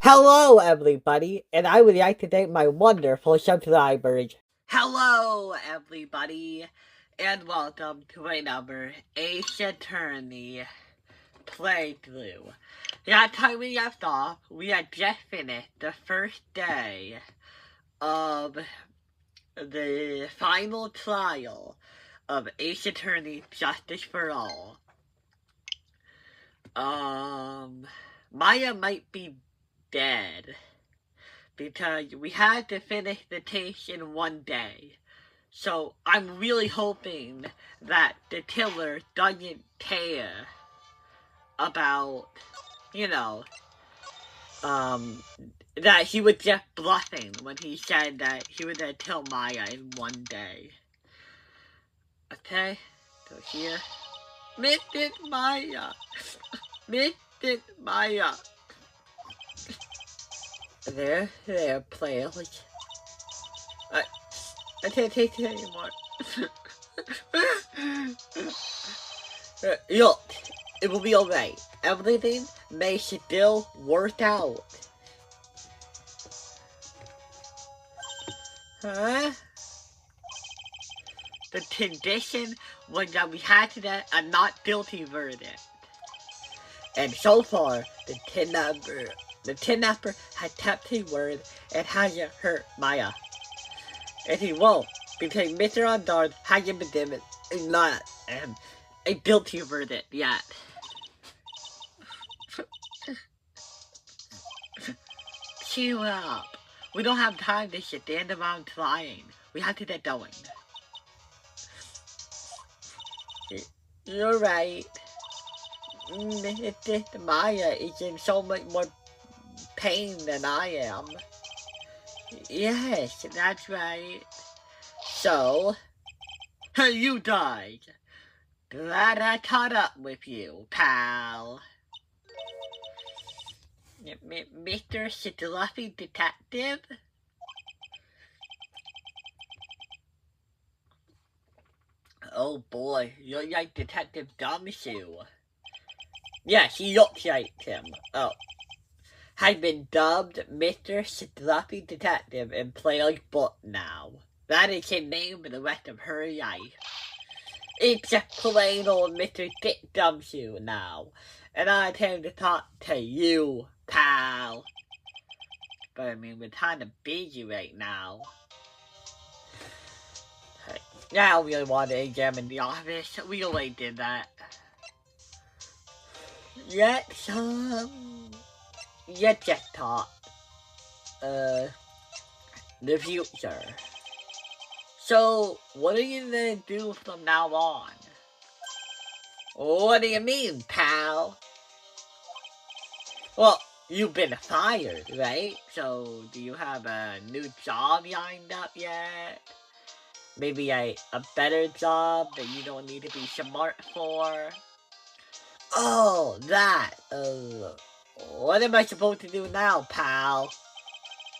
Hello, everybody, and I would like to thank my wonderful subscribers. Hello, everybody, and welcome to another Ace Attorney playthrough. Last time we left off, we had just finished the first day of the final trial of Ace Attorney Justice for All. Maya might be dead because we had to finish the case in one day. So I'm really hoping that the killer doesn't care about, you know, that he was just bluffing when he said that he was gonna kill Maya in one day. Okay, so here. Mrs. Maya! Mrs. Maya! There, players. I can't take it anymore. Look, it will be alright. Everything may still work out. Huh? The condition was that we had to get a not guilty verdict. And so far, the kidnapper has kept his word and hasn't hurt Maya. And he won't, because Mr. Ondard hasn't been given a guilty verdict yet. Cheer up. We don't have time to stand around crying. We have to get going. You're right. Maya is in so much more pain than I am. Yes, that's right. So, you died. Glad I caught up with you, pal. Mr. Scruffy Detective? Oh boy, you're like Detective Gumshoe. Yes, he looks like him. Oh. Has been dubbed Mr. Scruffy Detective and Player's book now. That is his name for the rest of her life. It's just plain old Mr. Dick Gumshoe now. And I came to talk to you, pal. But I mean, we're kind of busy right now. I don't really want to examine the office. We already did that. Let's just talk. The future. So, what are you gonna do from now on? What do you mean, pal? Well, you've been fired, right? So, do you have a new job lined up yet? Maybe a better job that you don't need to be smart for? Oh, that. What am I supposed to do now, pal?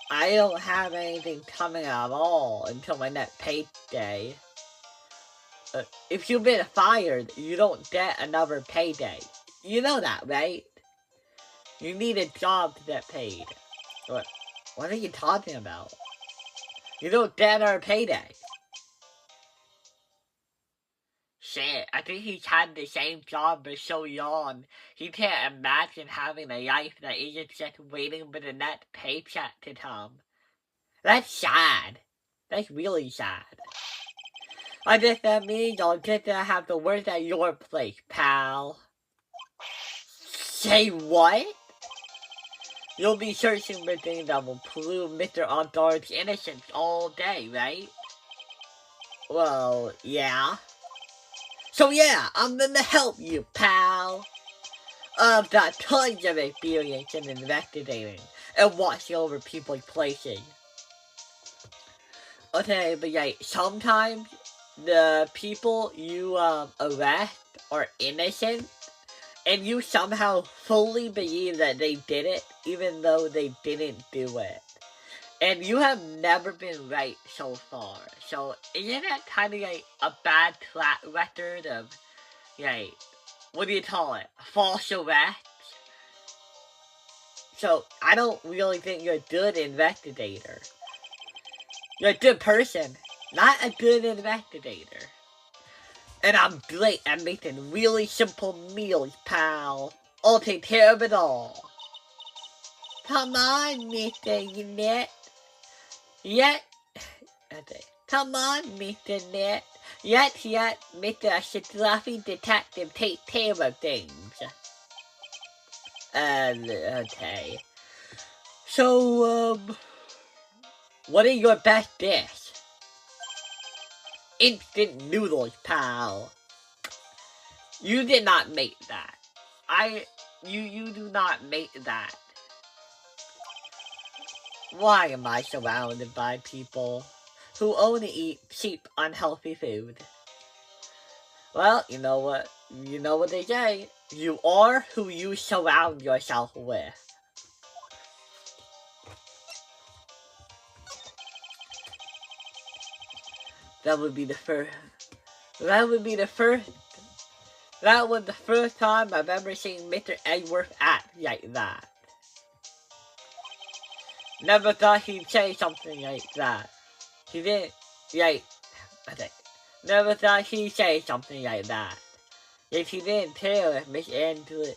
I don't have anything coming at all until my next payday. If you've been fired, you don't get another payday. You know that, right? You need a job to get paid. What are you talking about? You don't get another payday. Shit, I think he's had the same job for so long. He can't imagine having a life that isn't just waiting for the next paycheck to come. That's sad. That's really sad. I guess that means I'll get to have to work at your place, pal. Say what? You'll be searching for things that will prove Mr. Ondard's innocence all day, right? Well, yeah. So yeah, I'm gonna help you, pal. I've got tons of experience in investigating and watching over people's places. Okay, but yeah, sometimes the people you arrest are innocent, and you somehow fully believe that they did it, even though they didn't do it. And you have never been right so far. So, isn't that kind of like a bad track record of, like, what do you call it? False arrests? So, I don't really think you're a good investigator. You're a good person, not a good investigator. And I'm great at making really simple meals, pal. I'll take care of it all. Come on, Mr. Net. Yet. Okay. Come on, Mr. Net. Yet, Mr. Scruffy Detective take care of things. Okay. So, what are your best dish? Instant noodles, pal. You did not make that. You do not make that. Why am I surrounded by people who only eat cheap, unhealthy food? Well, you know what? You know what they say. You are who you surround yourself with. That would be the first. That was the first time I've ever seen Mr. Edgeworth act like that. Never thought he'd say something like that. He didn't, never thought he'd say something like that. If he didn't tell Miss Angela.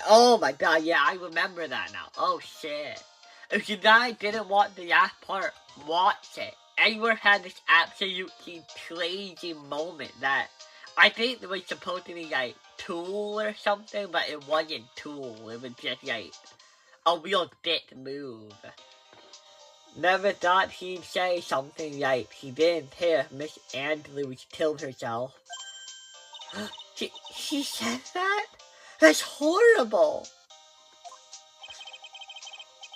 Oh my god, yeah, I remember that now. Oh shit. If you guys didn't watch the last part, watch it. Edgeworth had this absolutely crazy moment that I think it was supposed to be like Tool or something, but it wasn't Tool. It was just like a real dick move. Never thought he'd say something like he didn't hear Miss Andrews killed herself. She said that? That's horrible!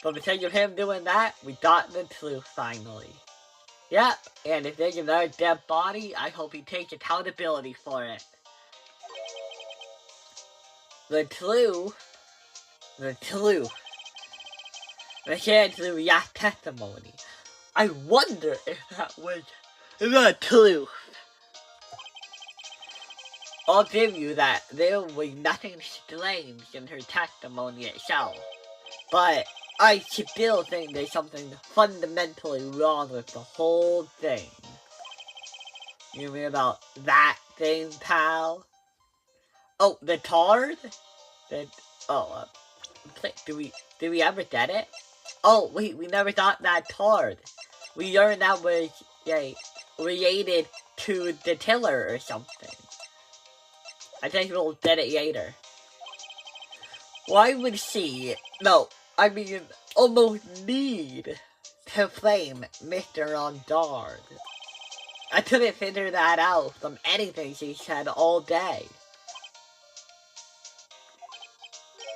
But because of him doing that, we got the truth finally. Yep, and if there's another dead body, I hope he takes accountability for it. The truth. The Andrew Yacht testimony. I wonder if that was the truth. I'll give you that there was nothing strange in her testimony itself, but I still think there's something fundamentally wrong with the whole thing. You mean about that thing, pal? Oh, the tard? Did we ever get it? Oh, wait, we never got that tard. We learned that was, related to the tiller or something. I think we'll get it later. Why would she, almost need to flame Mr. Rondard? I couldn't figure that out from anything she said all day.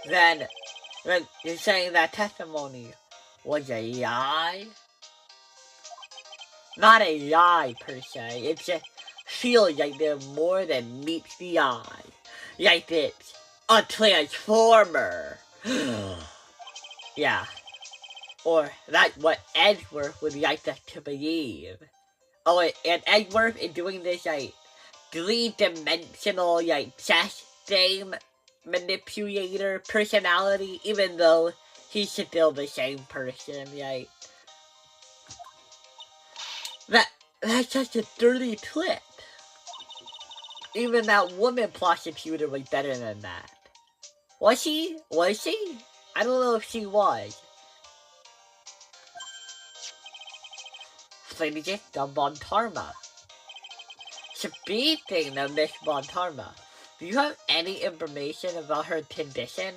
Then you're saying that testimony was a lie? Not a lie, per se. It just feels like there's more than meets the eye. Like it's a transformer. Yeah. Or that's what Edgeworth would like us to believe. Oh, and Edgeworth is doing this, three-dimensional, chess game manipulator personality, even though he's still the same person, That's just a dirty trick. Even that woman prosecutor was better than that. Was she? I don't know if she was. Speaking of Bontarma. Speaking of Miss Bontarma, do you have any information about her condition?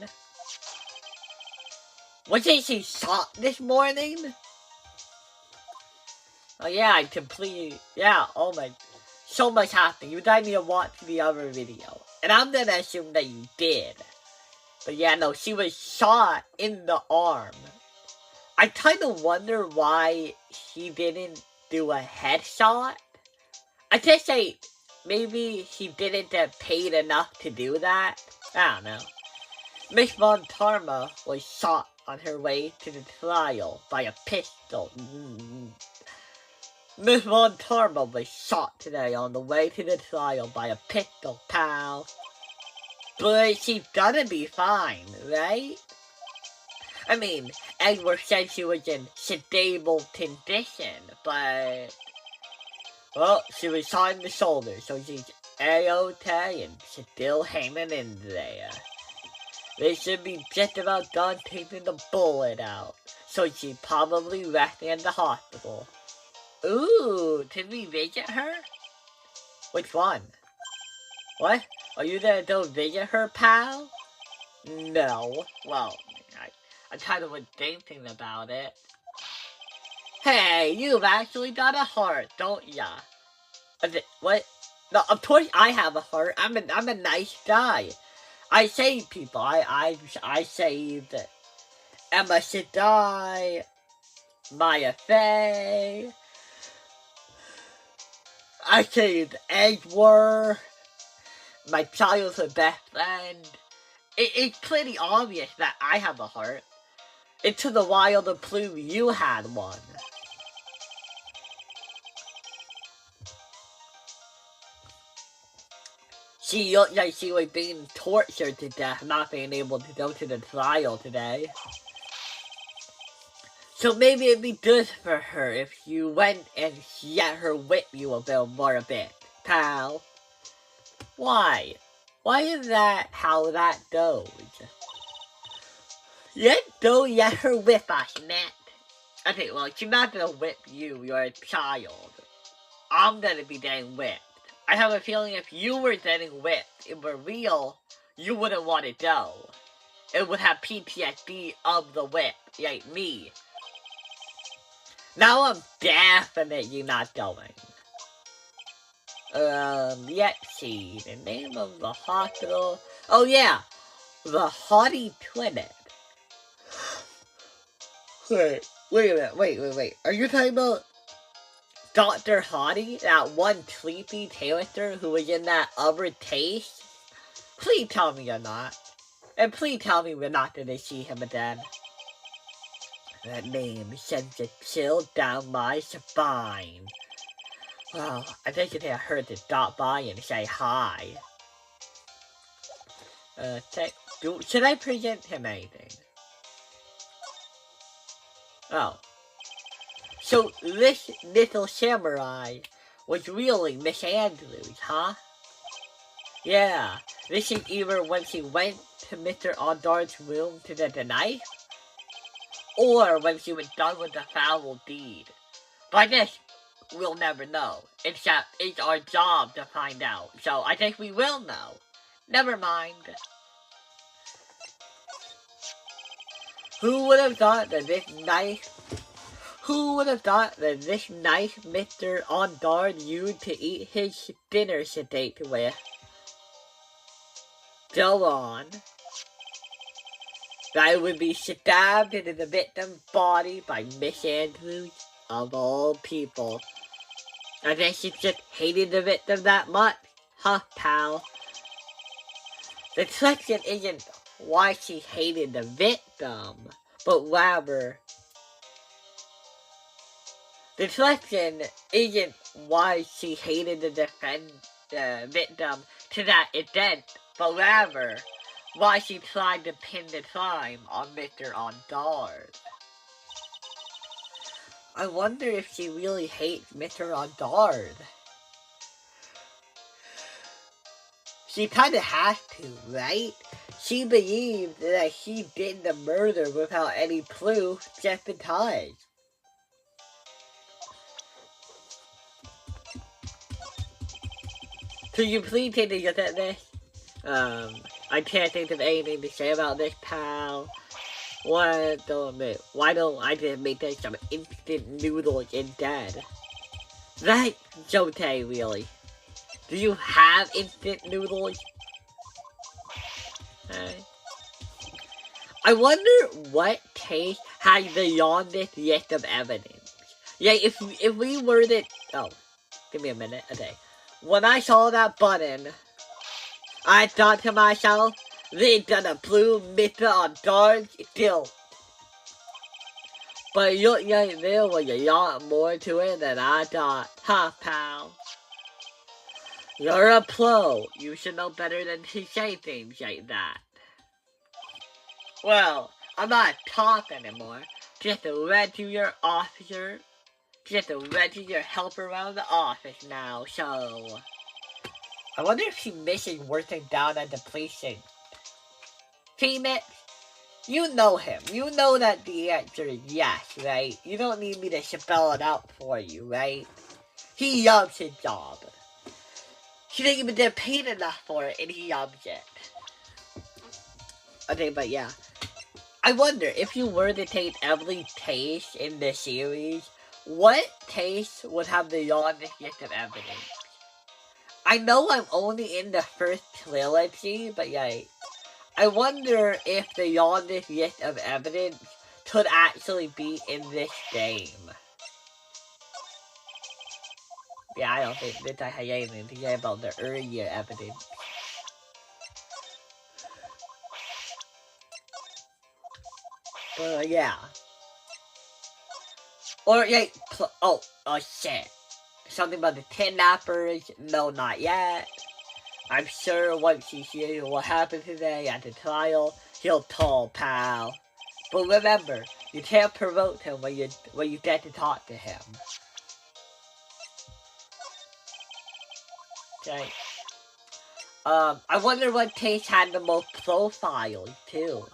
Wasn't she shot this morning? Oh yeah, I completely, oh my, so much happened. You guys need to watch the other video. And I'm gonna assume that you did. But yeah, no, she was shot in the arm. I kind of wonder why he didn't do a headshot. I just say, maybe he didn't get paid enough to do that. I don't know. Miss Von Tarma was shot on her way to the trial by a pistol. Miss Von Tarma was shot today on the way to the trial by a pistol, pal. But she's gonna be fine, right? I mean, Edward said she was in stable condition, but... Well, she was shot in the shoulder, so she's A-OK and still hanging in there. They should be just about done taking the bullet out, so she's probably resting in the hospital. Ooh, can we visit her? Which one? What? Are you gonna go visit her, pal? No. Well, I kind of was thinking about it. Hey, you've actually got a heart, don't ya? What? No, of course I have a heart. I'm a nice guy. I save people. I saved Emma should die. Maya Fey. I saved Edward. My childhood best friend. It's pretty obvious that I have a heart. It took a while to prove you had one. She looked like she was being tortured to death, not being able to go to the trial today. So maybe it'd be good for her if you went and let her whip you a bit, pal. Why? Why is that how that goes? Don't let her whip us, Matt. Okay, well, she's not gonna whip you, you're a child. I'm gonna be getting whipped. I have a feeling if you were getting whipped, it were real, you wouldn't want to go. It would have PTSD of the whip, like me. Now I'm definitely not going. Let's see, the name of the hospital. Oh yeah, the Haughty Clinic. Wait a minute, wait. Are you talking about Dr. Haughty, that one sleepy character who was in that other taste? Please tell me you're not. And please tell me we're not gonna see him again. That name sends a chill down my spine. Well, I think it hurt to stop by and say hi. Should I present him anything? Oh. So this little samurai was really Miss Andrews, huh? Yeah, this is either when she went to Mr. Ondar's room to get the knife, or when she was done with the foul deed. But I guess we'll never know. It's our job to find out, so I think we will know. Never mind. Who would have thought that this nice Mr. Ondard used to eat his dinner sedate with? Go on. That it would be stabbed into the victim's body by Miss Andrews, of all people. I guess she just hated the victim that much, huh, pal? The question isn't why she hated the victim, but rather, the question isn't why she hated the victim to that extent, but rather, why she tried to pin the crime on Mr. Ondard. I wonder if she really hates Mr. Ondard. She kinda has to, right? She believed that he did the murder without any proof just because. Could you please take a look at this? I can't think of anything to say about this, pal. Why don't I just make this some instant noodles instead? That's okay, really. Do you have instant noodles? I wonder what case has the longest list of evidence. Yeah, if we were to... Oh, give me a minute. Okay. When I saw that button, I thought to myself, they're gonna prove Mr. Ondard's guilt. But it looked like there was a lot more to it than I thought. Huh, pal? You're a pro. You should know better than to say things like that. Well, I'm not talking anymore. Just a regular officer. Just a regular helper around the office now, so... I wonder if she misses working down at the precinct. Phoenix, you know him. You know that the answer is yes, right? You don't need me to spell it out for you, right? He loves his job. He didn't even get paid enough for it, and he loves it. Okay, but yeah. I wonder, if you were to take every taste in the series, what taste would have the longest list of evidence? I know I'm only in the first trilogy, but yeah, I wonder if the longest list of evidence could actually be in this game. Yeah, I don't think that I had anything to say about the earlier evidence. But yeah. Or yeah, oh shit. Something about the kidnappers? No, not yet. I'm sure once he hears what happened today at the trial, he'll tell pal. But remember, you can't provoke him when you get to talk to him. Okay. I wonder what case had the most profiles too.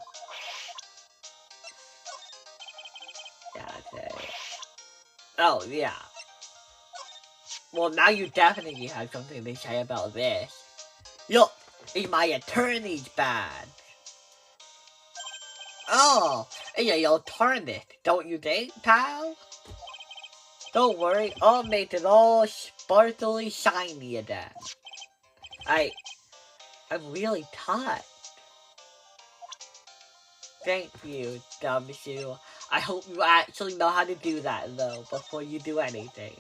Yeah, okay. Oh yeah. Well, now you definitely have something to say about this. Look, it's my attorney's badge. Oh, you'll turn it, don't you think, pal? Don't worry, I'll make it all sparkly shiny again. I'm really touched. Thank you, dumb shoe. I hope you actually know how to do that, though, before you do anything.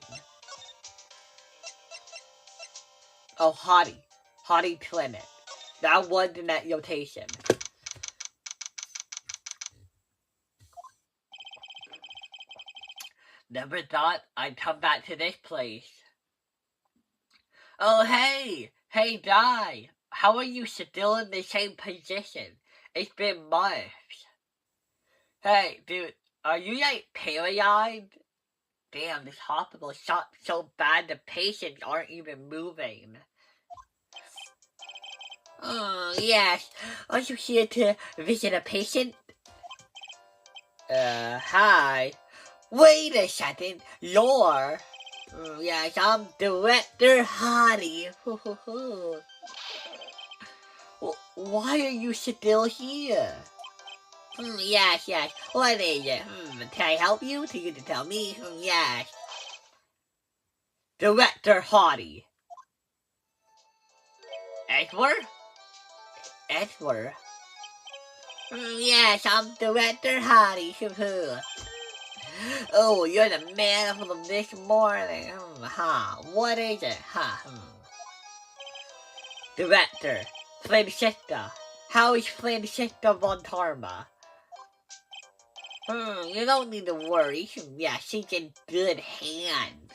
Oh, Hottie. Hottie Clinic. That was the net notation. Never thought I'd come back to this place. Oh, hey! Hey, Di! How are you still in the same position? It's been months. Hey, dude, are you like paralyzed? Damn, this hospital sucks so bad the patients aren't even moving. Oh, yes. Are you here to visit a patient? Hi. Wait a second. You're... yes, I'm Director Hottie. Why are you still here? Yes. What is it? Can I help you? To you to tell me? Yes. Director Hottie. Edward? Edward? Yes, I'm Director Hottie. Oh, you're the man from this morning. What is it? Director, Francesca. How is Francesca von Tarma? You don't need to worry. Yeah, she's in good hands.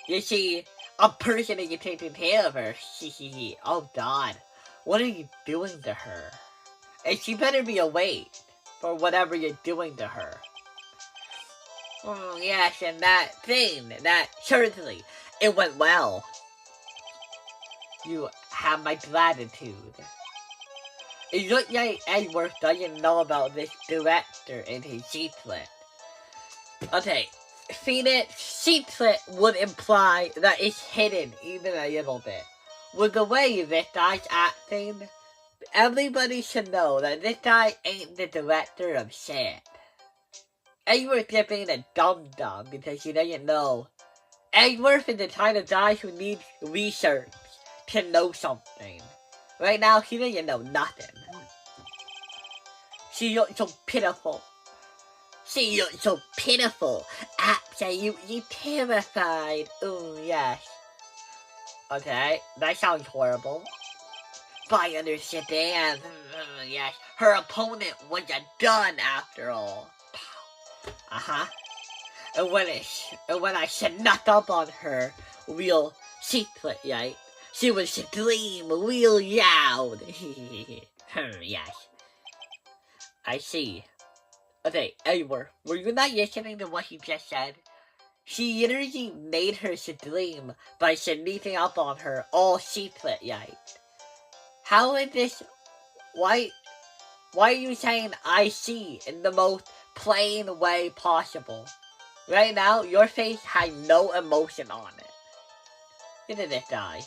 You see, I'm personally taking care of her. Oh God, what are you doing to her? And she better be awake for whatever you're doing to her. Yes, and that surgery, it went well. You have my gratitude. It looks like Edward doesn't know about this director and his secret. Okay, Phoenix secret would imply that it's hidden even a little bit. With the way this guy's acting, everybody should know that this guy ain't the director of shit. Edward's just being a dum-dum because he doesn't know. Edward is the kind of guy who needs research to know something. Right now, he doesn't know nothing. She looks so pitiful. Absolutely terrified. Oh, yes. Okay, that sounds horrible. But I understand. Yes, her opponent was a gun after all. And when I snuck up on her real secret, right? She would scream real loud. Yes. I see. Okay, anyway, were you not listening to what he just said? She literally made her dream by sneaking up on her all secret, right? How is this? Why are you saying I see in the most plain way possible? Right now, your face has no emotion on it. Isn't it, guy?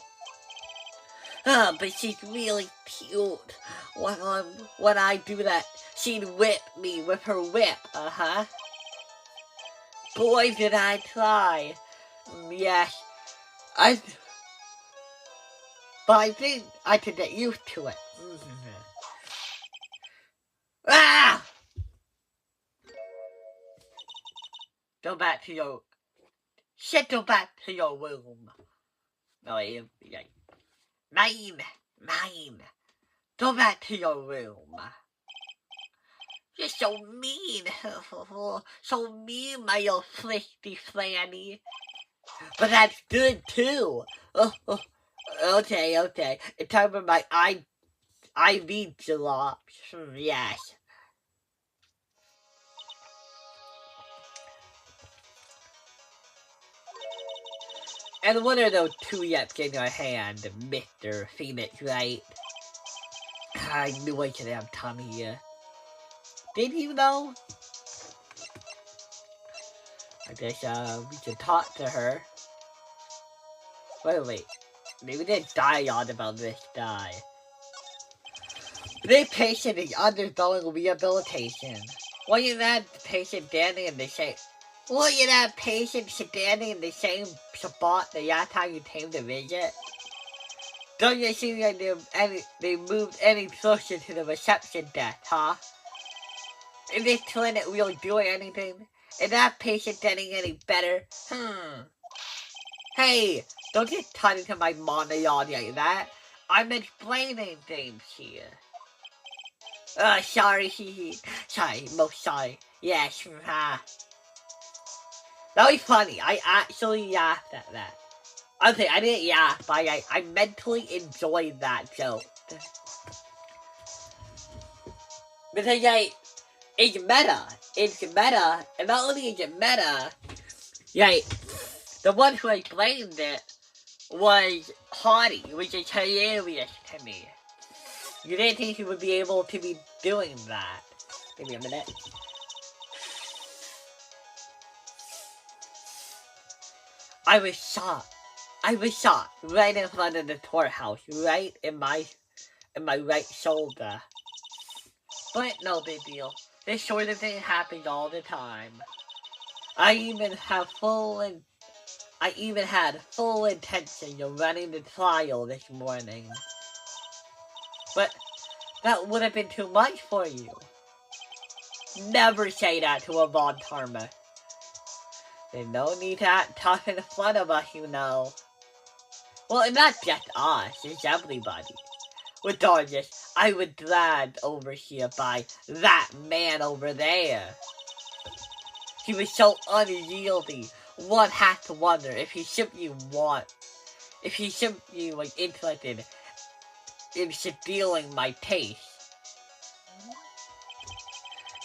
But she's really cute. When I do that, she'd whip me with her whip, Boy, did I try. Yes, but I think I could get used to it. Ah! Go back to your... Go back to your room. No, yeah. Nine. Go back to your room. You're so mean. So mean, my little frisky Flanny. But that's good, too. Okay. It's time for my IV drops. Yes. And what are those two yips in your hand, Mr. Phoenix, right? I knew I should have come here. Did you know? I guess, we should talk to her. Wait. Maybe they die on about this guy. This patient is undergoing rehabilitation. Wasn't that patient standing in the same spot the last time you came to visit? Don't you seem like they moved any closer to the reception desk, huh? Is this clinic really doing anything? Is that patient getting any better? Hey, don't get cut into my monologue like that. I'm explaining things here. Sorry. Most sorry. Yes, That was funny. I actually laughed at that. Okay, I didn't laugh, but I mentally enjoyed that joke. Because, it's meta, and not only is it meta, the one who explained it was Haughty, which is hilarious to me. You didn't think he would be able to be doing that. Give me a minute. I was shot right in front of the courthouse, right in my right shoulder. But no big deal. This sort of thing happens all the time. I even had full intention of running the trial this morning. But that would have been too much for you. Never say that to a Von Tarma. There's no need to act tough in front of us, you know. Well, it's not just us, it's everybody. Regardless, I was dragged over here by that man over there. He was so unyielding, one has to wonder if he simply was interested in stealing my taste.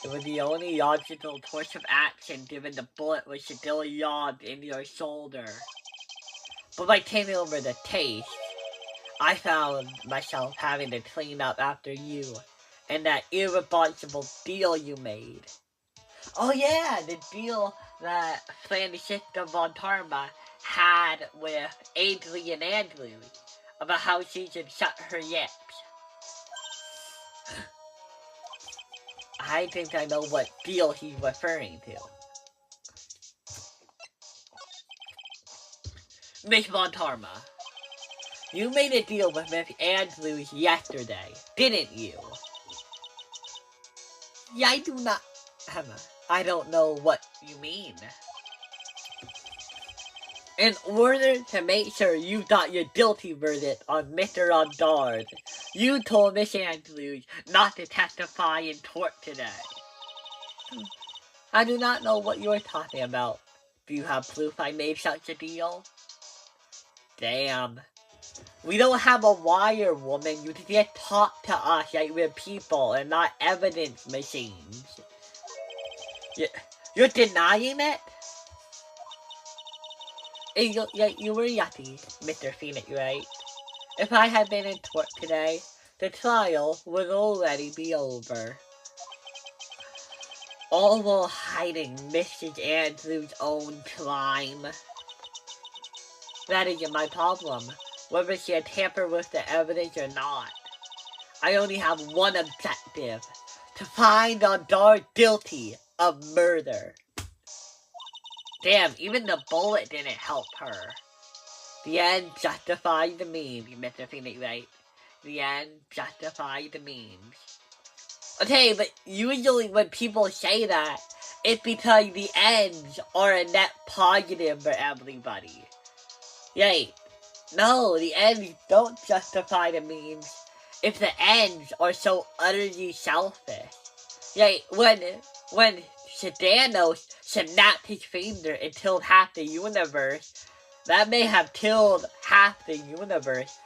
It was the only logical course of action given the bullet was still lodged in your shoulder. But by taking over the taste, I found myself having to clean up after you and that irresponsible deal you made. Oh yeah, the deal that Francisca Von Tarma had with Adrian Andrews about how she should shut her lips. I think I know what deal he's referring to. Miss Von Tarma, you made a deal with Miss Andrews yesterday, didn't you? Yeah, I do not... I don't know what you mean. In order to make sure you got your guilty verdict on Mr. Ondard, you told Miss Andrews not to testify in court today. I do not know what you're talking about. Do you have proof I made such a deal? Damn. We don't have a wire, woman. You can't talk to us like we're people and not evidence machines. You're denying it? You were yucky, Mr. Phoenix, right? If I had been in court today, the trial would already be over. All while hiding Mrs. Andrews' own crime. That isn't my problem, whether she had tampered with the evidence or not. I only have one objective, to find Dar guilty of murder. Damn, even the bullet didn't help her. The end justified the means, Mr. Phoenix, right? The end justified the means. Okay, but usually when people say that, it's because the ends are a net positive for everybody. Right? No, the ends don't justify the means if the ends are so utterly selfish. Right? When Sedanos snapped his finger and killed half the universe, that may have killed half the universe,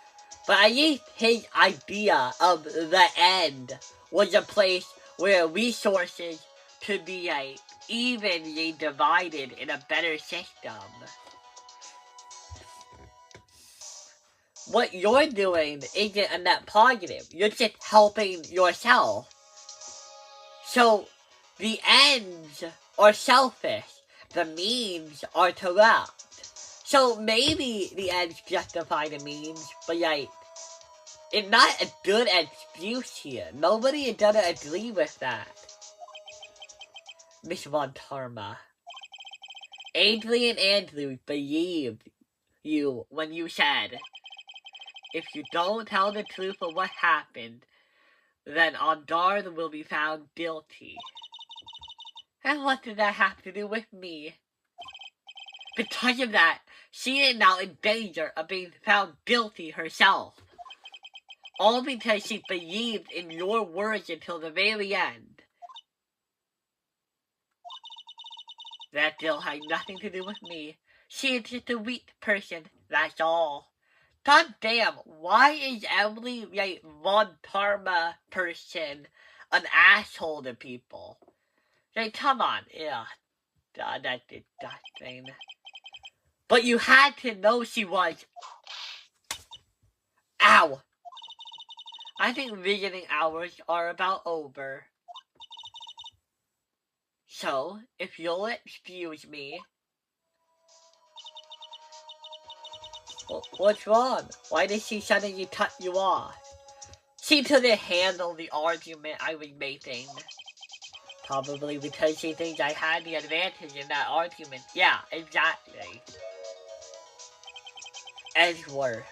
but at least his idea of the end was a place where resources could be evenly divided in a better system. What you're doing isn't a net positive. You're just helping yourself. So, the ends are selfish. The means are corrupt. So, maybe the ends justify the means, but it's not a good excuse here. Nobody is gonna agree with that. Miss Von Tarma. Adrian Andrews believed you when you said, if you don't tell the truth of what happened, then Ondard will be found guilty. And what did that have to do with me? Because of that, she is now in danger of being found guilty herself. All because she believed in your words until the very end. That deal had nothing to do with me. She is just a weak person, that's all. God damn, why is every Von Tarma person an asshole to people? Come on, yeah. God, that's disgusting. But you had to know she was. Ow! I think visiting hours are about over. So, if you'll excuse me. What's wrong? Why did she suddenly cut you off? She couldn't handle the argument I was making. Probably because she thinks I had the advantage in that argument. Yeah, exactly. Edgeworth.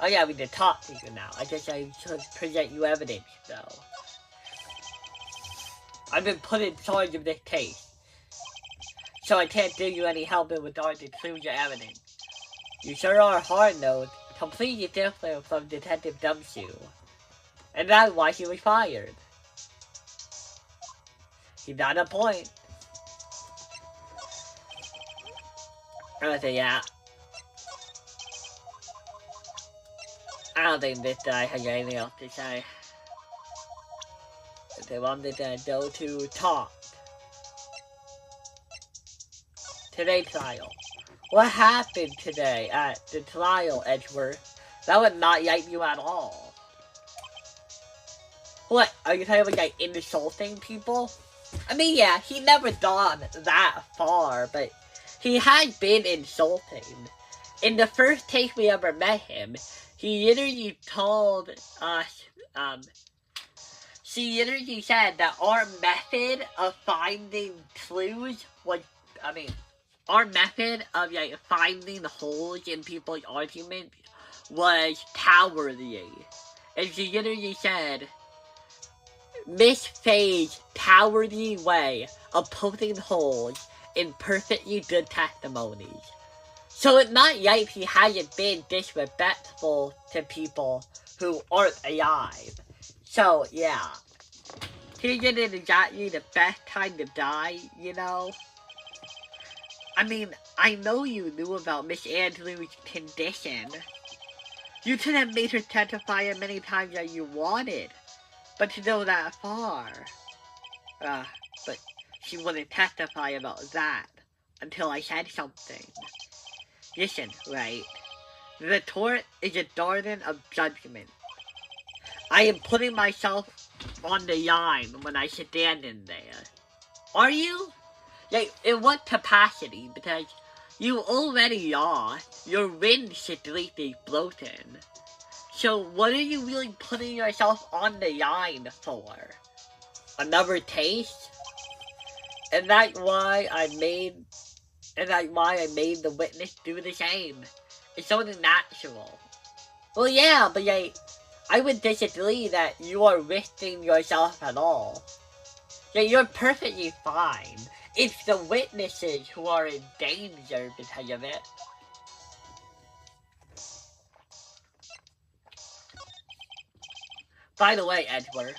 Oh yeah, we can talk to you now. I guess I should present you evidence, though. I've been put in charge of this case. So I can't do you any help in regard to clue your evidence. You sure are hard-nosed, completely different from Detective Dumbshoe. And that's why he was fired. He's got a point. I say, yeah. I don't think this guy has anything else to say. If they wanted to go to talk. Today's trial. What happened today at the trial, Edgeworth? That would not like you at all. What? Are you talking about insulting people? I mean, yeah, he never gone that far, but he has been insulting. In the first case we ever met him, he literally told us, she literally said that our method of finding clues was, our method of finding the holes in people's arguments was cowardly. And she literally said, Miss Faye's cowardly way of poking holes in perfectly good testimonies. So it's not like he hasn't been disrespectful to people who aren't alive. So, yeah. He didn't exactly the best time to die, you know? I mean, I know you knew about Miss Andrews' condition. You could have made her testify as many times as you wanted, but to go that far. But she wouldn't testify about that until I said something. Listen, Wright. The court is a garden of judgment. I am putting myself on the line when I stand in there. Are you? Like, in what capacity? Because you already are. Your wind should be broken. So what are you really putting yourself on the line for? Another taste? And that's why I made the witness do the same. It's something natural. Well, yeah, but I would disagree that you are risking yourself at all. Yeah, you're perfectly fine. It's the witnesses who are in danger because of it. By the way, Edward,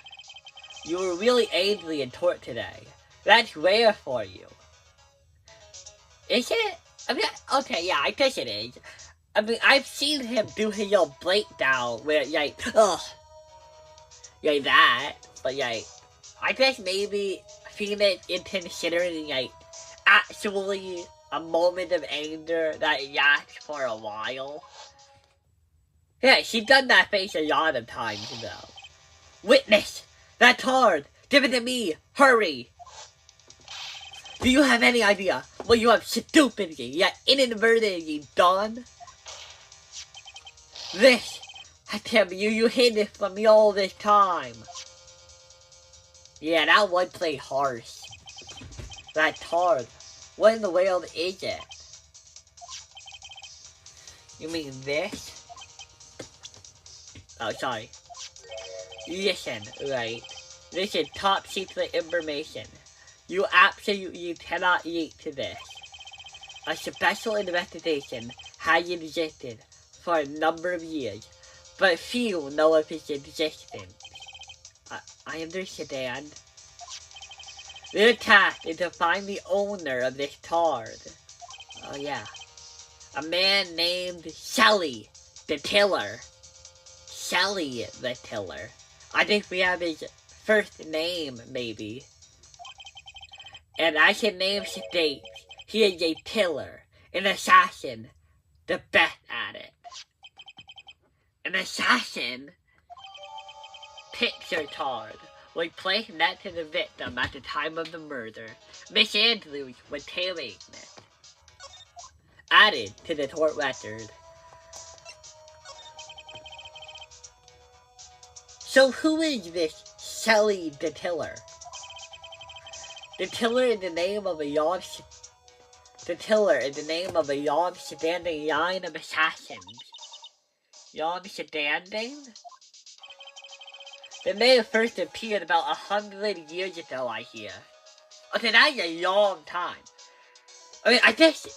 you were really angry in court today. That's rare for you. Is it? I mean, okay, yeah, I guess it is. I mean, I've seen him do his little breakdown where, that. But, I guess maybe Phoenix is considering, actually a moment of anger that lasts for a while. Yeah, she's done that face a lot of times, though. Witness! That's hard! Give it to me! Hurry! Do you have any idea what you have stupidly, yet inadvertently done? This, I tell you hid it from me all this time. Yeah, that one played harsh. That's hard. What in the world is it? You mean this? Oh, sorry. Listen, Wright. This is top secret information. You absolutely cannot leak to this. A special investigation has existed for a number of years, but few know of its existence. I understand. The task is to find the owner of this card. Oh yeah. A man named Shelly the Tiller. Shelly the Tiller. I think we have his first name, maybe. And I can name states, he is a killer, an assassin, the best at it. An assassin? Picture card was placed next to the victim at the time of the murder. Miss Andrews was carrying it. Added to the court record. So who is this Shelly the Tiller? The Tiller is the name of a young standing line of assassins. Young standing? The name first appeared about 100 years ago, I hear. Okay, that's a long time. I mean, I guess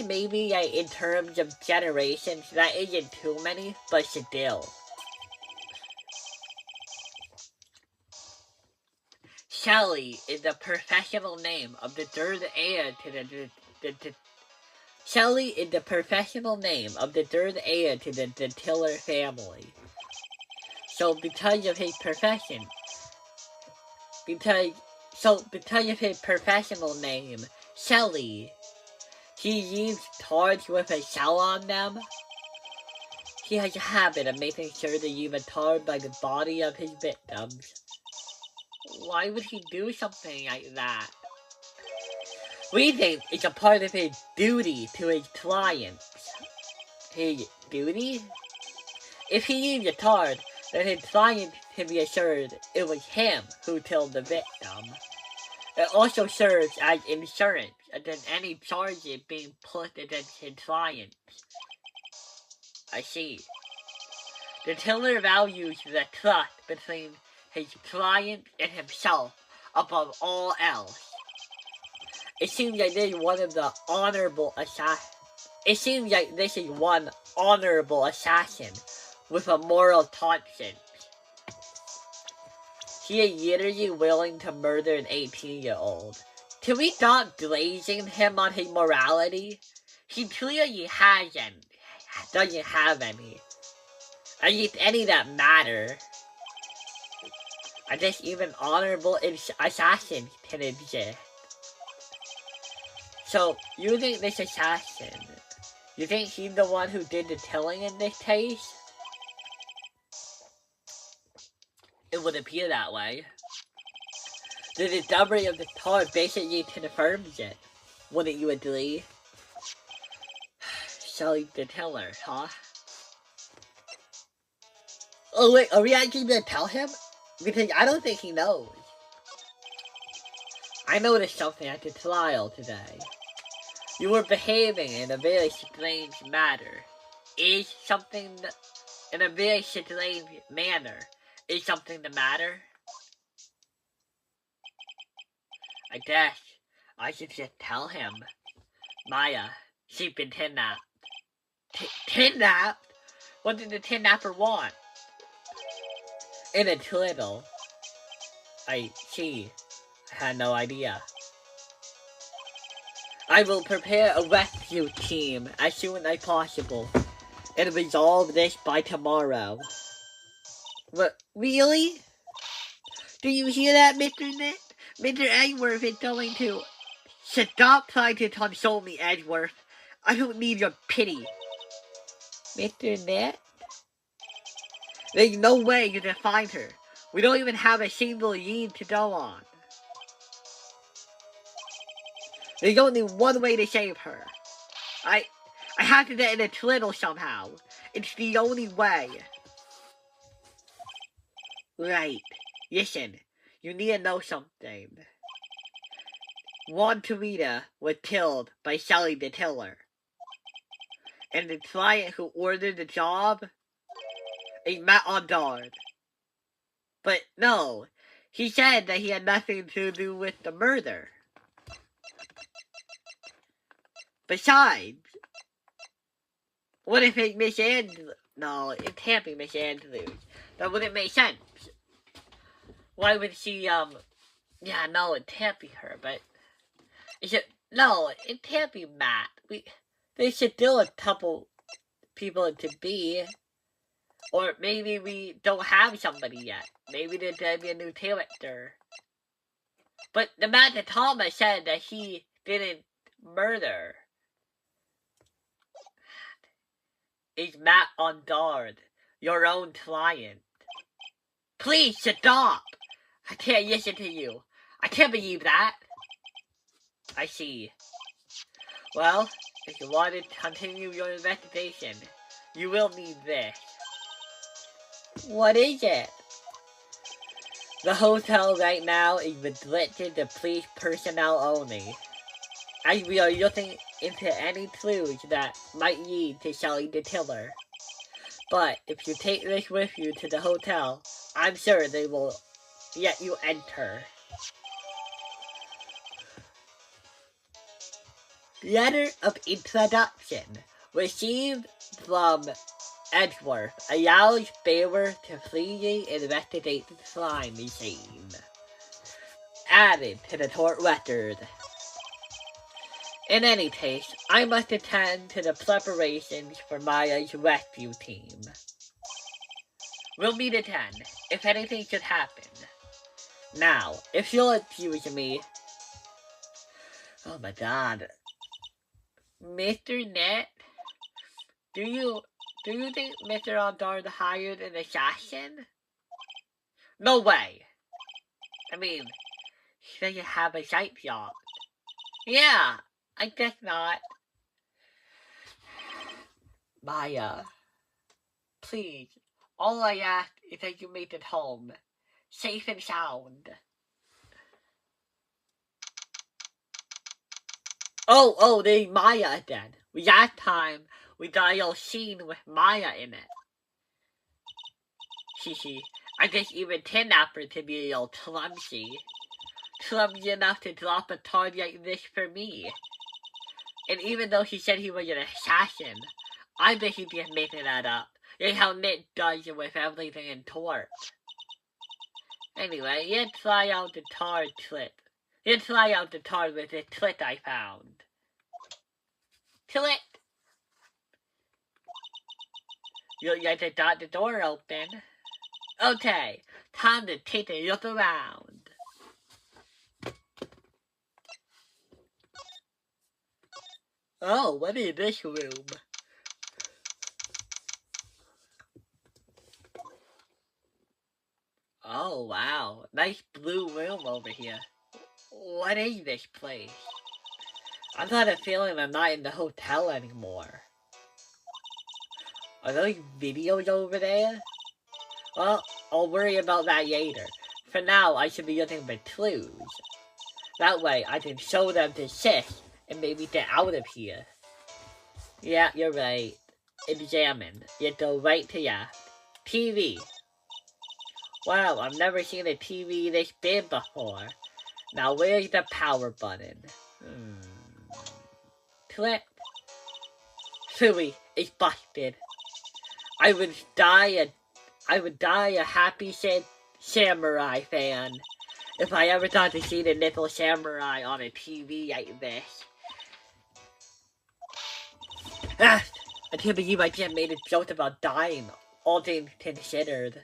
maybe in terms of generations, that isn't too many, but still. Shelly is the professional name of the third heir to the Shelly is the professional name of the third heir to the Tiller family. So because of his profession, because of his professional name, Shelly, he used cards with a shell on them. He has a habit of making sure to use a card by the body of his victims. Why would he do something like that? We think it's a part of his duty to his clients. His duty? If he used a card, then his client can be assured it was him who killed the victim. It also serves as insurance against any charges being put against his clients. I see. The Tiller values the trust between his client and himself above all else. It seems like this is one honorable assassin with a moral conscience. He is literally willing to murder an 18-year-old. Can we stop glazing him on his morality? He clearly doesn't have any. At least any that matter. I guess even honorable assassins can exist. So, you think this assassin, you think he's the one who did the killing in this case? It would appear that way. The discovery of the car basically confirms it. Wouldn't you agree? Shelly the killer, huh? Oh wait, are we actually gonna tell him? Because I don't think he knows. I noticed something at the trial today. You were behaving in a very strange manner. Is something in a very strange manner? Is something the matter? I guess I should just tell him. Maya, she's been kidnapped. Kidnapped? What did the kidnapper want? In a little. I had no idea. I will prepare a rescue team as soon as possible and resolve this by tomorrow. What, really? Do you hear that, Mr. Nick? Mr. Edgeworth is going to... Stop trying to console me, Edgeworth. I don't need your pity. Mr. Nick? There's no way you can find her. We don't even have a single lead to go on. There's only one way to save her. I have to get in a tunnel somehow. It's the only way. Right. Listen, you need to know something. Juan Tarita was killed by Shelly the Killer. And the client who ordered the job is Matt Ondard. But no, he said that he had nothing to do with the murder. Besides, what if it's Miss Andrews? No, it can't be Miss Andrews. That wouldn't make sense. Why would she, yeah, no, it can't be her, but... No, it can't be Matt. There's still a couple people to be. Or maybe we don't have somebody yet. Maybe there's gonna be a new character. But the man that Thomas said that he didn't murder is Matt Ondard, your own client. Please stop! I can't listen to you. I can't believe that. I see. Well, if you want to continue your investigation, you will need this. What is it? The hotel right now is restricted to police personnel only, as we are looking into any clues that might lead to Shelly the Killer. But if you take this with you to the hotel, I'm sure they will let you enter. Letter of introduction received from Edgeworth allows Baylor to freely investigate the crime scene. Added to the court record. In any case, I must attend to the preparations for Maya's rescue team. We'll meet at 10, if anything should happen. Now, if you'll excuse me... Oh my god. Mr. Net, do you think Mr. Ondard hired an assassin? No way! I mean, he doesn't have a sight job. Yeah, I guess not. Maya, please, all I ask is that you make it home, safe and sound. Oh, there's Maya again. Last time, we got a little scene with Maya in it. I guess even kidnapper to be a little clumsy. Clumsy enough to drop a card like this for me. And even though he said he was an assassin, I bet he's just making that up. Like how Nick does it with everything in court. Anyway, let's try out the card clip. Let's try out the card with the clip I found. Click! You got to got the door open. Okay, time to take a look around. Oh, what is this room? Oh, wow. Nice blue room over here. What is this place? I've got a feeling I'm not in the hotel anymore. Are those videos over there? Well, I'll worry about that later. For now, I should be looking for clues. That way, I can show them to Sis and maybe get out of here. Yeah, you're right. Examine. You go right to left. TV. Wow, I've never seen a TV this big before. Now where's the power button? Click. Philly, it's busted. I would die a happy samurai fan if I ever got to see the Little Samurai on a TV like this. Ah, I can't believe I just made a joke about dying, all things considered.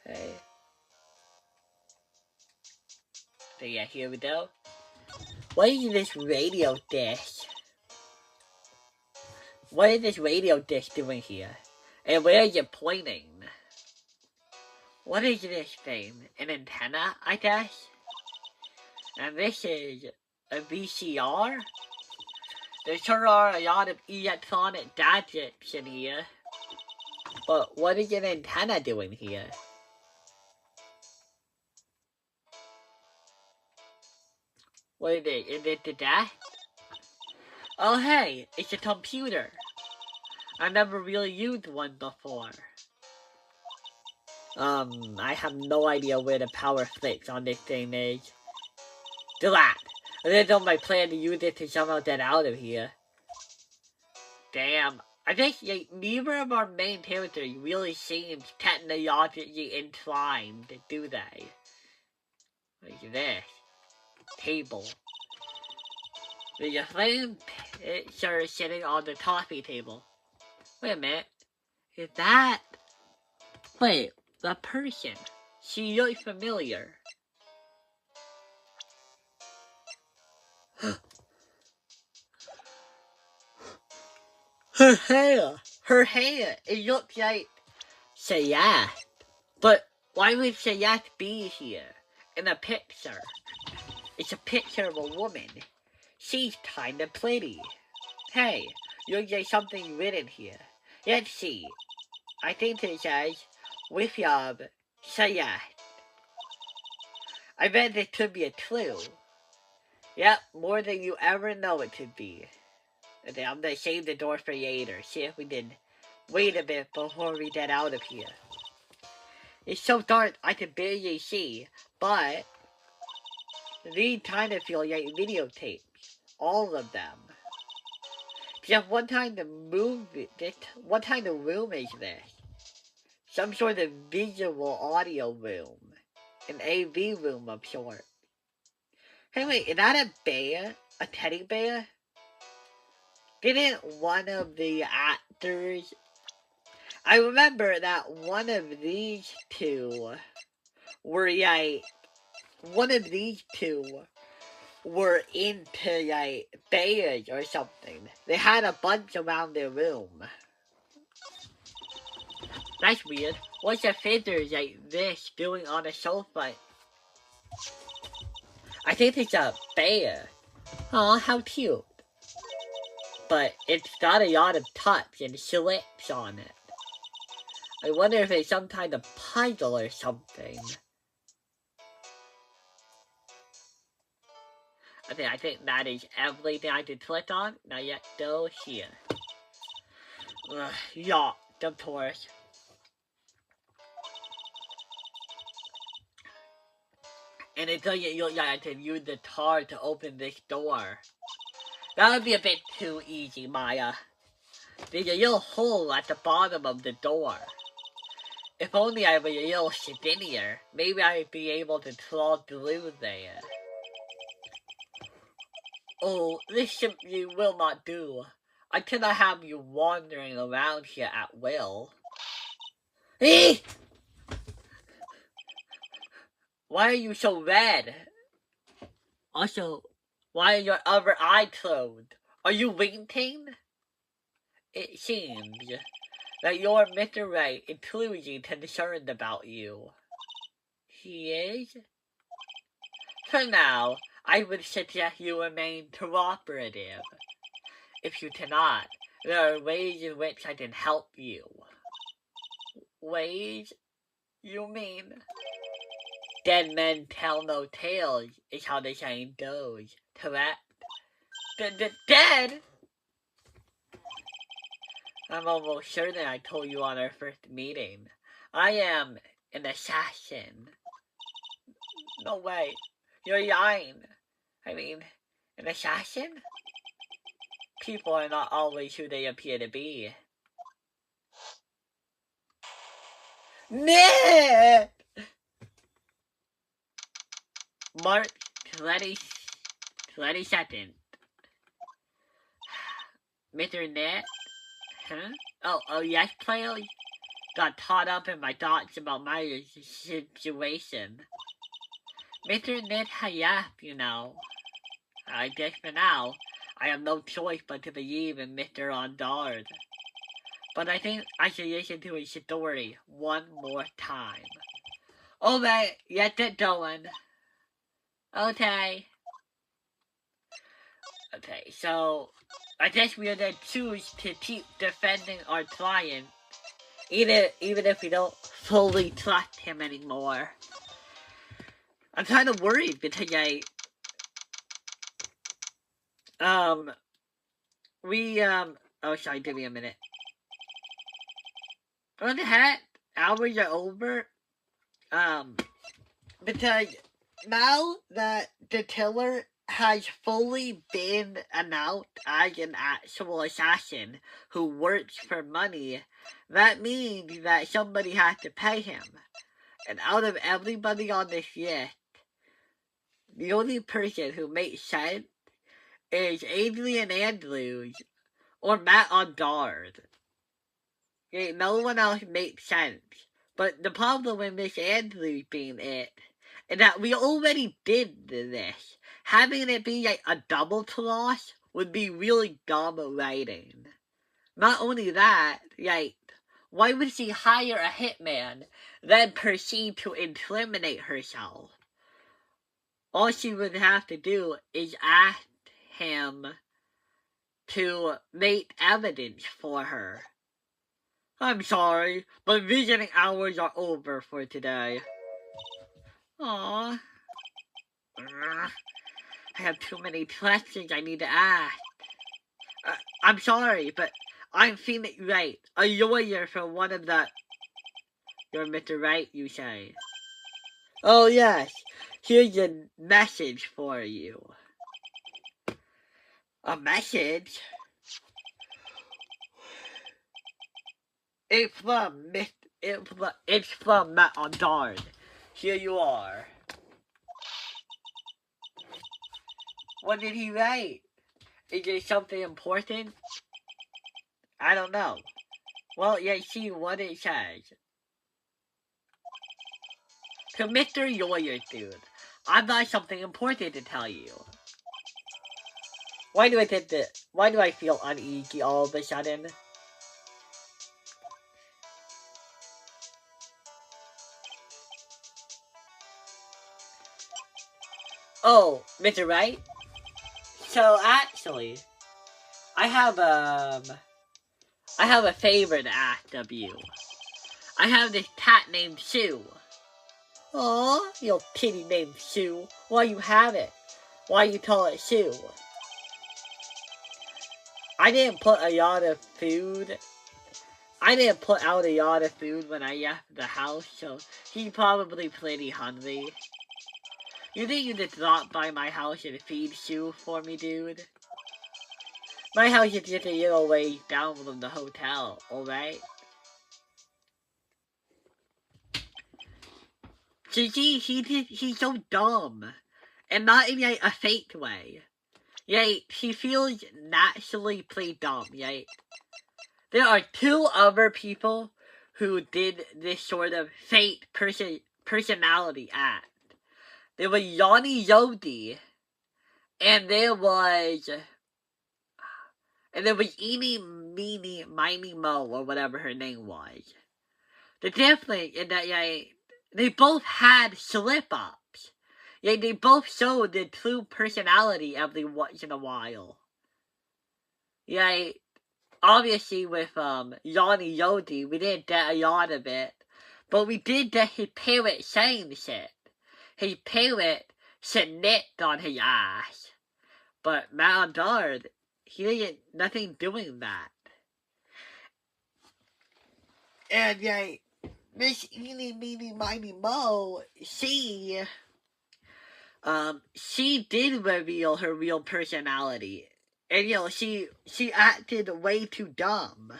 Hey. So yeah, here we go. What is this radio dish? What is this radio dish doing here? And where is it pointing? What is this thing? An antenna, I guess? And this is a VCR? There sure are a lot of electronic gadgets in here. But what is an antenna doing here? What is it? Is it the desk? Oh hey, it's a computer. I never really used one before. I have no idea where the power switch on this thing is. Delete. It is on my plan to use it to somehow get out of here. Damn. I guess neither of our main characters really seems technologically inclined, do they? What is this? Table. There's a flame picture sitting on the coffee table. Wait a minute. Is that... Wait, the person. She looks familiar. Her hair, it looks like Sayat. But why would Sayat be here in a picture? It's a picture of a woman. She's kinda pretty. Hey, looks like something written here. Let's see. I think it says, with job, Sayat. I bet this could be a clue. Yep, more than you ever know it could be. Okay, I'm gonna save the door for later. See if we can wait a bit before we get out of here. It's so dark I can barely see, but these kind of feel like videotapes. All of them. Just what kind of what kind of room is this? Some sort of visual audio room. An AV room of sort. Hey wait, is that a bear? A teddy bear? Didn't one of the actors... I remember that one of these two were like... One of these two were into like bears or something. They had a bunch around their room. That's weird. What's a figure like this doing on a sofa? I think it's a bear. Aw, how cute. But it's got a lot of tucks and slips on it. I wonder if it's some kind of puzzle or something. Okay, I think that is everything I can click on. Now let's go here. Yeah, of course. And it doesn't look like I can use the tar to open this door. That would be a bit too easy, Maya. There's a little hole at the bottom of the door. If only I were a little skinnier, maybe I'd be able to crawl through there. Oh, this simply will not do. I cannot have you wandering around here at will. Eh! Why are you so red? Also, why are your other eye closed? Are you winking? It seems that your Mr. Wright is truly concerned about you. He is? For now, I would suggest you remain cooperative. If you cannot, there are ways in which I can help you. Ways? You mean? Dead men tell no tales is how the saying goes, correct? Dead? I'm almost certain I told you on our first meeting. I am an assassin. No way. You're lying. I mean, an assassin? People are not always who they appear to be. Nick! March 22nd. Mr. Net? Huh? Oh, yes, player? Got caught up in my thoughts about my situation. Mr. Net Hayap, you know. I guess for now, I have no choice but to believe in Mr. Ondard. But I think I should listen to his story one more time. Alright, get it going. Okay. Okay, so I guess we are gonna choose to keep defending our client, even if we don't fully trust him anymore. I'm kind of worried because oh, sorry, give me a minute. What the heck? Hours are over? Because now that the killer has fully been announced as an actual assassin who works for money, that means that somebody has to pay him. And out of everybody on this list, the only person who makes sense is Adrian Andrews or Matt Ondard. No one else makes sense. But the problem with Miss Andrews being it is that we already did this. Having it be like a double cross would be really dumb writing. Not only that, why would she hire a hitman, then proceed to incriminate herself? All she would have to do is ask him to make evidence for her. I'm sorry, but visiting hours are over for today. Aww. I have too many questions I need to ask. I'm sorry, but I'm Phoenix Wright, a lawyer for one of the... You're Mr. Wright, you say? Oh yes, here's a message for you. A message? It's from Matt Ondard. Here you are. What did he write? Is it something important? I don't know. Well, yeah, see what it says. To Mr. Lawyer Dude, I've got something important to tell you. Why do I feel uneasy all of a sudden? Oh, Mr. Wright? So actually, I have a favor to ask of you. I have this cat named Sue. Aw, you kitty named Sue. Why you have it? Why you call it Sue? I didn't put out a lot of food when I left the house, so he's probably pretty hungry. You think you could drop by my house and feed Sue for me, dude? My house is just a little way down from the hotel, alright? See, he's so dumb. And not in a fake way. Right? She feels naturally play dumb, right? There are two other people who did this sort of fake personality act. There was Yanni Yodi, and there was Eeny Meeny Miny Mo, or whatever her name was. The difference is that they both had slip-ups. Yeah, they both showed their true personality every once in a while. Yeah, obviously with Yanni Yodi, we didn't get a lot of it, but we did get his parrot saying shit. His parrot snitched on his ass. But Maladard, he didn't, nothing doing that. And Miss Eeny Meeny Miny Mo, she did reveal her real personality. And she acted way too dumb.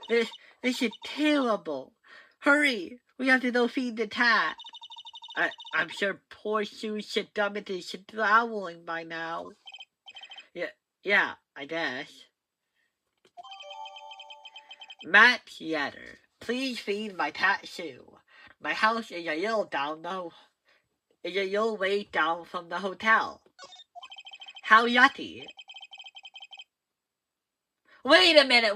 This is terrible. Hurry, we have to go feed the cat. I'm sure poor Sue's stomach is growling by now. Yeah, I guess. Matt Yetter, please feed my cat Sue. My house is a little down though. It's a little way down from the hotel. How yucky. Wait a minute.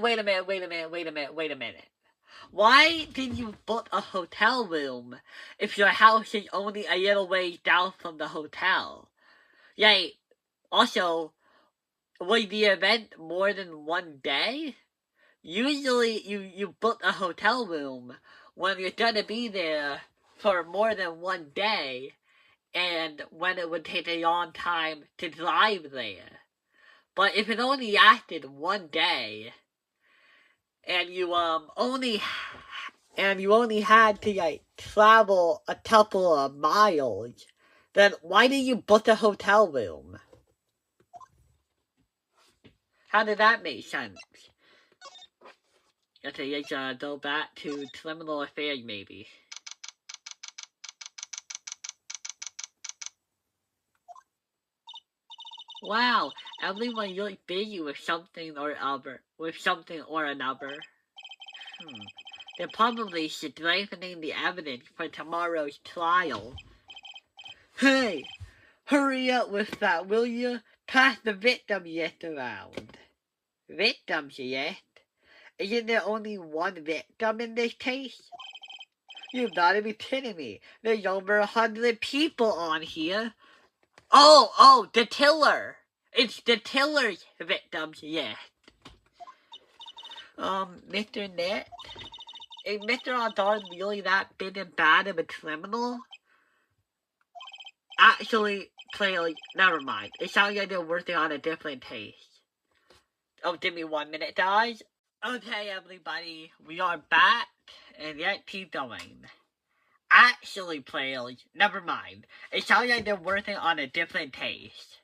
Why did you book a hotel room if your house is only a little way down from the hotel? Also, was the event more than one day? Usually you book a hotel room when you're gonna be there for more than one day and when it would take a long time to drive there. But if it only lasted one day and you only had to travel a couple of miles, then why did you book a hotel room? How did that make sense? Okay, let's go back to criminal affairs maybe. Wow, everyone's really busy with something or another. They're probably strengthening the evidence for tomorrow's trial. Hey, hurry up with that, will you? Pass the victim list around. Victims list? Isn't there only one victim in this case? You've gotta be kidding me. There's over 100 people on here. Oh, the killer. It's the killer's victims list. Mr. Net? Is Mr. Adar really that big and bad of a criminal? Actually, clearly, never mind. It sounds like they're working on a different case. Oh, give me 1 minute, guys. Okay, everybody, we are back, and yet keep going. Actually, players, never mind. It sounds like they're working on a different case.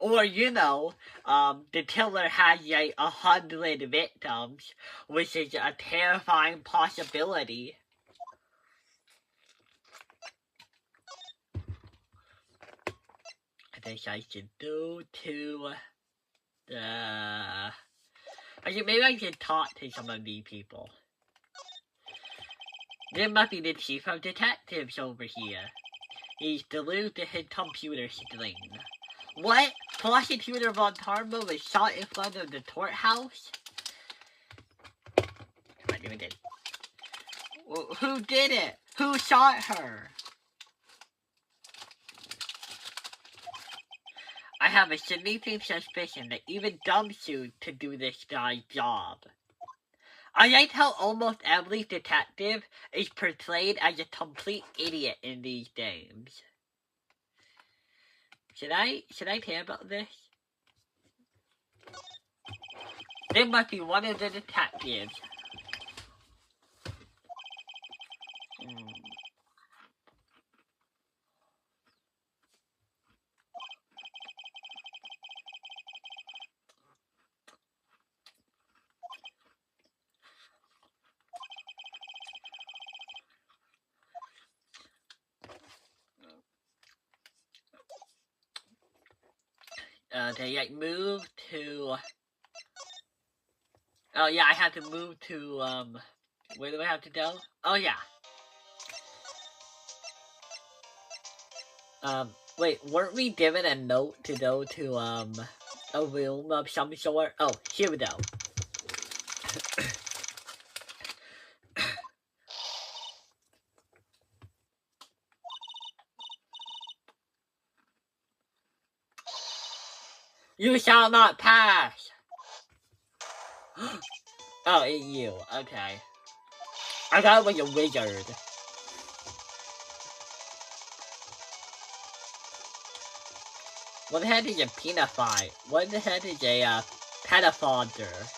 Or, the killer has 100 victims, which is a terrifying possibility. I think I should go to the... Maybe I should talk to some of these people. There must be the chief of detectives over here. He's glued to his computer screen. What? Prosecutor Von Tarbo was shot in front of the courthouse? Come on, doing it. Who did it? Who shot her? I have a sneaking suspicion that even Dumbsuit to do this guy's job. I like how almost every detective is portrayed as a complete idiot in these games. Should I care about this? There must be one of the detectives. Okay, like move to... Oh yeah, I have to move to, where do I have to go? Oh yeah. Wait, weren't we given a note to go to, a room of some sort? Oh, here we go. You shall not pass! Oh, it's you. Okay. I thought it was a wizard. What the heck is a pedophile? What the heck is a, pedophile?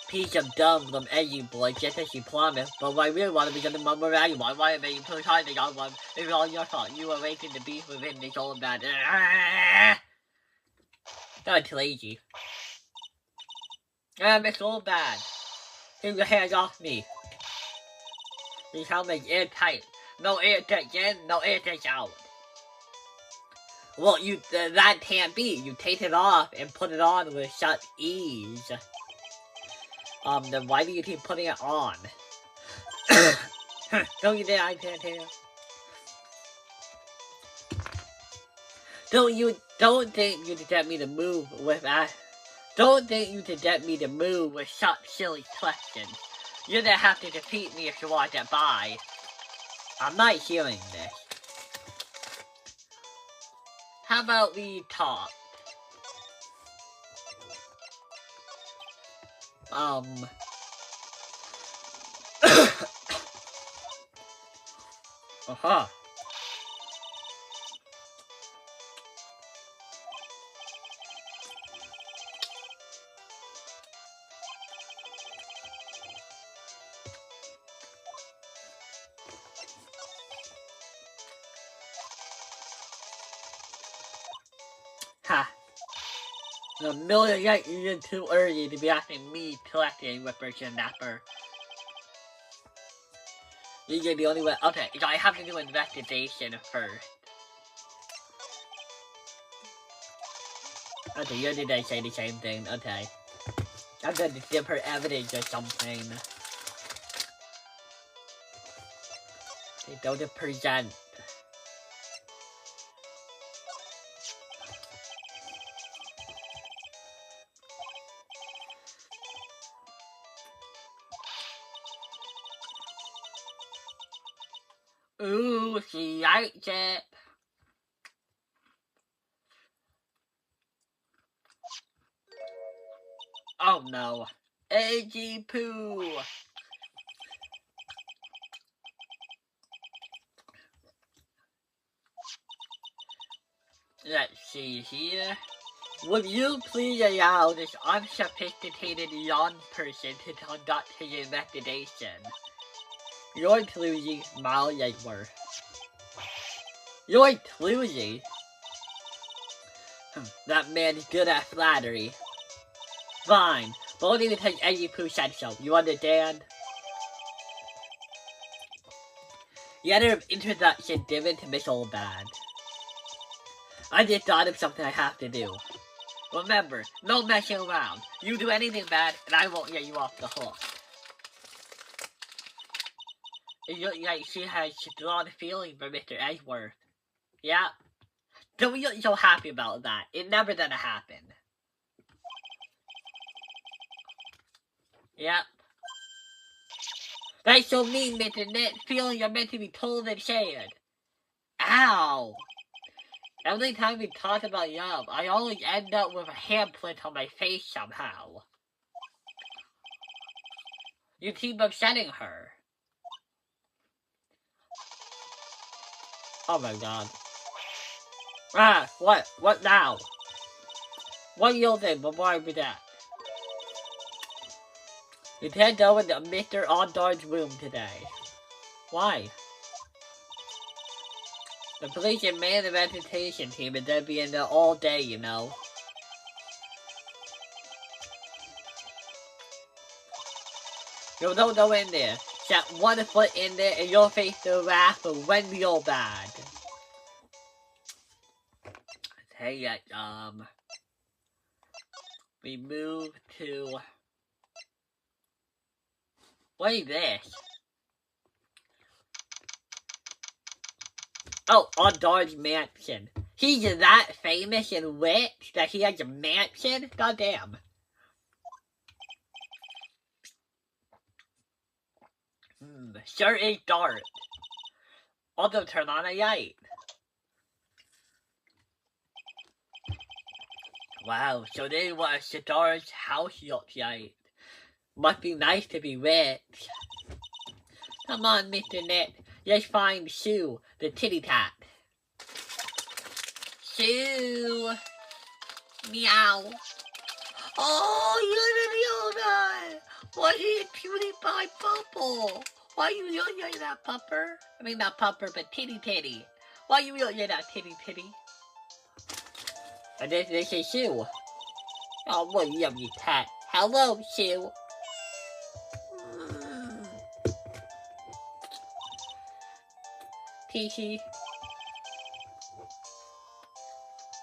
Piece of dumb from Edgy Boy, just as you promised. But what I really want to be the mum around you. Why am I so tired of one? It was all your fault. You awakened the beast within this old man. That was lazy. It's all bad. Take your hands off me. This helmet is airtight. No air gets in, no air gets out. Well, that can't be. You take it off and put it on with such ease. Then why do you keep putting it on? Don't you think I can't hear? Don't think you can get me to move with that. Don't think you can get me to move with such silly questions. You're gonna have to defeat me if you want to get by. I'm not hearing this. How about we talk? Uh-huh. Ha. The million yet you're too early to be asking me collecting whippersnapper. You're the only way. Okay, so I have to do investigation first. Okay, you did say the same thing. Okay. I'm gonna give her evidence or something. They don't present. Ooh, she likes it. Oh no. Edgy poo. Let's see here. Would you please allow this unsophisticated young person to conduct his investigation? You're clumsy, Miles Edgeworth. You're clumsy? That man is good at flattery. Fine, but only because Edgy Pooh said so. You understand? Letter of introduction given to Miss Oldbad. I just thought of something I have to do. Remember, no messing around. You do anything bad, and I won't get you off the hook. It looks like she has strong feeling for Mr. Edgeworth. Yeah? Don't be so happy about that. It never gonna happen. Yep. That's so mean, Mr. Knit. Feelings are meant to be told and shared. Ow! Every time we talk about love, I always end up with a handprint on my face somehow. You keep upsetting her. Oh my god. Ah, what? What now? What do you think before I do that? You can't go into Mr. Ondard's room today. Why? The police and man the vegetation team is gonna be in there all day, you know. You don't go in there. Set 1 foot in there and you'll face the wrath of Wendy Oldbad. Hey, we move to... What is this? Oh, Dar's mansion. He's that famous and rich that he has a mansion? Goddamn. Sure is dark. Also turn on a light. Wow, so this is what Sitar's house looks like. Must be nice to be rich. Come on, Mr. Nick. Let's find Sue, the titty cat. Sue! Meow. Oh, you're the owner! Why are you cutie pie pupper? Why are you looking at that pupper? I mean, not pupper, but titty. Why are you looking at that titty? And this is Sue. Oh, what a yummy cat. Hello, Sue. Tishy.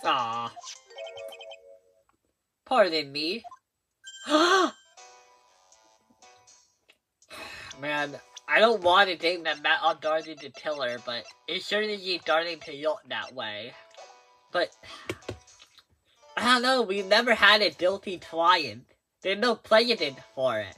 Aw. Pardon me. Man, I don't want to think that Matt on starting to tiller, but it certainly is starting to look that way. But I don't know, we've never had a guilty client. There's no precedent for it.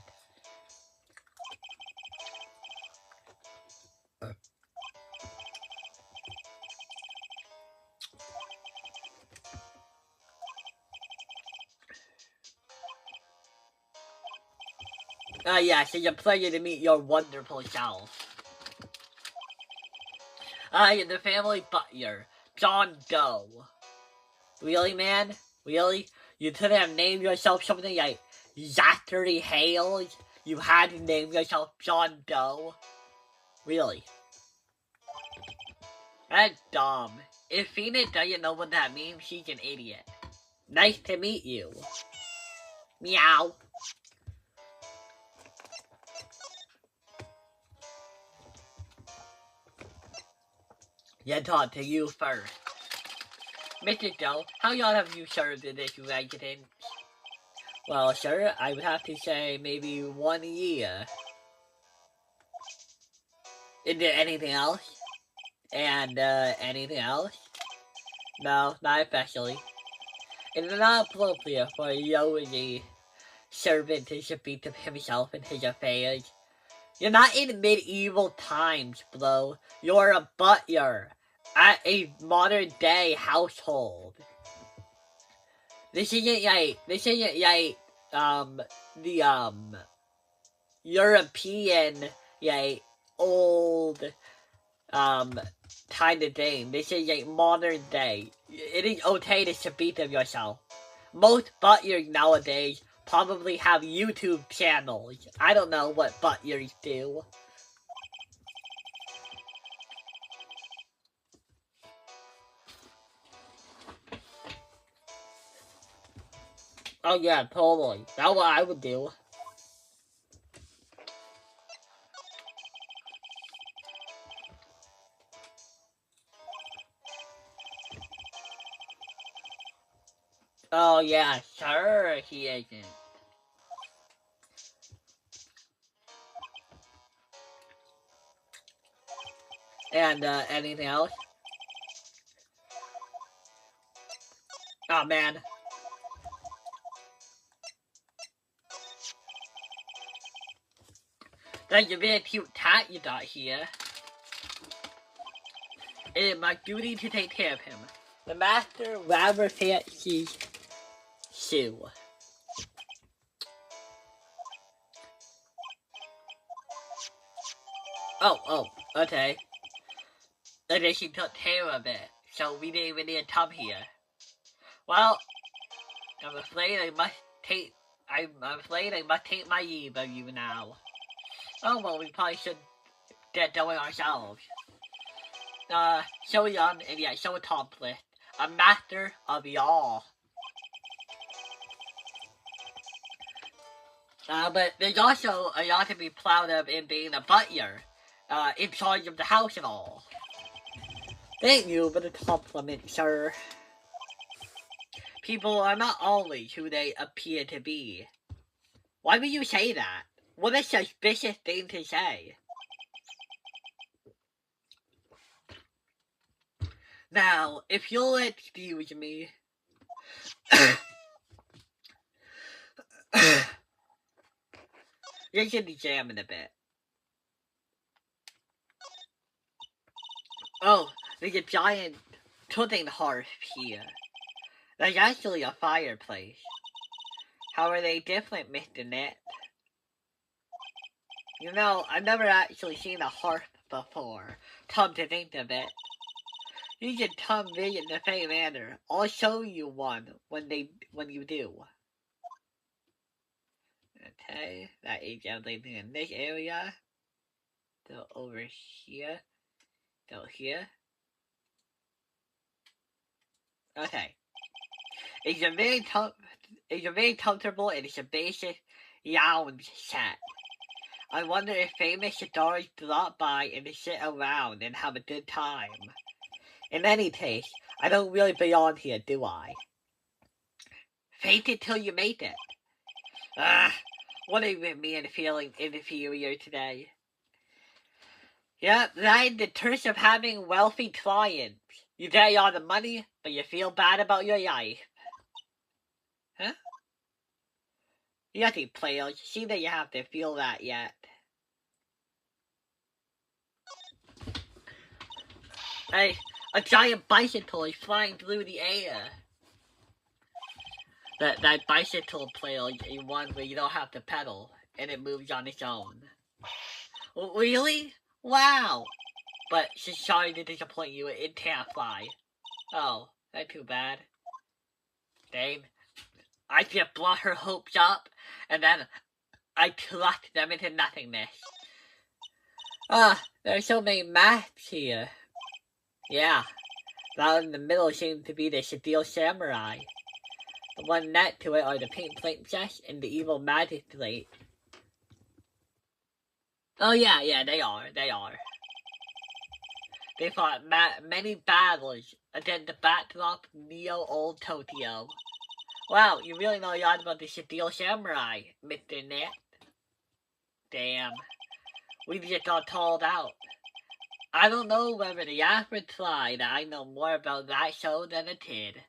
Yes, it's a pleasure to meet your wonderful self. I am the family butler, John Doe. Really, man? Really? You couldn't have named yourself something like Zachary Hales? You had to name yourself John Doe? Really? That's dumb. If Phoenix doesn't know what that means, she's an idiot. Nice to meet you. Meow. Yeah, talk to you first. Mr. Doe, how long have you served in this residence? Well, sir, I would have to say maybe 1 year. Is there anything else? And, anything else? No, not especially. It is not appropriate for a lowly servant to speak of himself and his affairs. You're not in medieval times, bro. You're a butler at a modern day household. This isn't like the European, old, kind of thing. This is like modern day. It is okay to speak of yourself. Most butlers nowadays probably have YouTube channels. I don't know what butlers do. Oh yeah, totally. That's what I would do. Oh yeah, sure he isn't. And, anything else? Oh man. That's a very cute cat you got here. It is my duty to take care of him. The master rather fancies Sue. Oh, okay. And then she took care of it, so we didn't even need to come here. Well, I'm afraid I must take my leave of you now. Oh well, we probably should get going ourselves. So young and yet so accomplished. A master of y'all. But there's also a lot to be proud of in being a butler, in charge of the house and all. Thank you for the compliment, sir. People are not always who they appear to be. Why would you say that? What a suspicious thing to say. Now, if you'll excuse me... You're gonna be jamming a bit. Oh, there's a giant tilting hearth here. There's actually a fireplace. How are they different, Mr. Net? You know, I've never actually seen a hearth before. Come to think of it. You should come visit the Fey Manor. I'll show you one when you do. Okay, that is everything in this area. So over here. So here. Okay. It's a very comfortable and it's a basic lounge set. I wonder if famous stars drop by and sit around and have a good time. In any case, I don't really belong here, do I? Fake it till you make it. What have you been feeling inferior today? Yep, that's the curse of having wealthy clients. You get all the money, but you feel bad about your life. Huh? Yucky, players. See that you have to feel that yet. Hey, a giant bicycle is flying through the air. That bicycle player is one where you don't have to pedal, and it moves on its own. Really? Wow! But she's sorry to disappoint you, it can't fly. Oh, that's too bad. Dang. I just brought her hopes up, and then I crushed them into nothingness. There's so many maps here. Yeah, that in the middle seems to be the Steel Samurai. The one next to it are the Pink Princess and the Evil Magistrate. Oh yeah, they are. They fought many battles against the backdrop of Neo Old Tokyo. Wow, you really know a lot about the Steel Samurai, Mr. Net. Damn. We just got called out. I don't know whether the average tried. I know more about that show than a kid.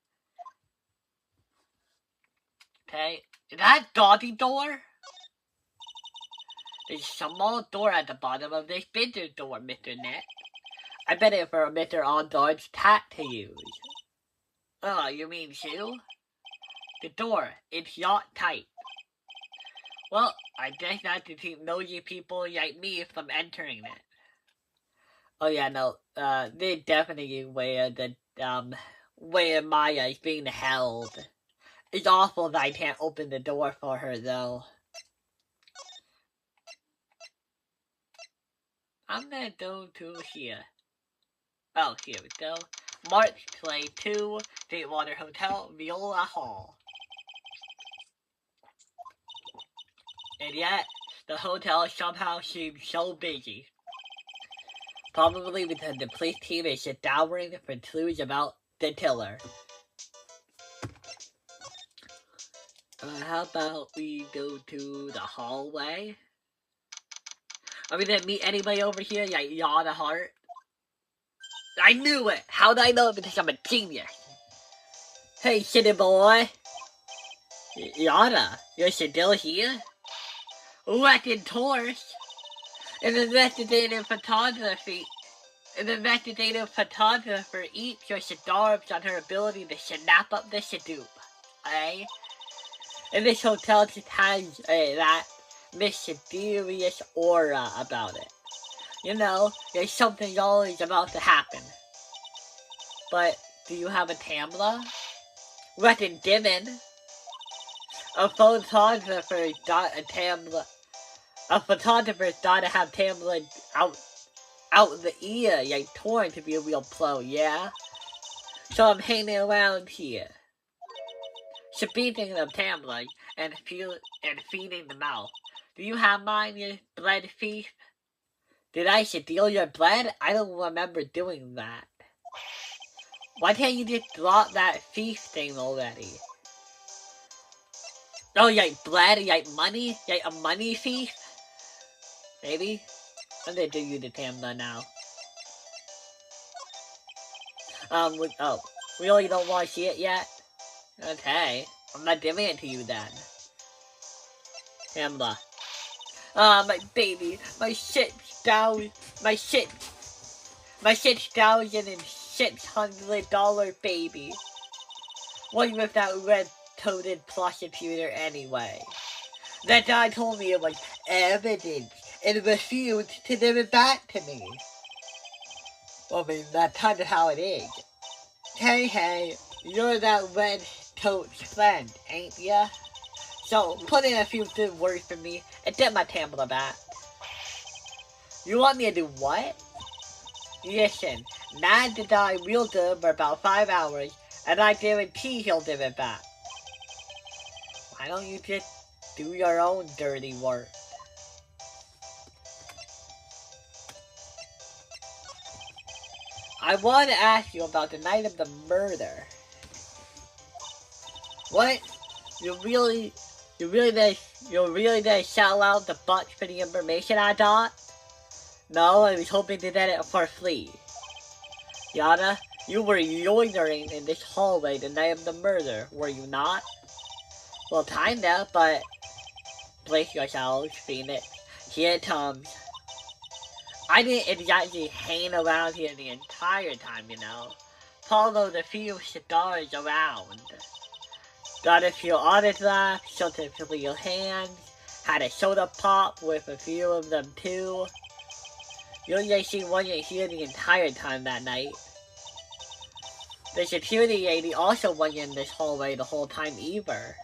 Okay, is that doggy door? There's a small door at the bottom of this bigger door, Mr. Net. I bet it for Mr. On-Guard's cat to use. Oh, you mean shoe? The door, it's not tight. Well, I guess that to keep nosy people like me from entering it. Oh yeah, no, they definitely where Maya is being held. It's awful that I can't open the door for her, though. I'm gonna go to here. Oh, here we go. March Play 2, Deepwater Hotel, Viola Hall. And yet, the hotel somehow seems so busy. Probably because the police team is scouring for clues about the killer. How about we go to the hallway? Are we gonna meet anybody over here? Like Yada Heart? I knew it! How did I know it? Because I'm a genius. Hey, shitty boy. Yada, you're still here? Wrecking tours. An investigative photographer eats your starbs on her ability to snap up the Shadoop. Eh? And this hotel just has that mysterious aura about it. You know, there's something always about to happen. But, do you have a Tamla? Reckon Dimon. A photographer got a Tamla. A photographer's gotta have Tamla out the ear, like torn to be a real pro, yeah? So I'm hanging around here. Speaking of Tamla and feeding the mouth, do you have mine, you blood thief? Did I steal your blood? I don't remember doing that. Why can't you just drop that thief thing already? Oh, you like blood, you like money? You like a money thief? Maybe? I'm gonna do you the camera now. Oh. Really don't want to see it yet? Okay. I'm not giving it to you then. Camera. My baby. My $6,600 baby. What with that red-coated prosecutor anyway? That guy told me it was evidence and refused to give it back to me. Well, I mean, that's kind of how it is. Hey, you're that red-coat's friend, ain't ya? So, put in a few good words for me and get my camera back. You want me to do what? Listen, Nad and I will do it for about 5 hours, and I guarantee he'll give it back. Why don't you just do your own dirty work? I want to ask you about the night of the murder. What? You're really gonna shell out the bucks for the information I got? No, I was hoping to get it for free. Yana, you were loitering in this hallway the night of the murder, were you not? Well, kinda, but... Brace yourselves, Phoenix. Here it comes. I didn't exactly hang around here the entire time, you know. Followed a few cigars around. Got a few autographs, something for your hands. Had a soda pop with a few of them too. You actually wasn't here the entire time that night. The security lady also wasn't in this hallway the whole time either.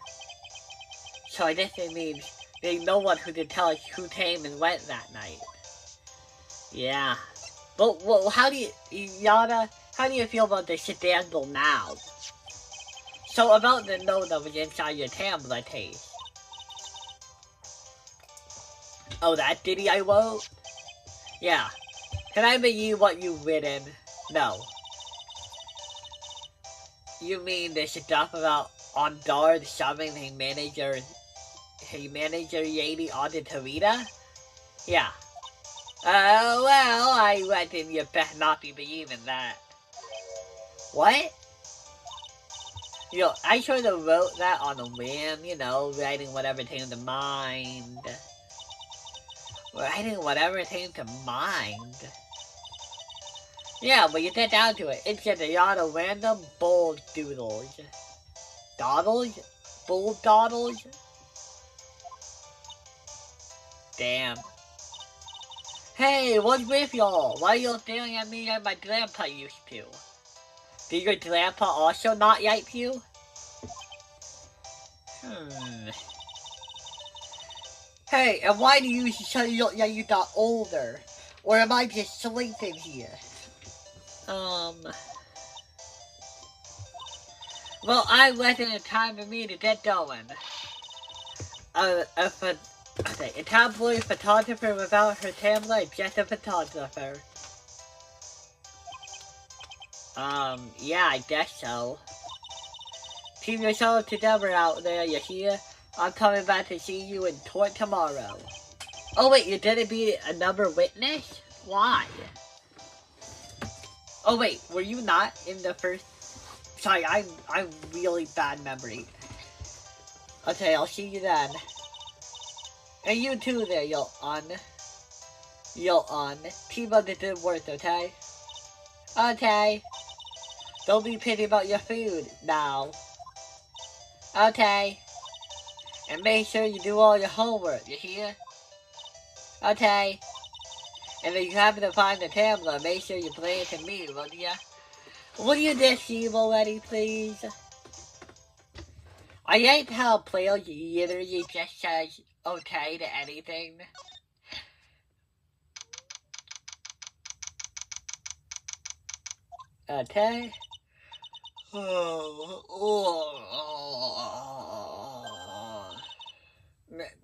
So I guess it means there's no one who could tell us who came and went that night. Yeah. But well, how do you feel about the scandal now? So about the note that was inside your tablet case. Oh, that ditty I wrote? Yeah. Can I believe what you've written? No. You mean the stuff about on guard shoving his manager lady onto Tarita? Yeah. Well, I reckon you better not be believing that. What? You know, I sort of wrote that on a whim, you know, writing whatever came to mind. Writing whatever came to mind. Yeah, but you get down to it. It's just a lot of random bull doodles. Doddles? Bull doddles? Damn. Hey, what's with y'all? Why are you staring at me like my grandpa used to? Did your grandpa also not like you? Hey, and why do you say you look like you got older? Or am I just sleeping here? Well, I reckon it's time for me to get going. A tabloid photographer without her camera is just a photographer. Yeah, I guess so. Keep yourself together out there, you hear? I'm coming back to see you in court tomorrow. Oh wait, you're gonna be another witness? Why? Oh wait, were you not in the first... Sorry, I'm really bad memory. Okay, I'll see you then. And you too there, Yoon. Keep up the good work, okay? Okay. Don't be picky about your food, now. Okay. And make sure you do all your homework, you hear? Okay. And if you happen to find the camera, make sure you play it to me, will ya? Will you just leave already, please? I hate how player literally just says okay to anything. Okay.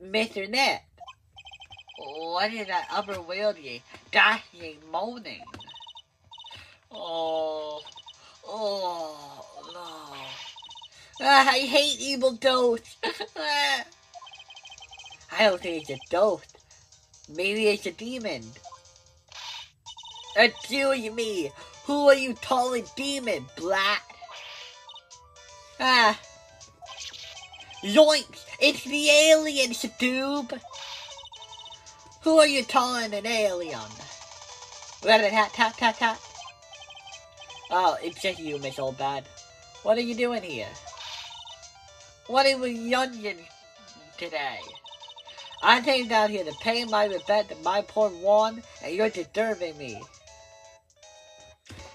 Mr. Net, what is that otherworldly, dashing moaning? I hate evil ghosts. I don't think it's a ghost. Maybe it's a demon. Excuse me. Who are you calling demon, Black? Yoink! It's the alien, Shadoob! Who are you calling an alien? Rat-a-tat-tat-tat-tat. Oh, it's just you, Miss Old Bad. What are you doing here? What are we youngin' today? I came down here to pay my respect to my poor Juan, and you're disturbing me.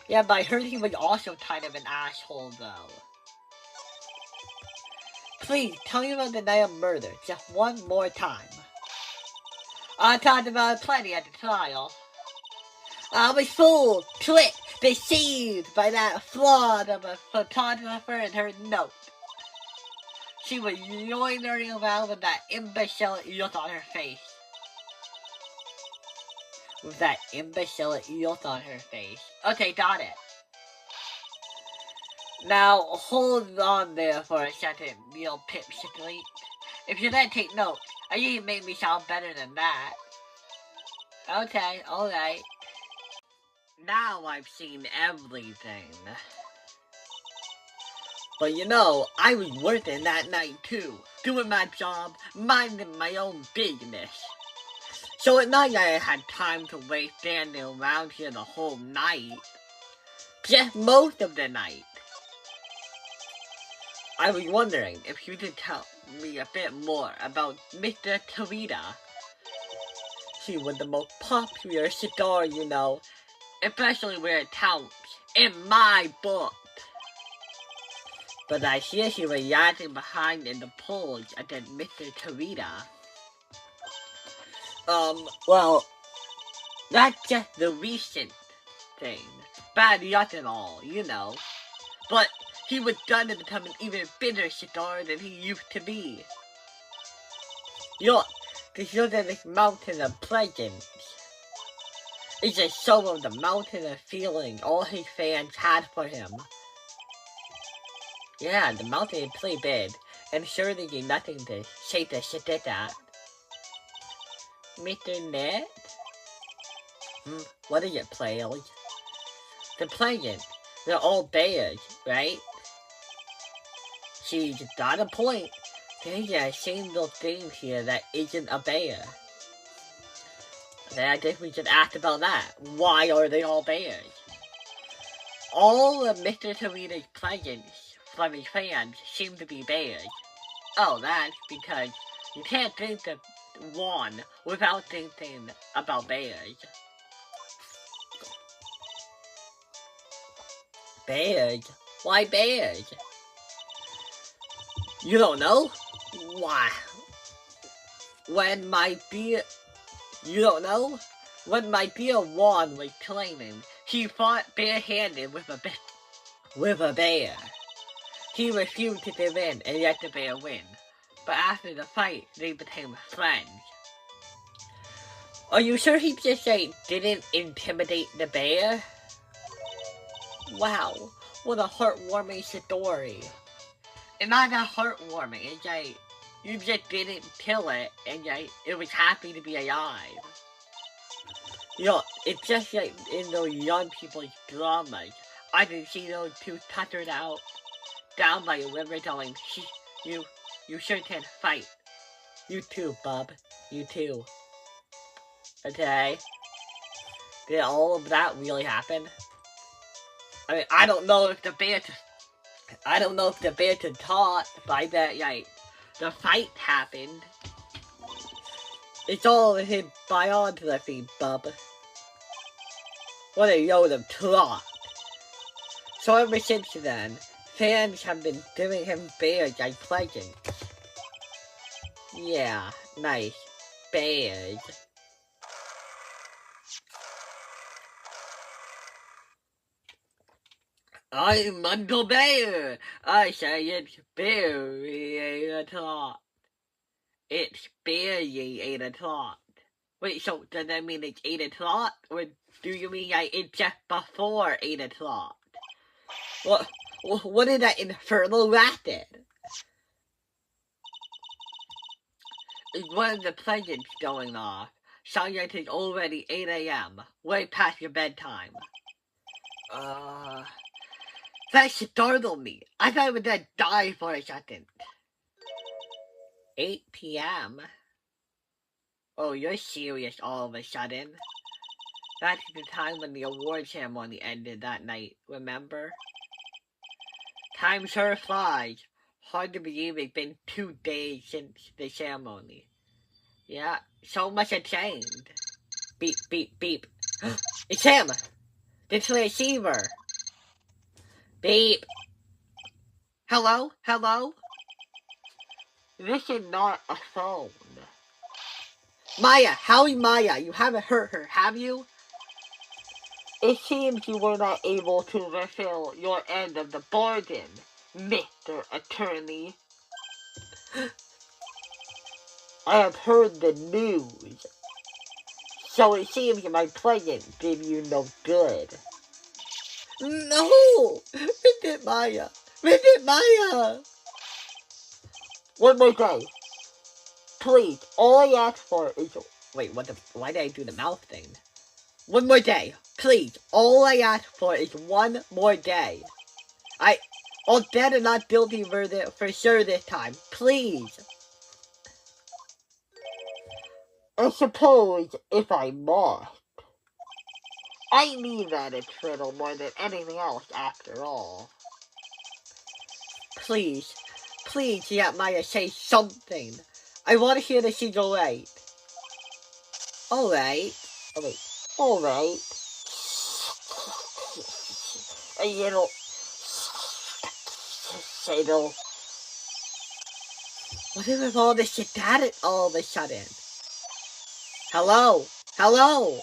Yeah, but I heard he was also kind of an asshole, though. Please, tell me about the night of murder, just one more time. I talked about it plenty at the trial. I was fooled, tricked, deceived by that fraud of a photographer and her note. She was loitering around with that imbecile look on her face. Okay, got it. Now, hold on there for a second, real pipsqueak. If you're gonna take notes, you can make me sound better than that. Okay, alright. Now I've seen everything. But you know, I was working that night too, doing my job, minding my own business. So at night I had time to waste standing around here the whole night. Just most of the night. I was wondering if you could tell me a bit more about Mr. Tarita. She was the most popular cigar, you know, especially where it counts, in my book. But I hear she was lagging behind in the polls against Mr. Tarita. Well, that's just the recent thing. Bad luck and all, you know. But he was done to become an even bigger cigar than he used to be. Look, this look at this mountain of presents. It's a show of the mountain of feeling all his fans had for him. Yeah, the mountain is pretty big, and surely there's nothing to shake the shit at. Mr. Net? What is it, players? The players, they're all bears, right? She's got a point. There's a single thing here that isn't a bear. Then I guess we should ask about that. Why are they all bears? All of Mr. Torito's presents from his fans seem to be bears. Oh, that's because you can't think of one without thinking about bears. Bears? Why bears? You don't know? Why? When my dear... You don't know? When my dear Juan was claiming he fought barehanded with a bear. He refused to give in and let the bear win. But after the fight, they became friends. Are you sure he just, didn't intimidate the bear? Wow, what a heartwarming story. It's not that heartwarming, it's you just didn't kill it, and it was happy to be alive. You know, it's just in those young people's dramas, I can see those two tuckered out, down by a river going, you sure can fight. You too, bub. You too. Okay? Did all of that really happen? I mean, I don't know if the bear could talk, but I bet, the fight happened. It's all in his biography, bub. What a load of talk. So ever since then, fans have been giving him bears as presents. Yeah, nice. Bears. I'm Uncle Bear. I say it's barely 8 o'clock. It's barely 8 o'clock. Wait, so does that mean it's 8 o'clock? Or do you mean it's just before 8 o'clock? What is that infernal rat did? Is one of the presents going off? Sounds like it's already 8 a.m. Way past your bedtime. That startled me. I thought I would die for a second. 8 p.m.? Oh, you're serious all of a sudden. That's the time when the award ceremony ended that night, remember? Time sure flies. Hard to believe it's been 2 days since the ceremony. Yeah, so much has changed. Beep, beep, beep. It's him! It's the receiver! Beep! Hello? Hello? This is not a phone. Maya! Howie Maya! You haven't hurt her, have you? It seems you were not able to fulfill your end of the bargain, Mr. Attorney. I have heard the news. So it seems my present did you no good. No! Visit Maya! Visit Maya! One more day. Please, all I ask for is... Wait, why did I do the mouth thing? One more day. Please, all I ask for is one more day. I'll get a not guilty verdict for sure this time. Please. I suppose if I must. I need that eternal more than anything else after all. Please, please let Maya say something. I want to hear that she's alright. Alright. Oh wait. Alright. A little... Shadle. What is with all this shit at it all of a sudden? Hello? Hello?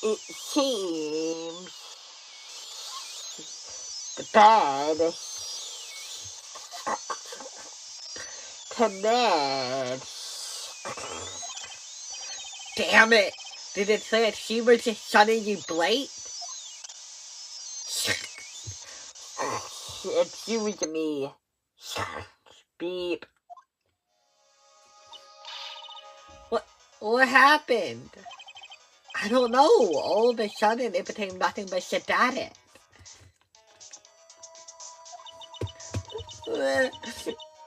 It seems... the bad... Damn it! Did it say that she was just suddenly late? Excuse me. Beep. What happened? I don't know. All of a sudden, it became nothing but static.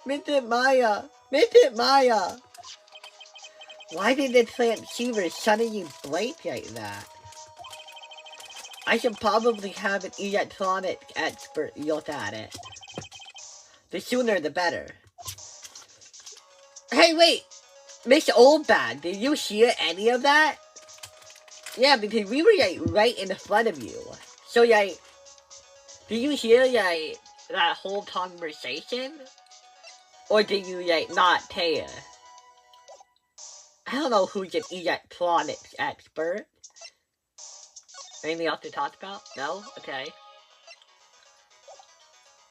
Mr. Maya! Mr. Maya! Why did the transceiver suddenly blink like that? I should probably have an electronic expert look at it. The sooner the better. Hey, wait! Miss Oldbag, did you hear any of that? Yeah, because we were right in front of you. So did you hear that whole conversation? Or did you not care? I don't know who's an electronics expert. Anything else to talk about? No? Okay.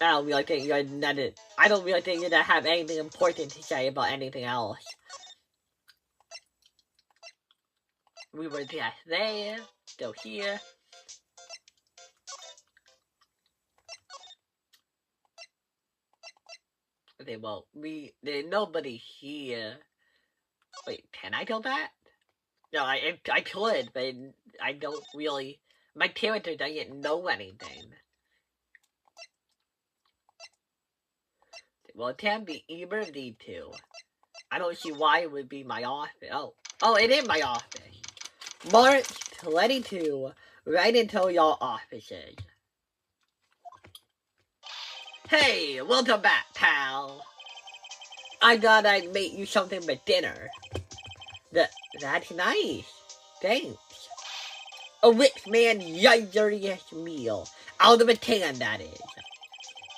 I don't really think you're gonna have anything important to say about anything else. We were just there, still here. Okay, well, there's nobody here. Wait, can I go back? No, I could, but I don't really... My character doesn't know anything. Well, it can't be either of these two. I don't see why it would be my office. Oh, it is my office. March 22, right into your offices. Hey, welcome back, pal. I thought I'd make you something for dinner. That's nice. Thanks. A rich man's luxurious meal. Out of a can, that is.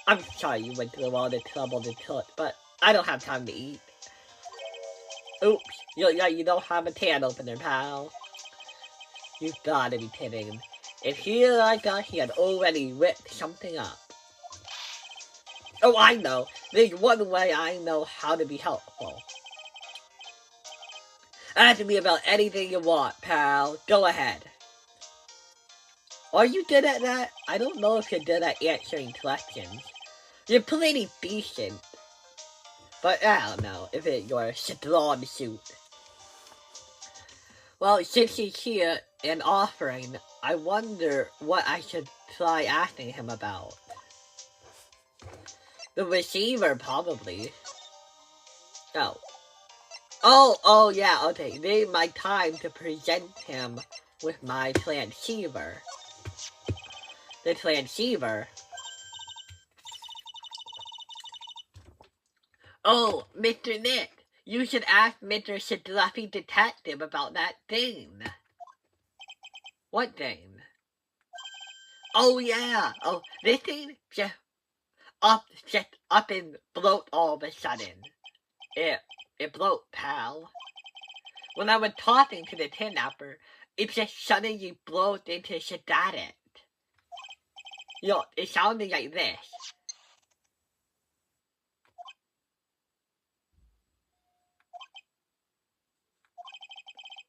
I'm sorry you went through all the trouble to cook, but I don't have time to eat. Oops, you don't have a can opener, pal. You gotta be kidding. If he like that, he had already ripped something up. Oh, I know. There's one way I know how to be helpful. Ask me about anything you want, pal. Go ahead. Are you good at that? I don't know if you're good at answering questions. You're pretty decent. But I don't know if it's your strong suit. Well, since he's here and offering, I wonder what I should try asking him about. The receiver, probably. Oh. Oh, yeah, okay. This is my time to present him with my transceiver. The transceiver. Oh, Mr. Nick, you should ask Mr. Scruffy Detective about that thing. What thing? Oh, yeah. Oh, this thing just up and bloat all of a sudden. It bloat, pal. When I was talking to the kidnapper, it just suddenly bloat into static. You know, it sounded like this.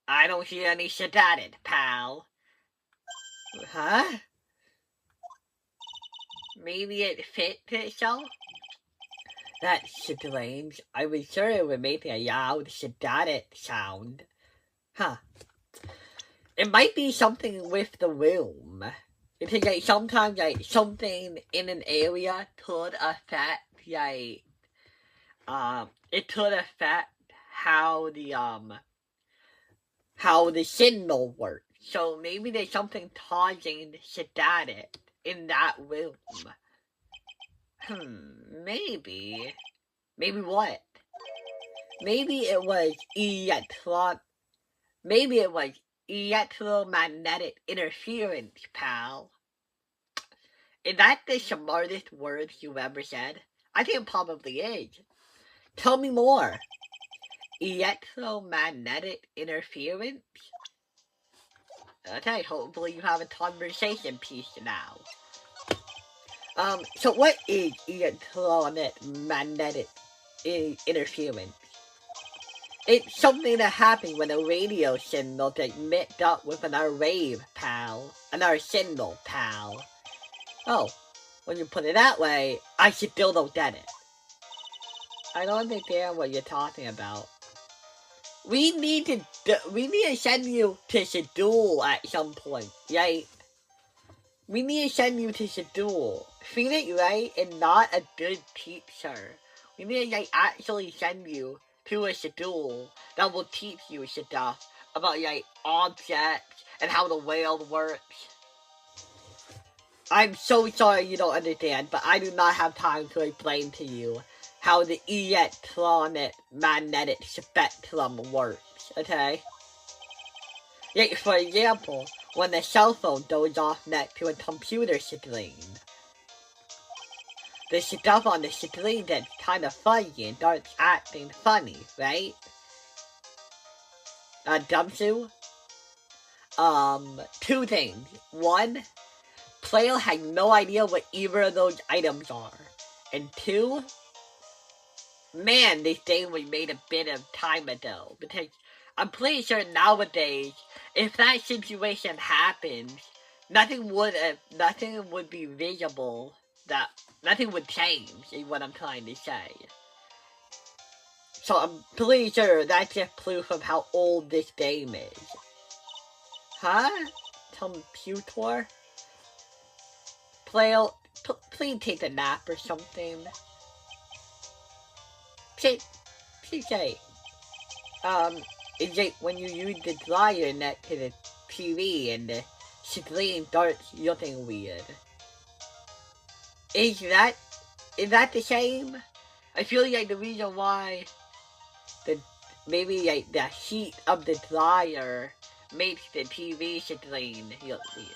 I don't hear any static, pal. Huh? Maybe it fit itself? That's strange. I was sure it would make a loud static sound. Huh. It might be something with the room. Because like sometimes like something in an area could affect like it could affect how the signal works. So maybe there's something causing static in that room. Maybe. Maybe what? Maybe it was electromagnetic interference, pal. Is that the smartest words you ever said? I think it probably is. Tell me more. Electromagnetic interference? Okay, hopefully you have a conversation piece now. So what is electromagnetic interference? It's something that happens when a radio signal gets mixed up with another wave, pal. Another signal, pal. Oh, when you put it that way, I still don't get it. I don't understand what you're talking about. We need to send you to Shadul at some point, right? We need to send you to Shadul. Phoenix, right, and not a good teacher. We need to actually send you to a Shadul that will teach you stuff about objects and how the world works. I'm so sorry you don't understand, but I do not have time to explain to you how the electromagnetic spectrum works, okay? Like, for example, when a cell phone goes off next to a computer screen, the stuff on the screen gets kind of fuzzy and starts acting funny, right? Dumpsu? Two things. One, player has no idea what either of those items are. And two, man, this game was made a bit of time ago. Because I'm pretty sure nowadays, if that situation happens, nothing would be visible. That nothing would change, is what I'm trying to say. So I'm pretty sure that's just proof of how old this game is. Huh? Computer? Player, please take a nap or something. Please say, is it when you use the dryer next to the TV and the screen starts looking weird? Is that the same? I feel like the reason why maybe the heat of the dryer makes the TV screen look weird.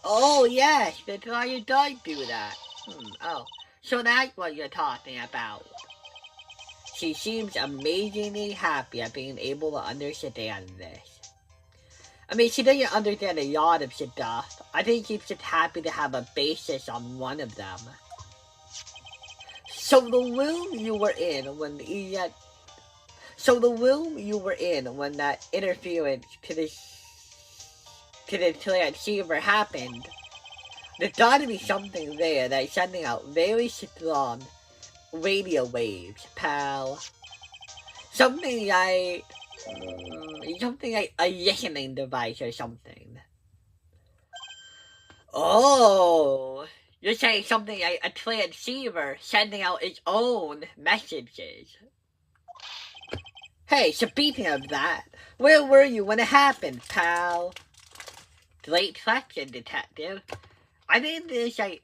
Oh yes, the dryer does do that. Oh, so that's what you're talking about. She seems amazingly happy at being able to understand this. I mean, she doesn't understand a lot of stuff. I think she's just happy to have a basis on one of them. So the room you were in when that interference to the transceiver happened, There's gotta be something there that's sending out very strong radio waves, pal. Something like... something like a listening device or something. Oh! You're saying something like a transceiver sending out its own messages. Hey, speaking of that, where were you when it happened, pal? Great question, detective. I think this is like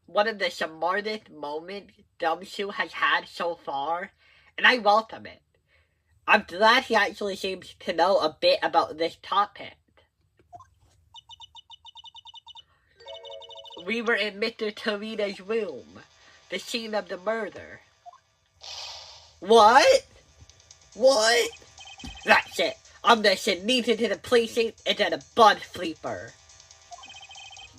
one of the smartest moments Gumshoe has had so far, and I welcome it. I'm glad he actually seems to know a bit about this topic. We were in Mr. Torito's room, the scene of the murder. What? What? That's it. I'm gonna sneak into the precinct and get a bud sleeper.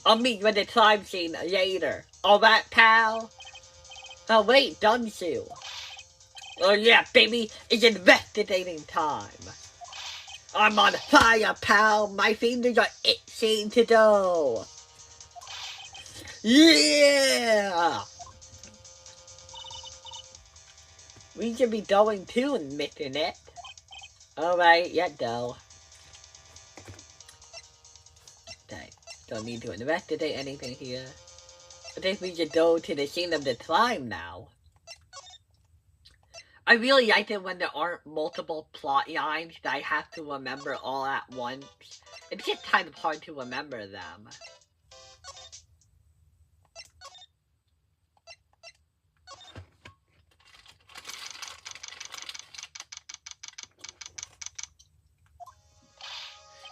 I'll meet you at the crime scene later. Alright, pal? Oh wait, Gumshoe. Oh yeah, baby, it's investigating time. I'm on fire, pal. My fingers are itching to go. Yeah! We should be going too and missing it. Alright, yeah, go. Okay, don't need to investigate anything here. I think we should go to the scene of the crime now. I really like it when there aren't multiple plot lines that I have to remember all at once. It gets kind of hard to remember them.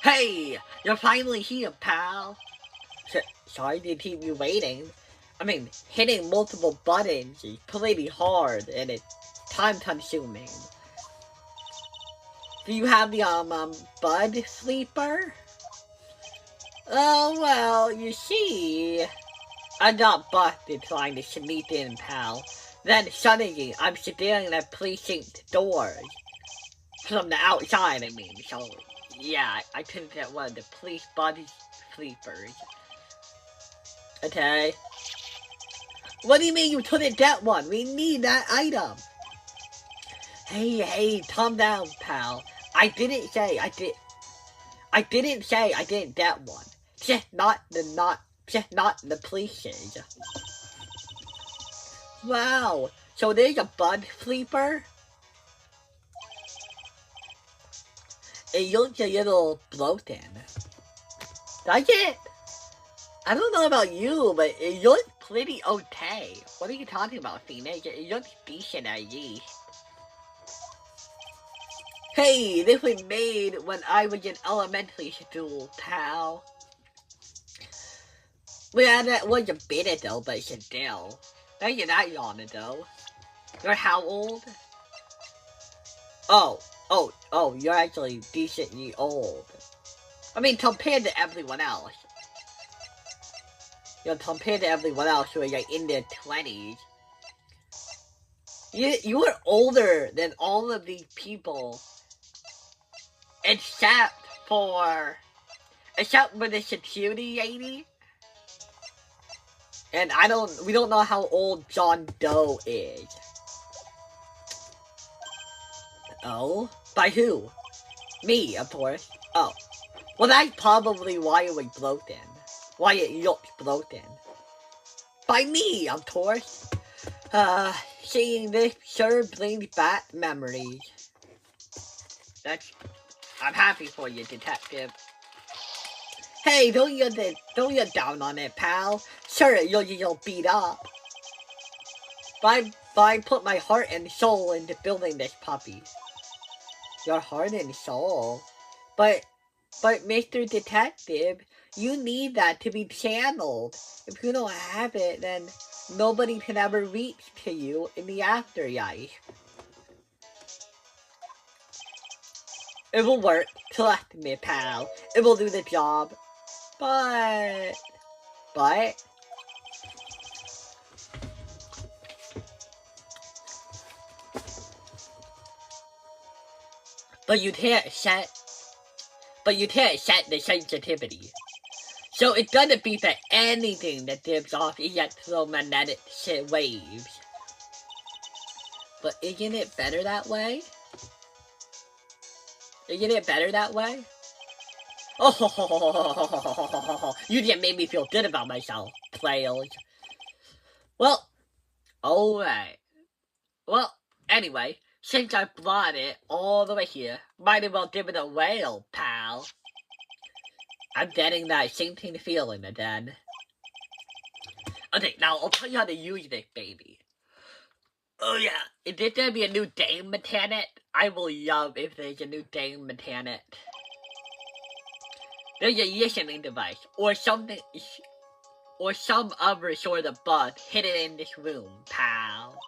Hey! You're finally here, pal! Sorry to keep you waiting. I mean, hitting multiple buttons is pretty hard and it's time-consuming. Do you have the, bud sleeper? Oh, well, you see... I got busted trying to sneak in, pal. Then suddenly, I'm staring at precinct doors. From the outside, I mean, so... yeah, I couldn't get one of the police body sleepers. Okay. What do you mean you couldn't get one? We need that item. Hey, calm down, pal. I didn't say I didn't get one. Just not the police's. Wow. So there's a bud sleeper? It looks a little broken. Does it? I don't know about you, but it looks pretty okay. What are you talking about, Phoenix? It looks decent at least. Hey, this was made when I was in elementary school, pal. Well, that was a bit ago, but still. Not that long ago. You're how old? Oh, you're actually decently old. I mean, compared to everyone else. You know, compared to everyone else who are like in their 20s. You were older than all of these people. Except for the security lady. And we don't know how old John Doe is. Oh? By who? Me, of course. Oh. Well, that's probably why it was broken. Why it looks broken. By me, of course. Seeing this sure brings back memories. I'm happy for you, detective. Hey, don't get down on it, pal. Sure, you'll beat up. But I put my heart and soul into building this puppy. Your heart and soul? But Mr. Detective, you need that to be channeled. If you don't have it, then nobody can ever reach to you in the afterlife. It will work. Trust me, pal. It will do the job. But you can't set the sensitivity. So it doesn't beat that anything that gives off electromagnetic waves. But isn't it better that way? Isn't it better that way? Oh, you just made me feel good about myself, players. Well, alright. Well, anyway, since I brought it all the way here, might as well give it a whale, pal. I'm getting that same thing feeling again. Okay, now I'll tell you how to use this baby. Oh yeah, is this gonna be a new game mechanic? I will love if there's a new game mechanic. There's a listening device, or something, or some other sort of bug hidden in this room, pal.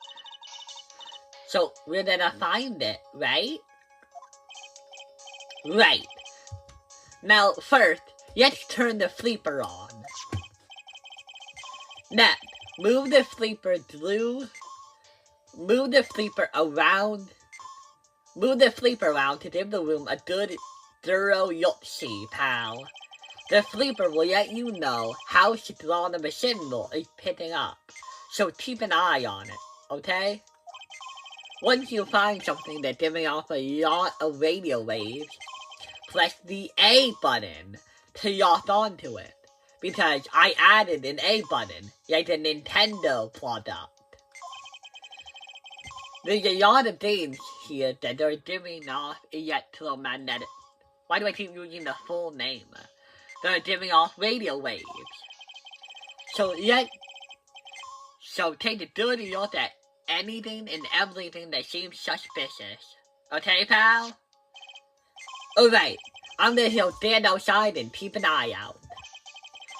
So, we're gonna find it, right? Right. Now, first, let's turn the sleeper on. Next, move the sleeper around. Move the sleeper around to give the room a good thorough look-see, pal. The sleeper will let you know how strong of a signal is picking up, so keep an eye on it, okay? Once you find something that's giving off a lot of radio waves, press the A button to lock onto it, because I added an A button, like a Nintendo product. There's a lot of things here that are giving off electromagnetic. Why do I keep using the full name? They're giving off radio waves. So take a good look at anything and everything that seems suspicious. Okay, pal? Alright, I'm gonna go stand outside and keep an eye out.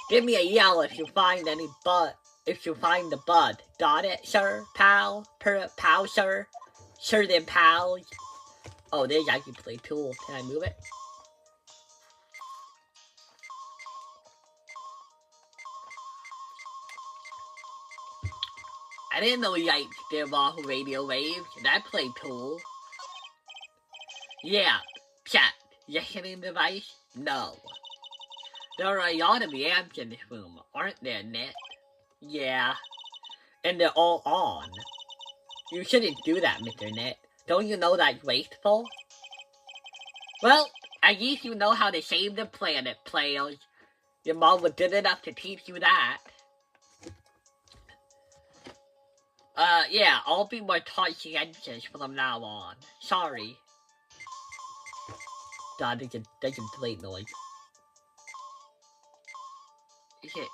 Give me a yell if you find the bud. Got it, sir? Pal? Pal, sir? Sir then pals? Oh, there's actually play tool. Can I move it? I didn't know lights give off radio waves. That play tool. Yeah, chat. Listening device? No. There are a lot of amps in this room, aren't there, Nick? Yeah. And they're all on. You shouldn't do that, Mr. Nick. Don't you know that's wasteful? Well, at least you know how to save the planet, players. Your mom was good enough to teach you that. Yeah, I'll be more conscientious from now on. Sorry. God, there's a plate noise. Shit.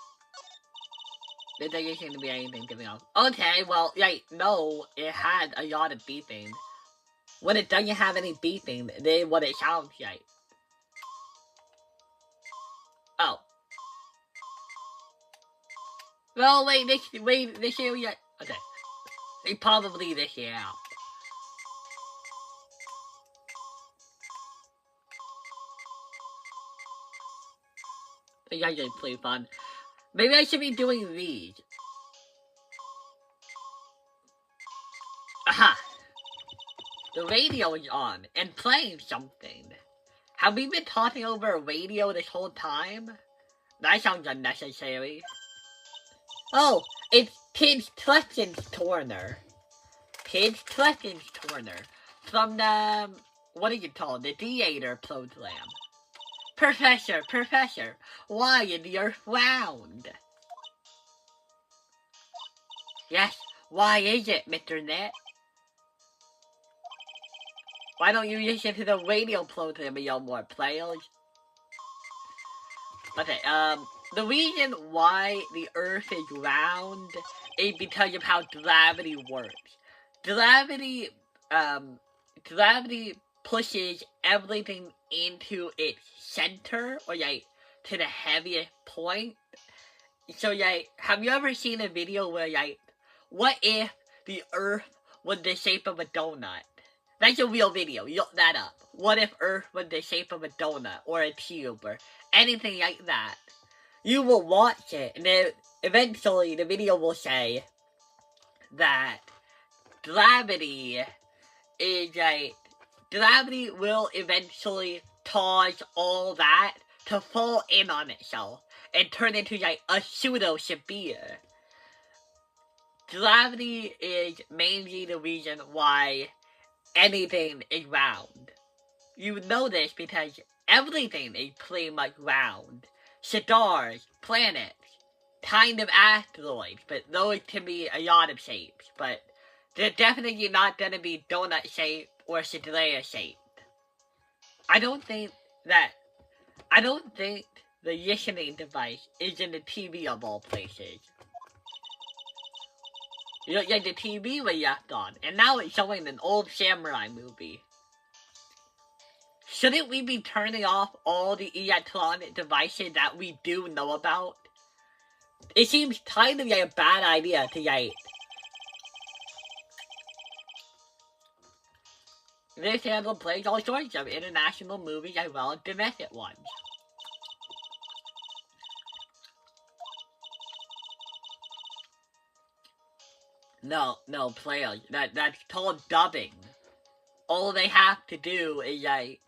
There doesn't seem to be anything giving off. Okay, well, like, no, it had a lot of beeping. When it doesn't have any beeping, then what it sounds like. Oh. Well, wait, this area. Okay. They probably this year out. It's actually pretty fun. Maybe I should be doing these. Aha! The radio is on and playing something. Have we been talking over a radio this whole time? That sounds unnecessary. Oh, it's Pidge Tletton's Turner. Pidge Tletton's Turner. From the, what is it called? The theater program. Professor, why is the earth round? Yes, why is it, Mr. Net? Why don't you listen to the radio program, you more players? Okay, the reason why the earth is round is because of how gravity works. Gravity pushes everything into its center, or like, to the heaviest point. So, like, have you ever seen a video where, like, what if the earth was the shape of a donut? That's a real video, look that up. What if earth was the shape of a donut, or a cube, or anything like that? You will watch it, and then eventually the video will say that gravity is like, gravity will eventually cause all that to fall in on itself. and turn into like a pseudo-sphere. Gravity is mainly the reason why anything is round. You know this because everything is pretty much round. Stars, planets, kind of asteroids, but those can be a lot of shapes. But they're definitely not going to be donut shaped or Cedrea shaped. I don't think the listening device is in the TV of all places. You look like the TV we left on, and now it's showing an old samurai movie. Shouldn't we be turning off all the electronic devices that we do know about? It seems kind of like a bad idea to like... This channel plays all sorts of international movies as well as domestic ones. No, players. That's called dubbing. All they have to do is like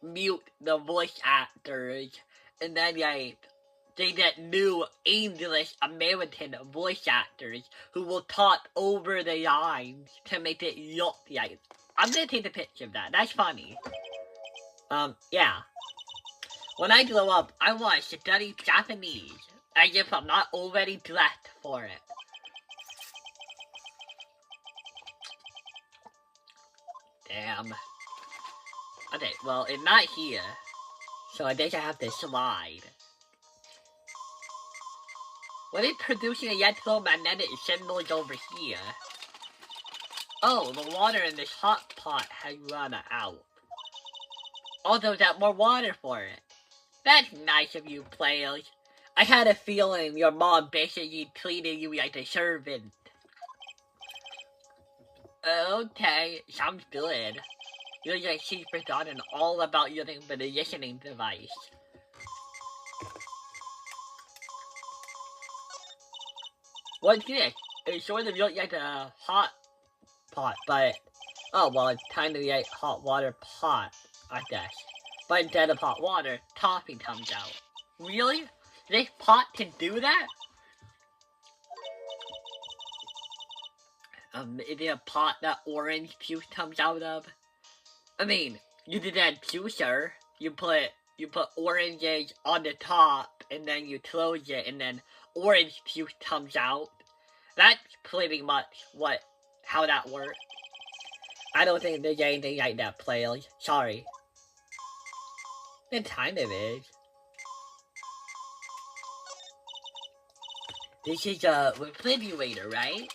mute the voice actors, and then they get new English American voice actors who will talk over the lines to make it look like. I'm gonna take a picture of that. That's funny. Yeah. When I grow up, I want to study Japanese, as if I'm not already dressed for it. Damn. Okay, well, it's not here, so I guess I have to slide. What is producing electromagnetic signals over here? Oh, the water in this hot pot has run out. Also, there's more water for it. That's nice of you, players. I had a feeling your mom basically treated you like a servant. Okay, sounds good. You're like she's forgotten all about using the listening device. What's this? It sort of looks like a hot pot, but... Oh, well, it's kind of like hot water pot, I guess. But instead of hot water, coffee comes out. Really? This pot can do that? Is it a pot that orange juice comes out of? I mean, you did that juicer. You put oranges on the top, and then you close it, and then orange juice comes out. That's pretty much how that works. I don't think there's anything like that, players. Sorry. It kind of is. This is a refrigerator, right?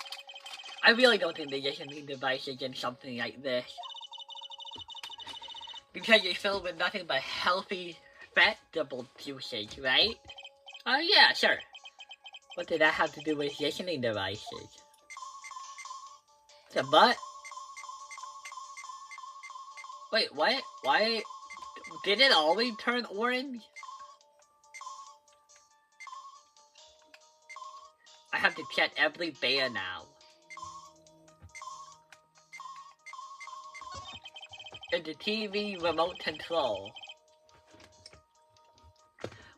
I really don't think the listening device is in something like this. Because it's filled with nothing but healthy vegetable juices, right? Oh yeah, sure. What did that have to do with listening devices? The butt? Wait, what? Why? Did it always turn orange? I have to check every bear now. It's the TV remote control.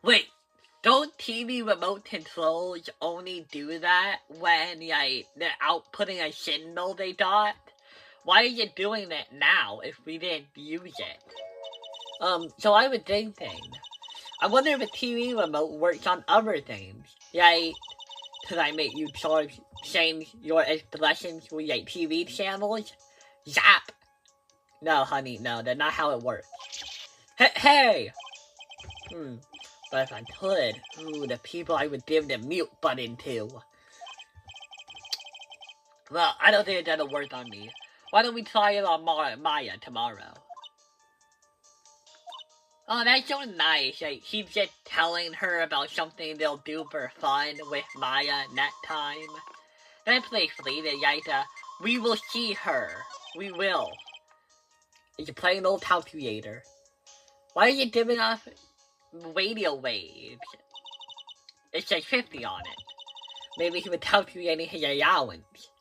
Wait, don't TV remote controls only do that when they're outputting a signal they got? Why are you doing it now if we didn't use it? So I was thinking, I wonder if a TV remote works on other things. Could I make you change your expressions with TV channels? Zap! No, honey, no, that's not how it works. Hey! But if I could, the people I would give the mute button to. Well, I don't think that'll work on me. Why don't we try it on Maya tomorrow? Oh, that's so nice. He's just telling her about something they'll do for fun with Maya next time. That's pretty sweet. We will see her. We will. It's a plain old calculator. Why are you giving off radio waves? It says 50 on it. Maybe he was calculating his allowance.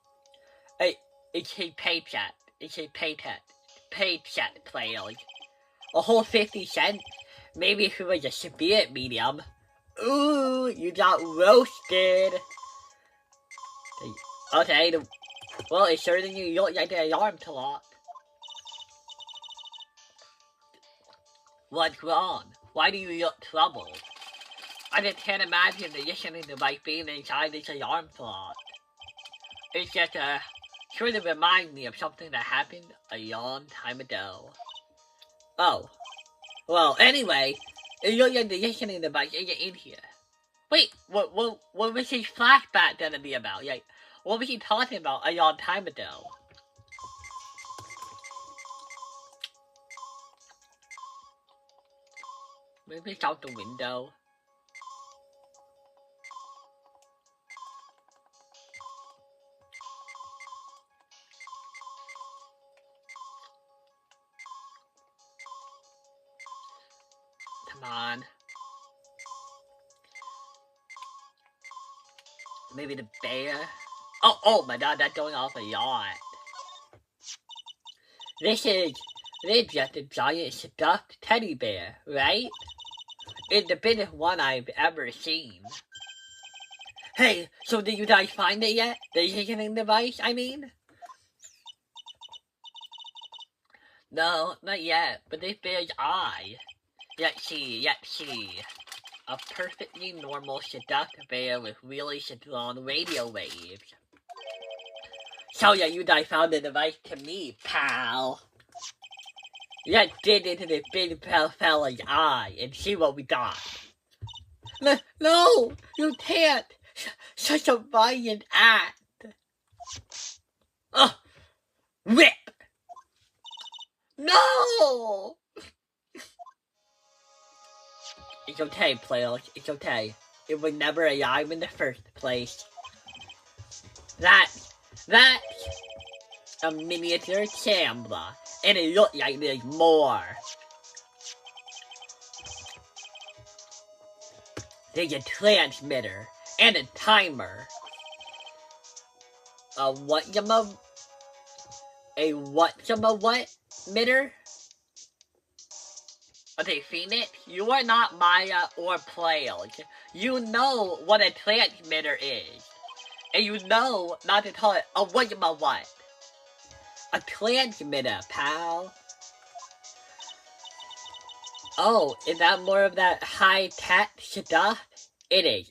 It's his paycheck. It's his paycheck players. A whole 50 cents? Maybe if it was a severe medium. Ooh, you got roasted. Okay, well, it's sure that you look like the alarm clock. What's wrong? Why do you look troubled? I just can't imagine the listening device being inside this alarm clock. It's just sort of reminds me of something that happened a long time ago. Oh. Well, anyway, it looks like the listening device isn't in here. Wait, what was his flashback gonna be about? Like, what was he talking about a long time ago? Maybe it's out the window. Come on. Maybe the bear? Oh my god, that's going off a yacht. This is just a giant stuffed teddy bear, right? It's the biggest one I've ever seen. Hey, so did you guys find it yet? The listening device, I mean? No, not yet, but this bear's eye. Let's see. A perfectly normal stuffed bear with really strong radio waves. So yeah, you guys found the device to me, pal. Let's dig into this big fella's eye and see what we got. No, you can't. Such a violent act. Rip. No. It's okay, players. It's okay. It was never alive in the first place. That's a miniature camera, and it looks like there's more. There's a transmitter and a timer. A what-mitter? Okay, Phoenix, you are not Maya or Players. You know what a transmitter is. And you know not to call it a what? A transmitter, pal. Oh, is that more of that high-tech stuff? It is.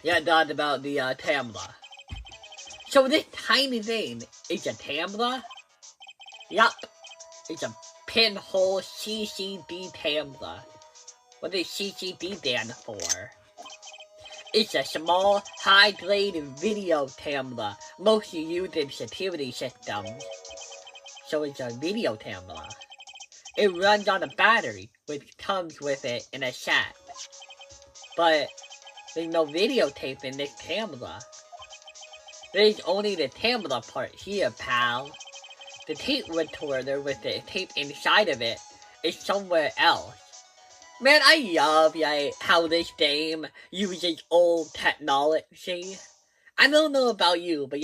Yeah, that's about the camera. So this tiny thing is a camera? Yup, it's a pinhole CCD camera. What does CCD stand for? It's a small, high-grade video camera, mostly used in security systems. So it's a video camera. It runs on a battery, which comes with it in a set. But there's no videotape in this camera. There's only the camera part here, pal. The tape recorder with the tape inside of it is somewhere else. Man, I love how this game uses old technology. I don't know about you, but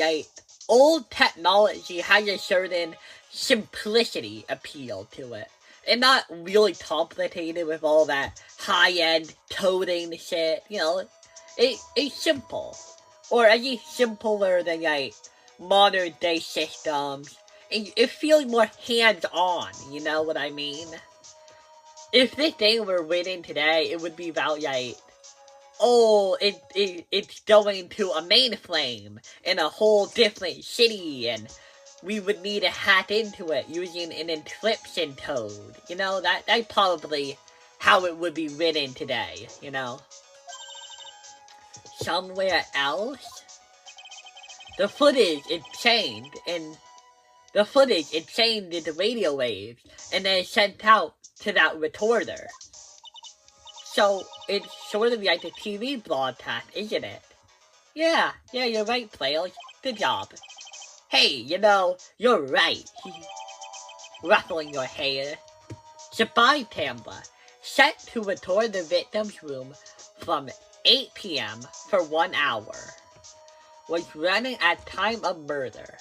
old technology has a certain simplicity appeal to it. And not really complicated with all that high-end coding shit, you know. It's simple. Or at least simpler than modern day systems. And it feels more hands-on, you know what I mean? If this game were written today, it would be about it's going to a mainframe in a whole different city, and we would need to hack into it using an encryption code. You know, that's probably how it would be written today, you know? Somewhere else? The footage is changed into radio waves, and then sent out to that recorder. So, it's sort of like the TV broadcast, isn't it? Yeah, you're right, players. Good job. Hey, you know, you're right. Ruffling your hair. Spy camera, set to record the victim's room from 8 p.m. for 1 hour. Was running at time of murder.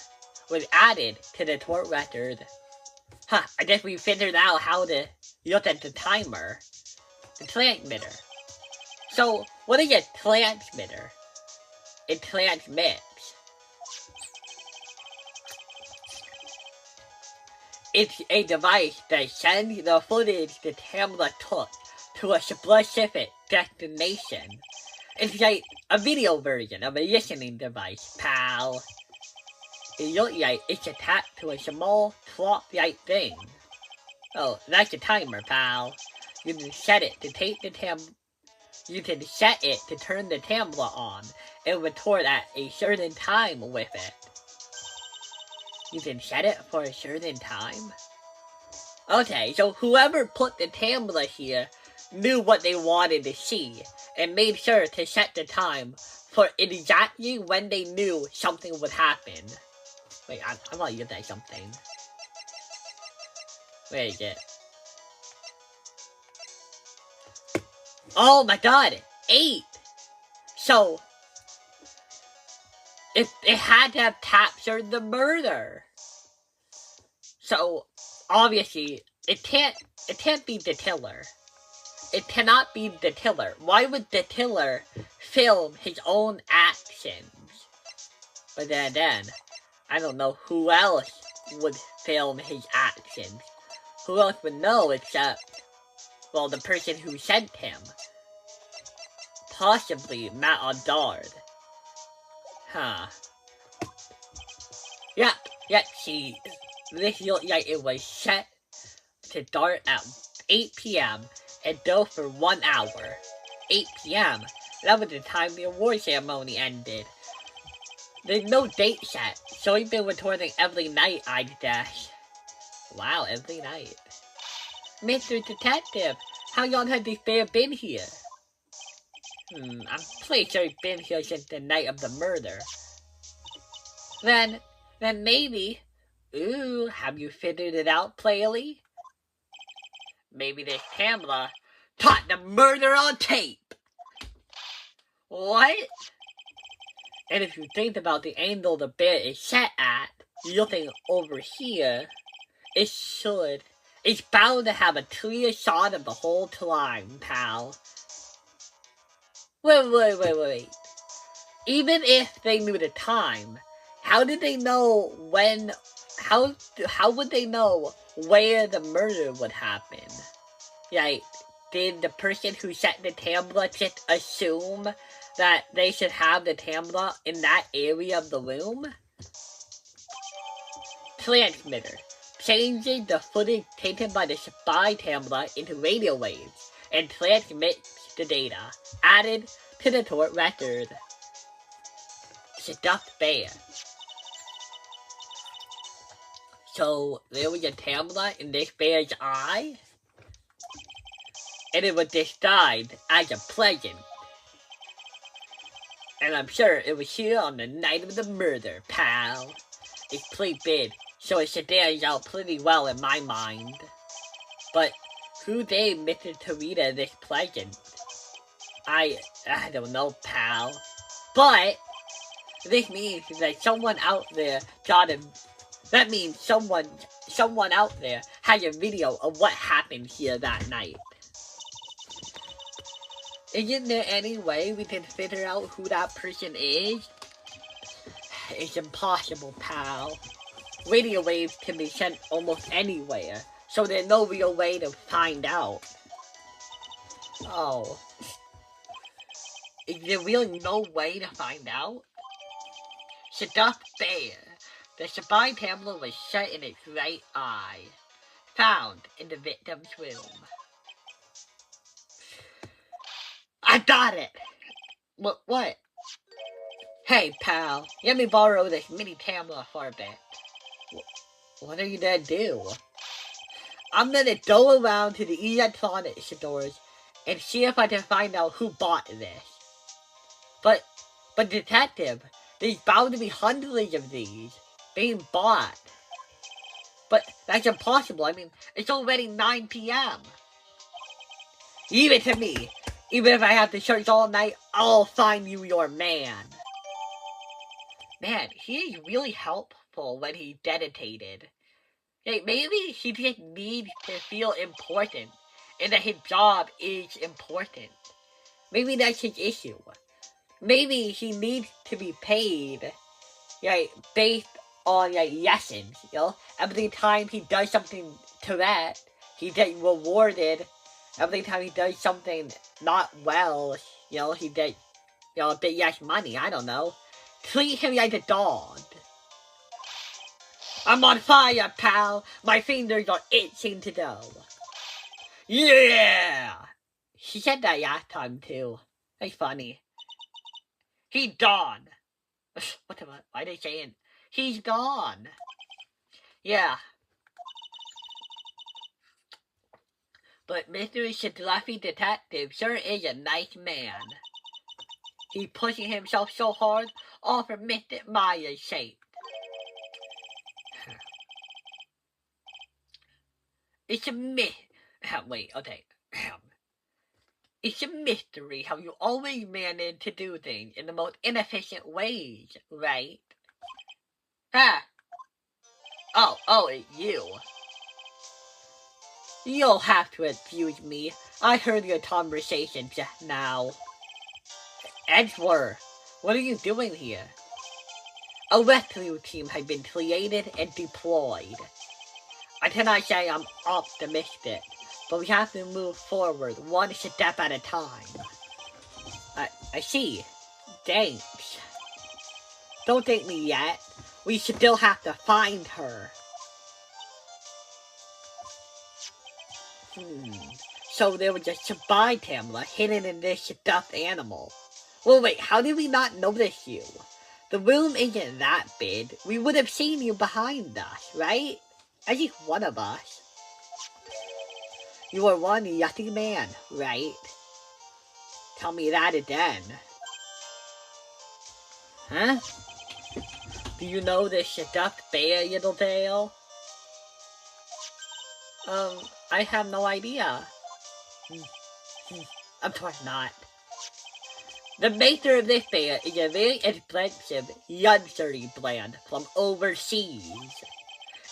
was added to the tour record. Huh, I guess we figured out how to look at the timer. The transmitter. So, what is a transmitter? It transmits. It's a device that sends the footage the camera took to a specific destination. It's like a video version of a listening device, pal. It looks like it's attached to a small clock-like thing. Oh, that's a timer, pal. You can set it to take the You can set it to turn the camera on and record at a certain time with it. You can set it for a certain time? Okay, so whoever put the camera here knew what they wanted to see and made sure to set the time for exactly when they knew something would happen. Wait, I'm gonna get that something. Where is it? Oh my god! 8! So, it had to have captured the murder. So, obviously, it can't be the killer. It cannot be the killer. Why would the killer film his own actions? But then, I don't know who else would film his actions. Who else would know except, well, the person who sent him. Possibly Matt Audard. Huh. Yep, see, this looked like it was set to start at 8 p.m. and go for 1 hour. 8 p.m. That was the time the award ceremony ended. There's no date set, so we've been recording every night, I guess. Wow, every night. Mr. Detective, how long has this bear been here? I'm pretty sure he's been here since the night of the murder. Then maybe... Ooh, have you figured it out, Playley? Maybe this camera caught the murder on tape! What? And if you think about the angle the bear is set at, looking over here, it's bound to have a clear shot of the whole time, pal. Wait. Even if they knew the time, how did they know when... How would they know where the murder would happen? Like, did the person who set the camera just assume that they should have the camera in that area of the room? Transmitter. Changing the footage taken by the spy camera into radio waves and transmits the data. Added to the court record. Stuffed bear. So, there was a camera in this bear's eye? And it was disguised as a present. And I'm sure it was here on the night of the murder, pal. It's pretty big, so it stands out pretty well in my mind. But who gave Mr. Tarita this present? I don't know, pal. But this means that someone out there got him. That means someone out there has a video of what happened here that night. Isn't there any way we can figure out who that person is? It's impossible, pal. Radio waves can be sent almost anywhere, so there's no real way to find out. Oh. Is there really no way to find out? Stuffed bear. The spy camera was shut in its right eye. Found in the victim's room. I got it! What? Hey, pal. Let me borrow this mini camera for a bit. What are you gonna do? I'm gonna go around to the electronics stores and see if I can find out who bought this. But detective, there's bound to be hundreds of these being bought. But that's impossible. I mean, it's already 9 p.m. Leave it to me. Even if I have to search all night, I'll find you your man. Man, he is really helpful. helpful when he dedicated. Hey, maybe he just needs to feel important, and that his job is important. Maybe that's his issue. Maybe he needs to be paid, based on lessons. Every time he does something to that, he gets rewarded. Every time he does something not well, he gets a bit less money. I don't know. Treat him like a dog. I'm on fire, pal. My fingers are itching to go. Yeah! She said that last time, too. That's funny. He's gone. What the fuck? Why are they saying? He's gone. Yeah. But Mr. Shadluffy Detective sure is a nice man. He's pushing himself so hard, all for Mr. Maya's sake. It's a wait, okay. It's a mystery how you always manage to do things in the most inefficient ways, right? Ah! Oh, it's you. You'll have to excuse me. I heard your conversation just now. Edgeworth, what are you doing here? A rescue team has been created and deployed. I cannot say I'm optimistic, but we have to move forward one step at a time. I see. Thanks. Don't thank me yet. We still have to find her. So there was a spy camera hidden in this stuffed animal. Well, wait, how did we not notice you? The room isn't that big. We would have seen you behind us, right? At least one of us. You are one yucky man, right? Tell me that again. Huh? Do you know this stuffed bear, Littletail? I have no idea. Of course not. The maker of this bear is a very expensive luxury brand from overseas.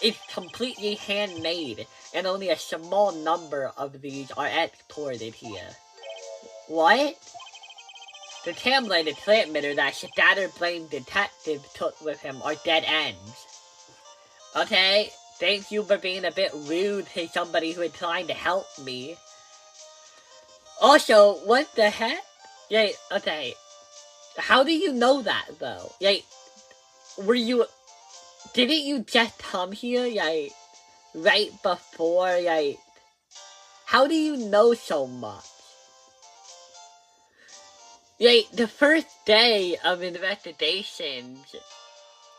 It's completely handmade, and only a small number of these are exported here. What? The camera and the transmitter that Scatterbrain Detective took with him are dead ends. Okay, thank you for being a bit rude to somebody who is trying to help me. Also, what the heck? Okay. How do you know that, though? Didn't you just come here, right before, how do you know so much? The first day of investigations,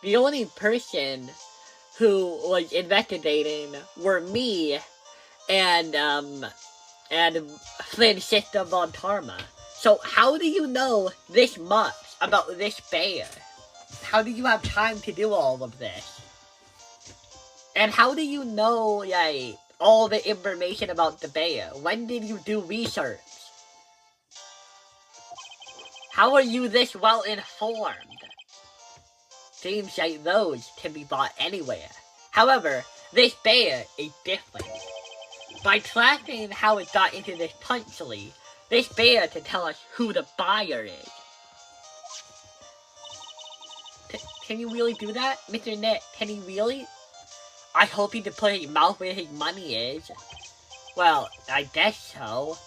the only person who was investigating were me and Francisca von Tarma. So how do you know this much about this bear? How do you have time to do all of this? And how do you know, all the information about the bear? When did you do research? How are you this well informed? Seems like those can be bought anywhere. However, this bear is different. By tracking how it got into this country, this bear can tell us who the buyer is. Can you really do that, Mr. Nick? Can he really? I hope he can put his mouth where his money is. Well, I guess so.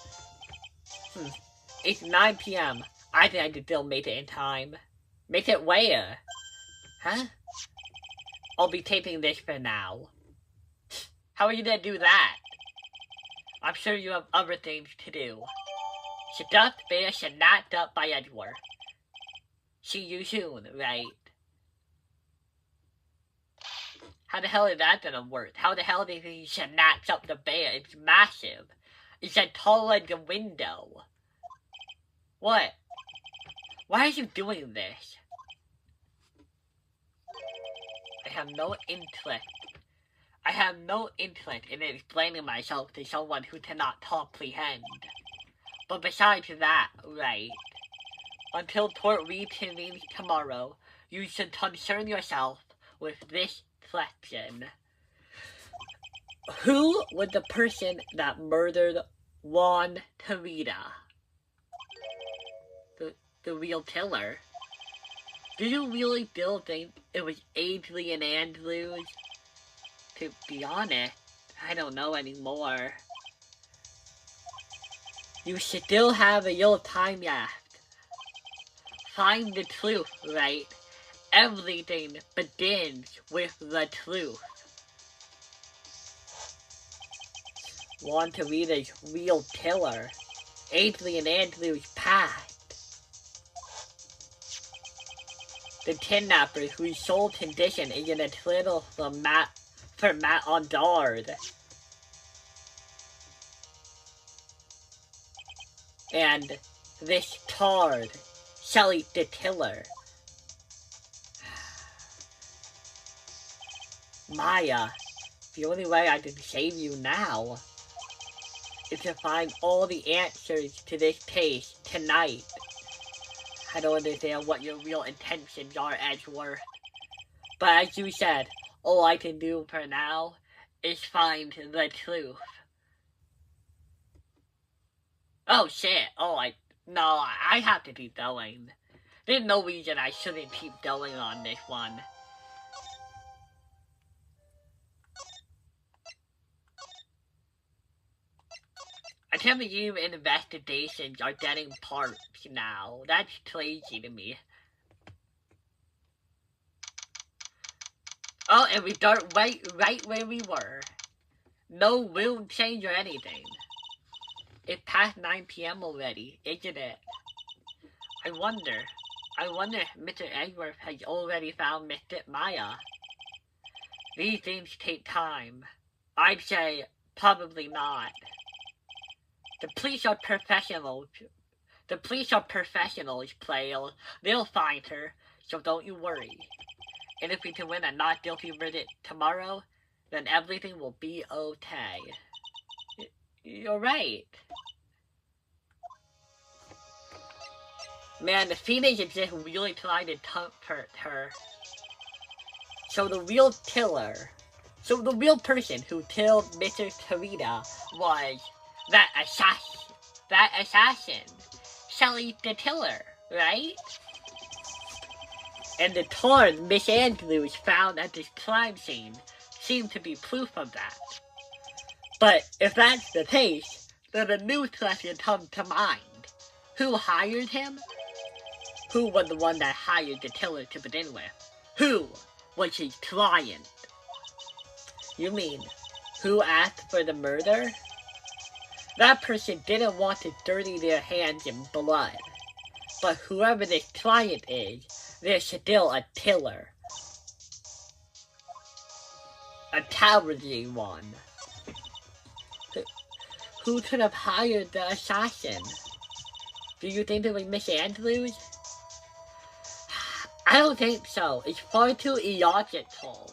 It's 9 p.m. I think I can still make it in time. Make it where? Huh? I'll be taping this for now. How are you gonna do that? I'm sure you have other things to do. Stuffed bear snapped up by Edgeworth. See you soon, right? How the hell is that gonna work? How the hell did he snatch up the bear? It's massive. It's as tall as the window. What? Why are you doing this? I have no interest in explaining myself to someone who cannot comprehend. But besides that, right, until court reconvenes tomorrow, you should concern yourself with this question. Who was the person that murdered Juan Tavita? The real killer? Do you really still think it was Adrian Andrews? To be honest, I don't know anymore. You still have a little time left. Find the truth, right? Everything begins with the truth. Juan Tavita's real killer, Adrian Andrews' past. The kidnapper whose sole condition is an acquittal for Matt Ondard. And this card, Shelly the Killer. Maya, the only way I can save you now is to find all the answers to this case tonight. I don't understand what your real intentions are, Edgeworth. But as you said, all I can do for now is find the truth. Oh shit, no, I have to keep going. There's no reason I shouldn't keep going on this one. I can't believe investigations are getting parts now. That's crazy to me. Oh, and we start right where we were. No room change or anything. It's past 9 p.m. already, isn't it? I wonder if Mr. Edgeworth has already found Mr. Maya. These things take time. I'd say probably not. The police are professionals. Player. They'll find her, so don't you worry. And if we can win a not guilty verdict tomorrow, then everything will be okay. You're right. Man, the Phoenix is just really trying to comfort her. So the real person who killed Mr. Tarita was that assassin, Shelly the Killer, right? And the torn Miss Andrews found at this crime scene seemed to be proof of that. But if that's the case, then a new question comes to mind. Who hired him? Who was the one that hired the killer to begin with? Who was his client? You mean, who asked for the murder? That person didn't want to dirty their hands in blood. But whoever this client is, they're still a killer. A cowardly one. Who could have hired the assassin? Do you think it was Miss Andrews? I don't think so. It's far too illogical.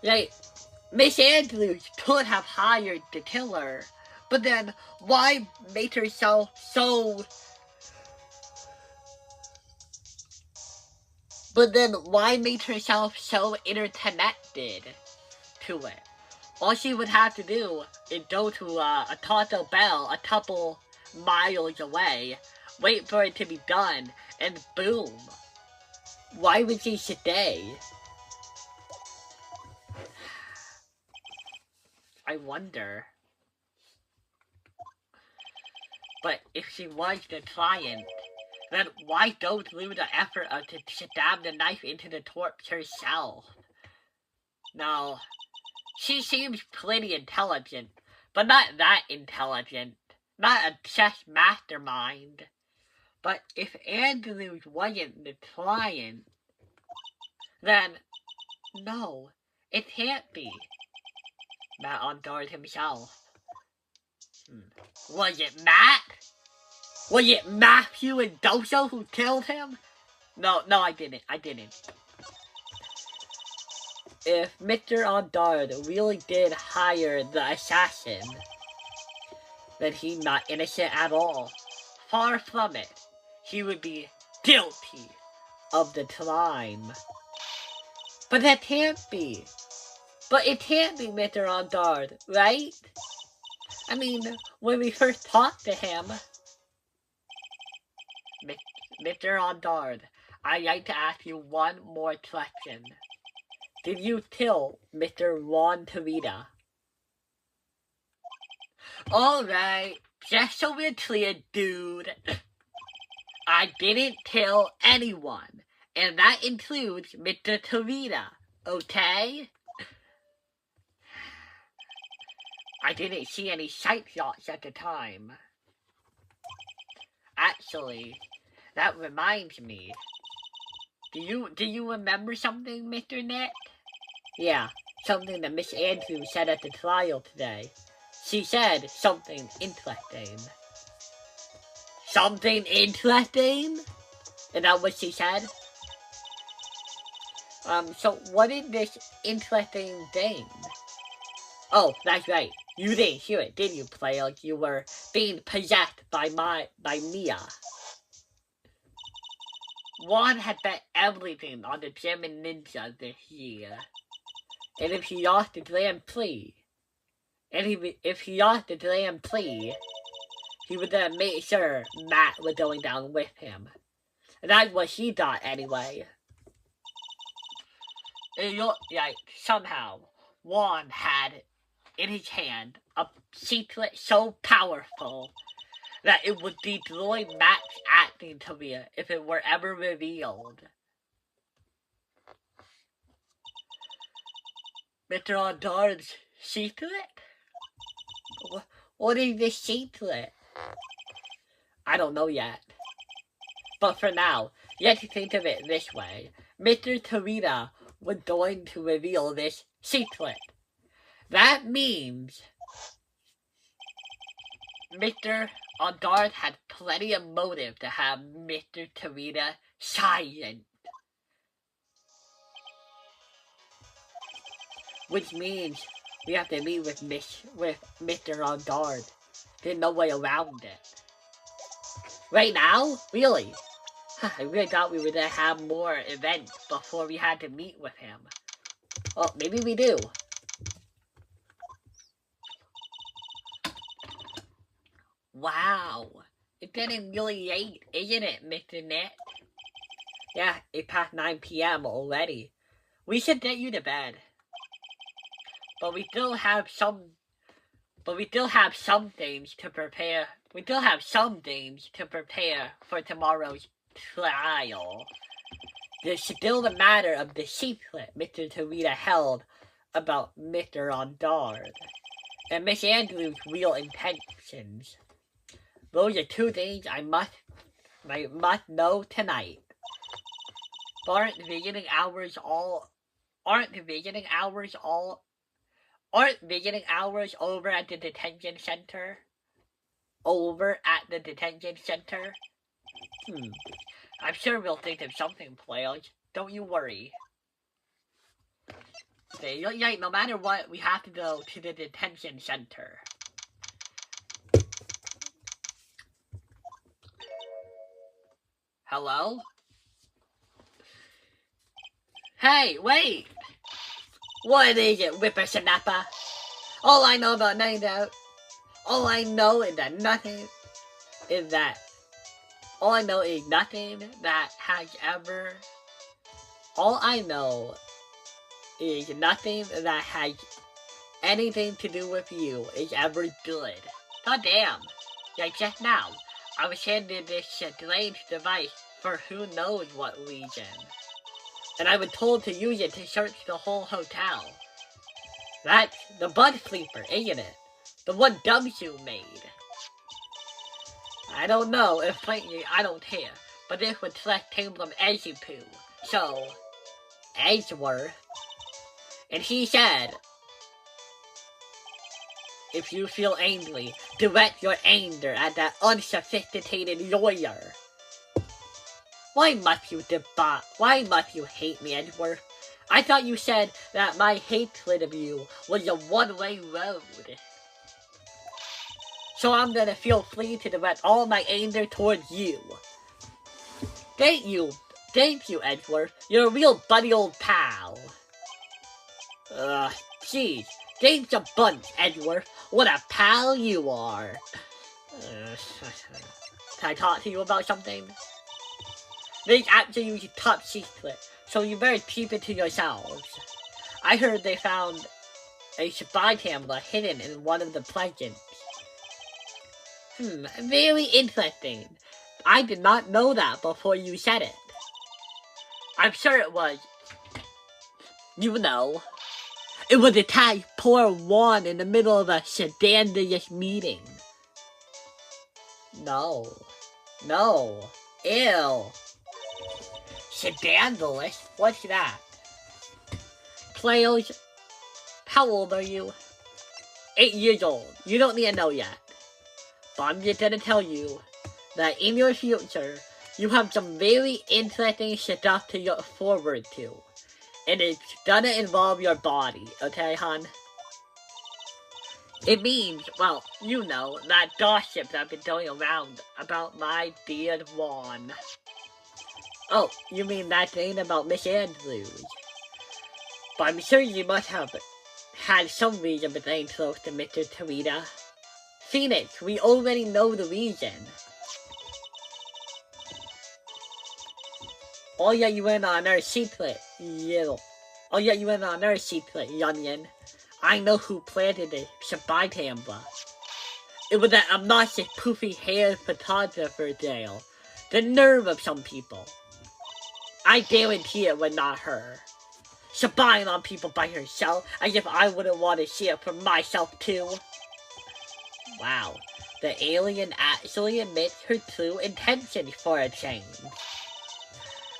Like, Miss Andrews could have hired the killer, but then why make herself so... interconnected to it? All she would have to do is go to a Taco Bell a couple miles away, wait for it to be done, and boom. Why would she stay? I wonder. But if she was the client, then why go through the effort of to stab the knife into the corpse herself? No. She seems pretty intelligent, but not that intelligent. Not a chess mastermind. But if Andrews wasn't the client, then no, it can't be Matt Ondard himself. Was it Matt? Was it Matthew and Doso who killed him? No, I didn't. If Mr. Ondard really did hire the assassin, then he's not innocent at all. Far from it. He would be guilty of the crime. But that can't be. But it can't be Mr. Ondard, right? I mean, when we first talked to him... Mr. Ondard, I'd like to ask you one more question. Did you kill Mr. Ron Tavita? Alright, just so we're clear, dude. I didn't kill anyone, and that includes Mr. Tavita, okay? I didn't see any sight shots at the time. Actually, that reminds me. Do you remember something, Mr. Net? Yeah, something that Miss Andrews said at the trial today. She said something interesting. Something interesting? Is that what she said? So what is this interesting thing? Oh, that's right. You didn't hear it, did you, player? You were being possessed by Mia. Juan had bet everything on the German Ninja this year. And if he lost the Grand Prix, if he lost the Grand Prix, he would then make sure Matt was going down with him. And that's what he thought anyway. It looked like somehow Juan had in his hand a secret so powerful that it would destroy Matt's acting career if it were ever revealed. Mr. Ondard's secret? What is this secret? I don't know yet. But for now, you have to think of it this way. Mr. Tarita was going to reveal this secret. That means Mr. Ondard had plenty of motive to have Mr. Tarita silent. Which means we have to meet with Mr. Ondard. There's no way around it. Right now? Really? I really thought we were gonna have more events before we had to meet with him. Well, maybe we do. Wow. It's getting really late, isn't it, Mr. Net? Yeah, it's past 9 p.m. already. We should get you to bed. But we still have some things to prepare. We still have some things to prepare for tomorrow's trial. There's still the matter of the secret Mr. Tarita held about Mr. Ondard and Miss Andrews' real intentions. Those are two things I must know tonight. Aren't the visiting hours over at the detention center? I'm sure we'll think of something, players. Don't you worry. Yeah, no matter what, we have to go to the detention center. Hello? Hey, wait! What is it, whippersnapper? All I know about Night Out, all I know is nothing that has anything to do with you is ever good. God damn. Like just now, I was handed this strange device for who knows what reason. And I was told to use it to search the whole hotel. That's the Bud Sleeper, isn't it? The one W made. I don't know, and frankly, I don't care. But this was select came from Edgepoo. So, Edgeworth. And he said, if you feel angry, direct your anger at that unsophisticated lawyer. Why must you hate me, Edgeworth? I thought you said that my hatred of you was a one-way road. So I'm gonna feel free to direct all my anger towards you. Thank you, Edgeworth. You're a real buddy old pal. Jeez. Thanks a bunch, Edgeworth. What a pal you are. Can I talk to you about something? This actually is top secret, so you better keep it to yourselves. I heard they found a spy camera hidden in one of the presents. Very interesting. I did not know that before you said it. I'm sure it was, you know, it was attacked poor Juan in the middle of a sedandious meeting. No. Ew. Sedandalous? What's that? Players, how old are you? 8 years old. You don't need to know yet. But I'm just gonna tell you that in your future, you have some very interesting stuff to look forward to. And it's gonna involve your body, okay, hon? It means, well, you know, that gossip that's been going around about my dear Juan. Oh, you mean that thing about Miss Andrews? But I'm sure you must have had some reason for staying close to Mr. Tarita. Phoenix, we already know the reason. Oh yeah, you went on our secret, youngin. I know who planted the spy camera. It was that obnoxious poofy-haired photographer Dale. The nerve of some people. I guarantee it was not her. Spying on people by herself, as if I wouldn't want to see it for myself too. Wow, the alien actually admits her true intentions for a change.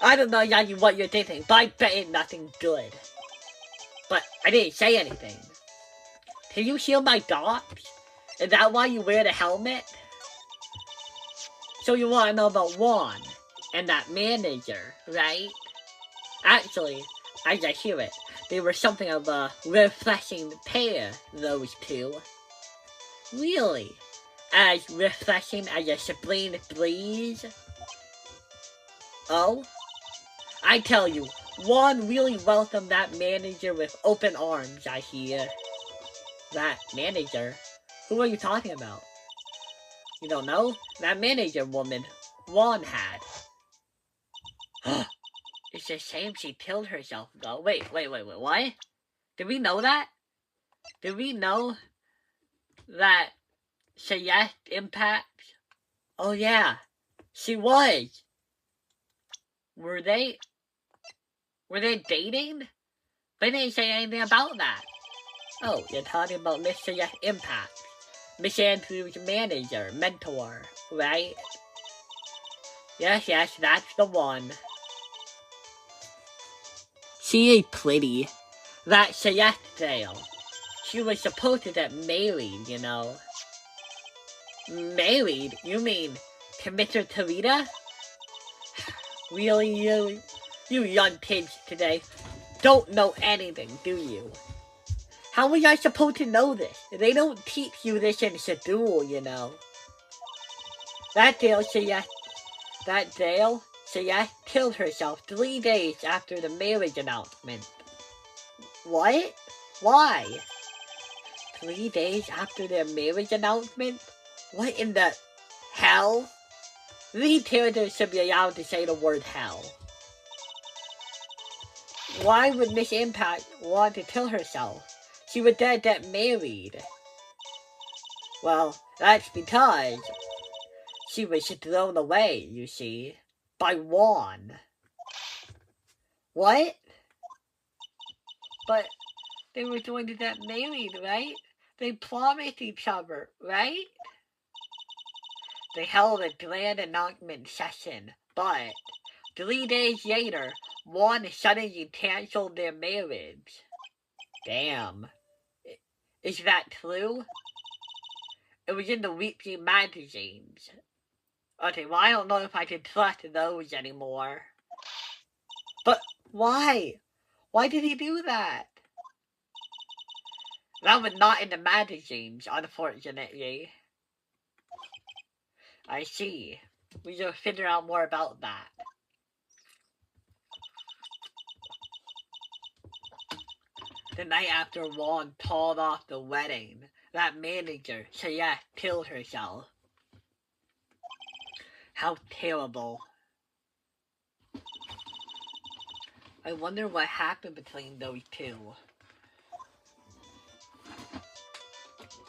I don't know exactly what you're thinking, but I bet it's nothing good. But I didn't say anything. Can you hear my dogs? Is that why you wear the helmet? So you want to know about Juan and that manager, right? Actually, as I hear it, they were something of a refreshing pair, those two. Really? As refreshing as a spring breeze? Oh? I tell you, Juan really welcomed that manager with open arms, I hear. That manager? Who are you talking about? You don't know? That manager woman Juan had. It's a shame she killed herself, though. Wait, what? Did we know that? Did we know that Celeste impacts? Oh yeah, she was. Were they dating? They didn't say anything about that. Oh, you're talking about Miss Celeste Impact. Miss Andrews' manager, mentor, right? Yes, that's the one. She is pretty. That Celeste Dale. She was supposed to get married, you know. Married? You mean to Mr. Tarita? Really, you young kids today don't know anything, do you? How was I supposed to know this? They don't teach you this in school, you know. That Dale Celeste killed herself 3 days after the marriage announcement. What? Why? 3 days after their marriage announcement? What in the hell? These characters should be allowed to say the word hell. Why would Miss Impact want to kill herself? She would get married. Well, that's because she was thrown away, you see, by Juan. What? But they were going to get married, right? They promised each other, right? They held a grand announcement session, but 3 days later, Juan suddenly canceled their marriage. Damn. Is that true? It was in the weekly magazines. Okay, well, I don't know if I can trust those anymore. But why? Why did he do that? That was not in the magazines, unfortunately. I see. We should figure out more about that. The night after Juan called off the wedding, that manager, Cheyette, killed herself. How terrible. I wonder what happened between those two.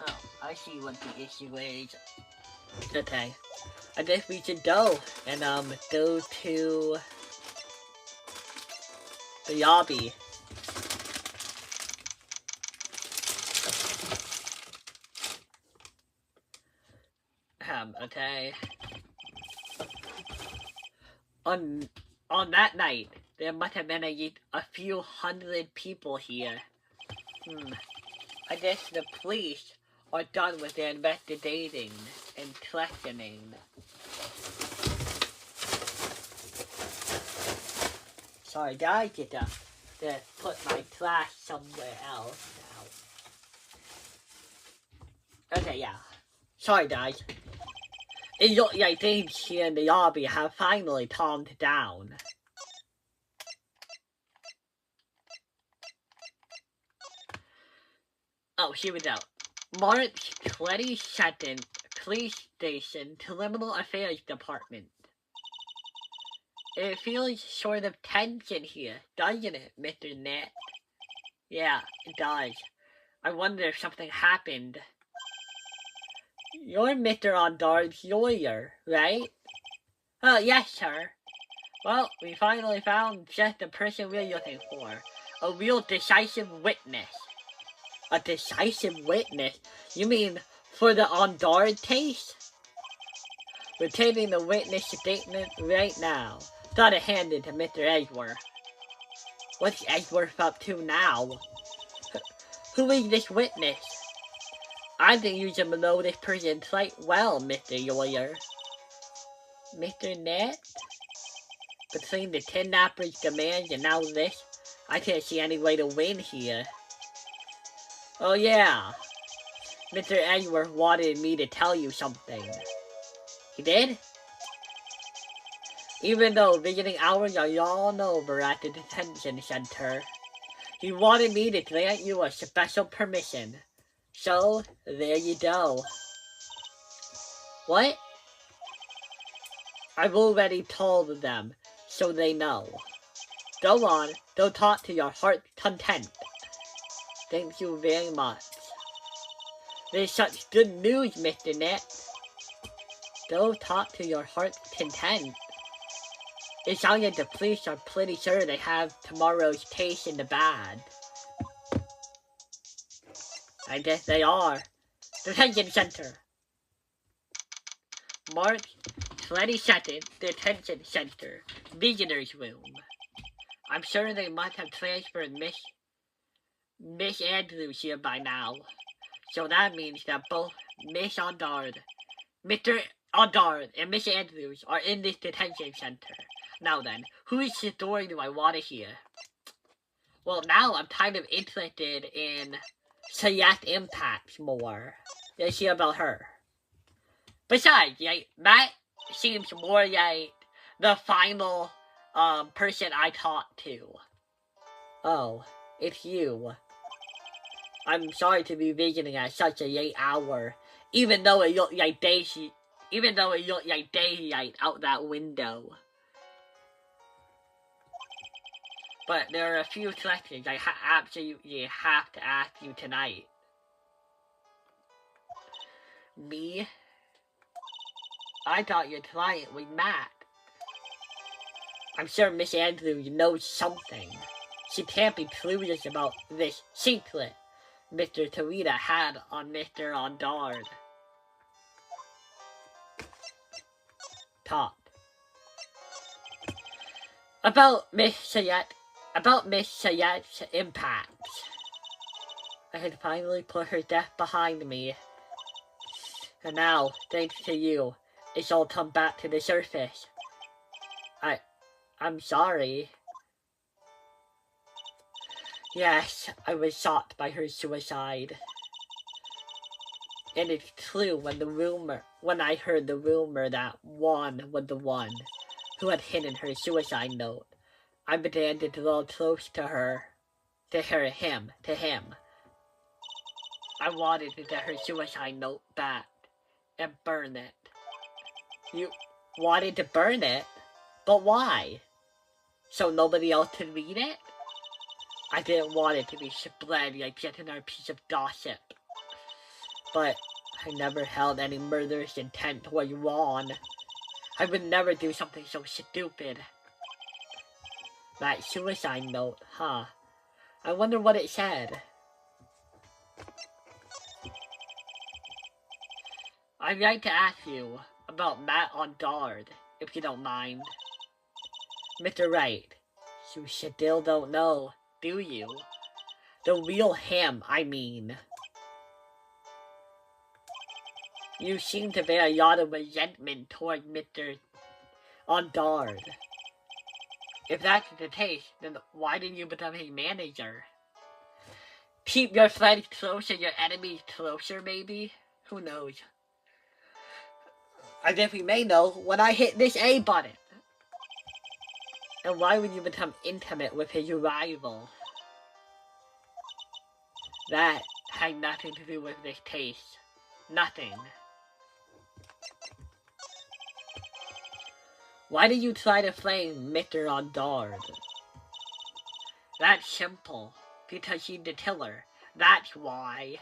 Oh, I see what the issue is. Okay. I guess we should go and go to the lobby. Okay. On that night, there must have been a few hundred people here. I guess the police are done with their investigating and questioning. Sorry guys, I get to put my trash somewhere else now. Okay, yeah. Sorry guys. It looks like things here in the lobby have finally calmed down. Oh, here we go. March 22nd, Police Station, Criminal Affairs Department. It feels sort of tension here, doesn't it, Mr. Net? Yeah, it does. I wonder if something happened. You're Mr. Ondard's lawyer, right? Oh, yes, sir. Well, we finally found just the person we're looking for. A real decisive witness. A decisive witness? You mean for the Ondard case? We're taking the witness statement right now. Gotta hand it to Mr. Edgeworth. What's Edgeworth up to now? Who is this witness? I think you should know this person quite well, Mr. Lawyer. Mr. Net? Between the kidnapper's demands and now this, I can't see any way to win here. Oh yeah. Mr. Edgeworth wanted me to tell you something. He did? Even though visiting hours are long over at the detention center, he wanted me to grant you a special permission. So, there you go. What? I've already told them, so they know. Go on, go talk to your heart's content. Thank you very much. There's such good news, Mr. Net. Go talk to your heart's content. It sounds like the police are pretty sure they have tomorrow's case in the bag. I guess they are. Detention Center. March 22nd, Detention Center. Visitors Room. I'm sure they must have transferred Miss Andrews here by now. So that means that both Miss Ondard, Mr. Ondard, and Miss Andrews are in this detention center. Now then, whose story do I want to hear? Well, now I'm kind of interested in Celeste Impact more. Let's hear about her. Besides, that seems more like the final person I talked to. Oh, it's you. I'm sorry to be visiting at such a late hour, even though it looked like daylight out that window. But there are a few questions I absolutely have to ask you tonight. Me? I thought your client was mad. I'm sure Miss Andrews knows something. She can't be clueless about this secret Mr. Tarita had on Mr. Ondard. Talk. About Miss Cheyette's impact. I had finally put her death behind me. And now, thanks to you, it's all come back to the surface. I'm sorry. Yes, I was shocked by her suicide. And it's true when I heard the rumor that Juan was the one who had hidden her suicide note. I began to draw close to her. To him. I wanted to get her suicide note back and burn it. You wanted to burn it? But why? So nobody else could read it? I didn't want it to be spread like yet another piece of gossip. But I never held any murderous intent toward Ron. I would never do something so stupid. That suicide note, huh? I wonder what it said. I'd like to ask you about Matt on guard, if you don't mind. Mr. Wright, you still don't know, do you? The real him, I mean. You seem to bear a lot of resentment toward Mr. on guard. If that's the case, then why didn't you become his manager? Keep your friends closer, your enemies closer, maybe? Who knows? I guess we may know when I hit this A button. And why would you become intimate with his rival? That had nothing to do with this case. Nothing. Why did you try to flame Mr. on guard? That's simple. Because he's the killer. That's why.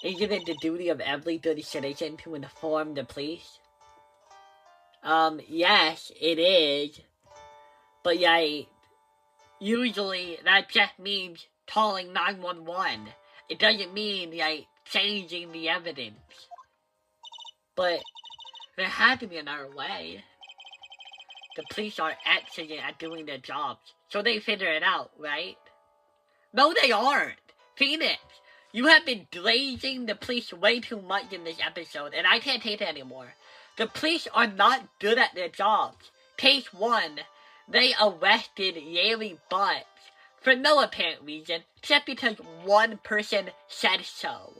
Isn't it the duty of every good citizen to inform the police? Yes, it is. But yeah, usually that just means calling 911. It doesn't mean, like, changing the evidence. But there had to be another way. The police are excellent at doing their jobs, so they figure it out, right? No, they aren't. Phoenix, you have been blazing the police way too much in this episode, and I can't take it anymore. The police are not good at their jobs. Case 1, they arrested Yeri Butts for no apparent reason, except because one person said so.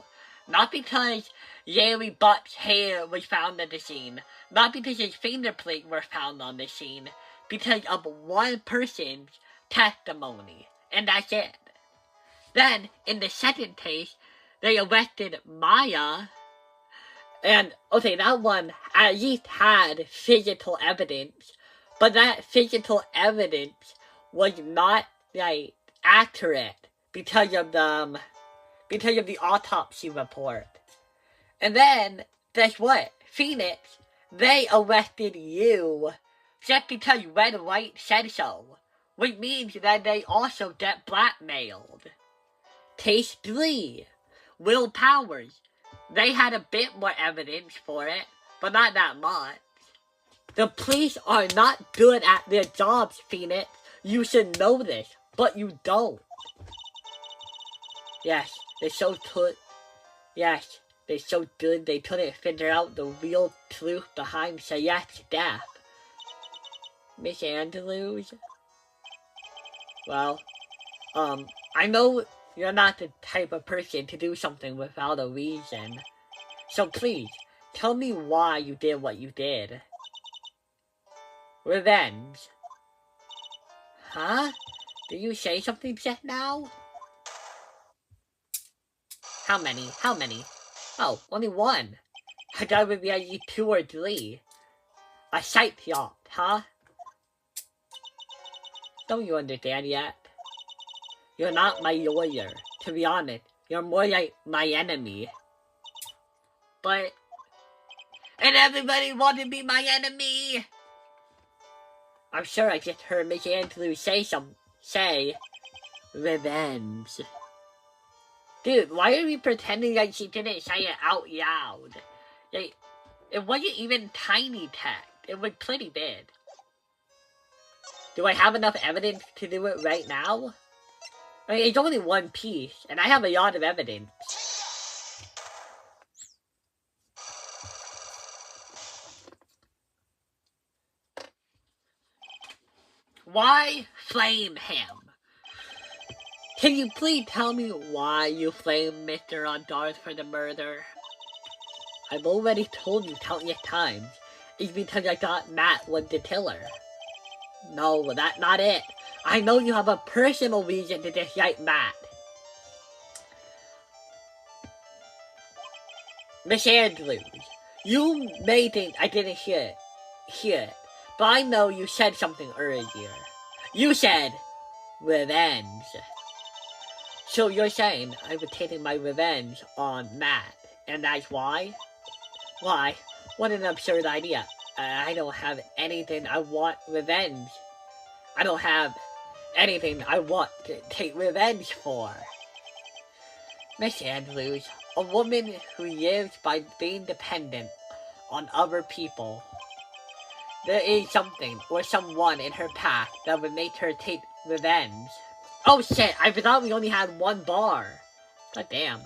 Not because Yeri Butts' hair was found at the scene, not because his fingerprints were found on the scene, because of one person's testimony, and that's it. Then, in the second case, they arrested Maya, and, okay, that one at least had physical evidence, but that physical evidence was not, like, accurate because of the autopsy report. And then, guess what? Phoenix, they arrested you just because Wright said so, which means that they also get blackmailed. Case 3, Will Powers. They had a bit more evidence for it, but not that much. The police are not good at their jobs, Phoenix. You should know this, but you don't. Yes, they're so good. Yes, they're so good they couldn't figure out the real truth behind Celeste's death. Miss Andrews? Well, I know you're not the type of person to do something without a reason. So please, tell me why you did what you did. Revenge. Huh? Did you say something just now? How many? Oh, only one. I thought it would be at least 2 or 3. A sight yacht, huh? Don't you understand yet? You're not my lawyer. To be honest, you're more like my enemy. But... and everybody wanted to be my enemy! I'm sure I just heard Miss Andrews say revenge. Dude, why are we pretending like she didn't say it out loud? Like, it wasn't even tiny text. It was pretty big. Do I have enough evidence to do it right now? I mean, it's only one piece, and I have a lot of evidence. Why flame him? Can you please tell me why you flamed Mr. on Darth for the murder? I've already told you countless times. It's because I thought Matt was the killer. No, that's not it. I know you have a personal reason to dislike Matt. Miss Andrews, you may think I didn't hear it, but I know you said something earlier. You said revenge. So you're saying I was taking my revenge on Matt, and that's why? Why? What an absurd idea. I don't have anything I want revenge. I don't have anything I want to take revenge for. Miss Andrews, a woman who lives by being dependent on other people. There is something or someone in her path that would make her take revenge. Oh shit, I forgot we only had one bar. God damn.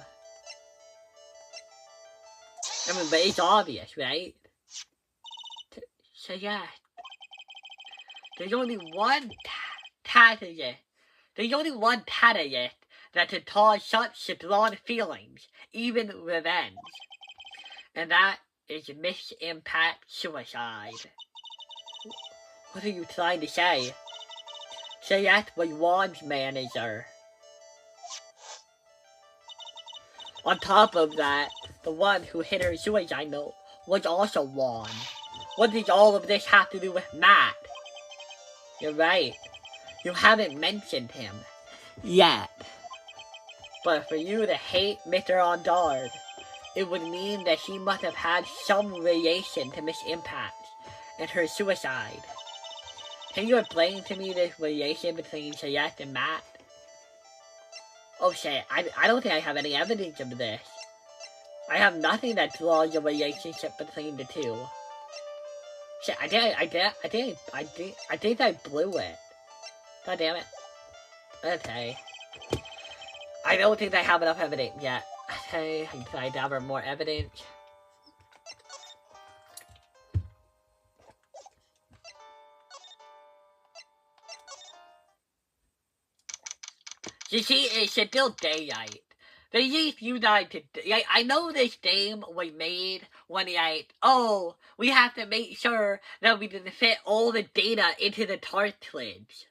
I mean, but it's obvious, right? So yeah. There's only one catalyst. There's only one catalyst that can cause such strong feelings, even revenge. And that is Miss-Impact suicide. What are you trying to say? Say that was Juan's manager. On top of that, the one who hit her suicide note was also Juan. What does all of this have to do with Matt? You're right. You haven't mentioned him yet. But for you to hate Mr. Ondard, it would mean that he must have had some relation to Miss Impact and her suicide. Can you explain to me this relation between Celeste and Matt? Oh shit, I don't think I have any evidence of this. I have nothing that draws a relationship between the two. Shit, I think I blew it. God damn it. Okay. I don't think I have enough evidence yet. Okay, I try to gather more evidence. You see, it's still daylight. They need you guys to... Like, I know this game was made when, like, oh, we have to make sure that we can fit all the data into the cartridge.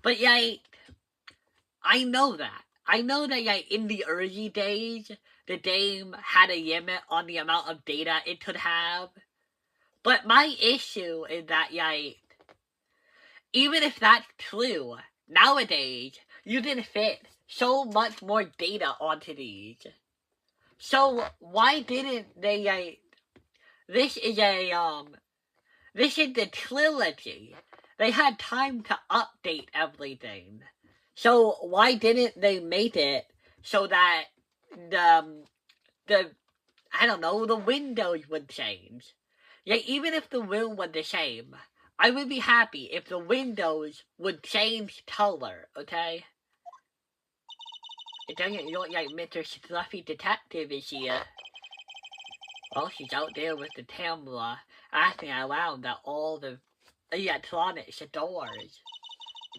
But, like, I know that. I know that, like, in the early days, the game had a limit on the amount of data it could have. But my issue is that, like, even if that's true, nowadays, you can fit so much more data onto these. So, why didn't they, like, this is the trilogy. They had time to update everything. So, why didn't they make it so that the I don't know, the windows would change? Yeah, even if the room was the same, I would be happy if the windows would change color, okay? It doesn't look like Mr. Fluffy Detective is here. Well, she's out there with the camera, asking out loud that all the electronics are doors.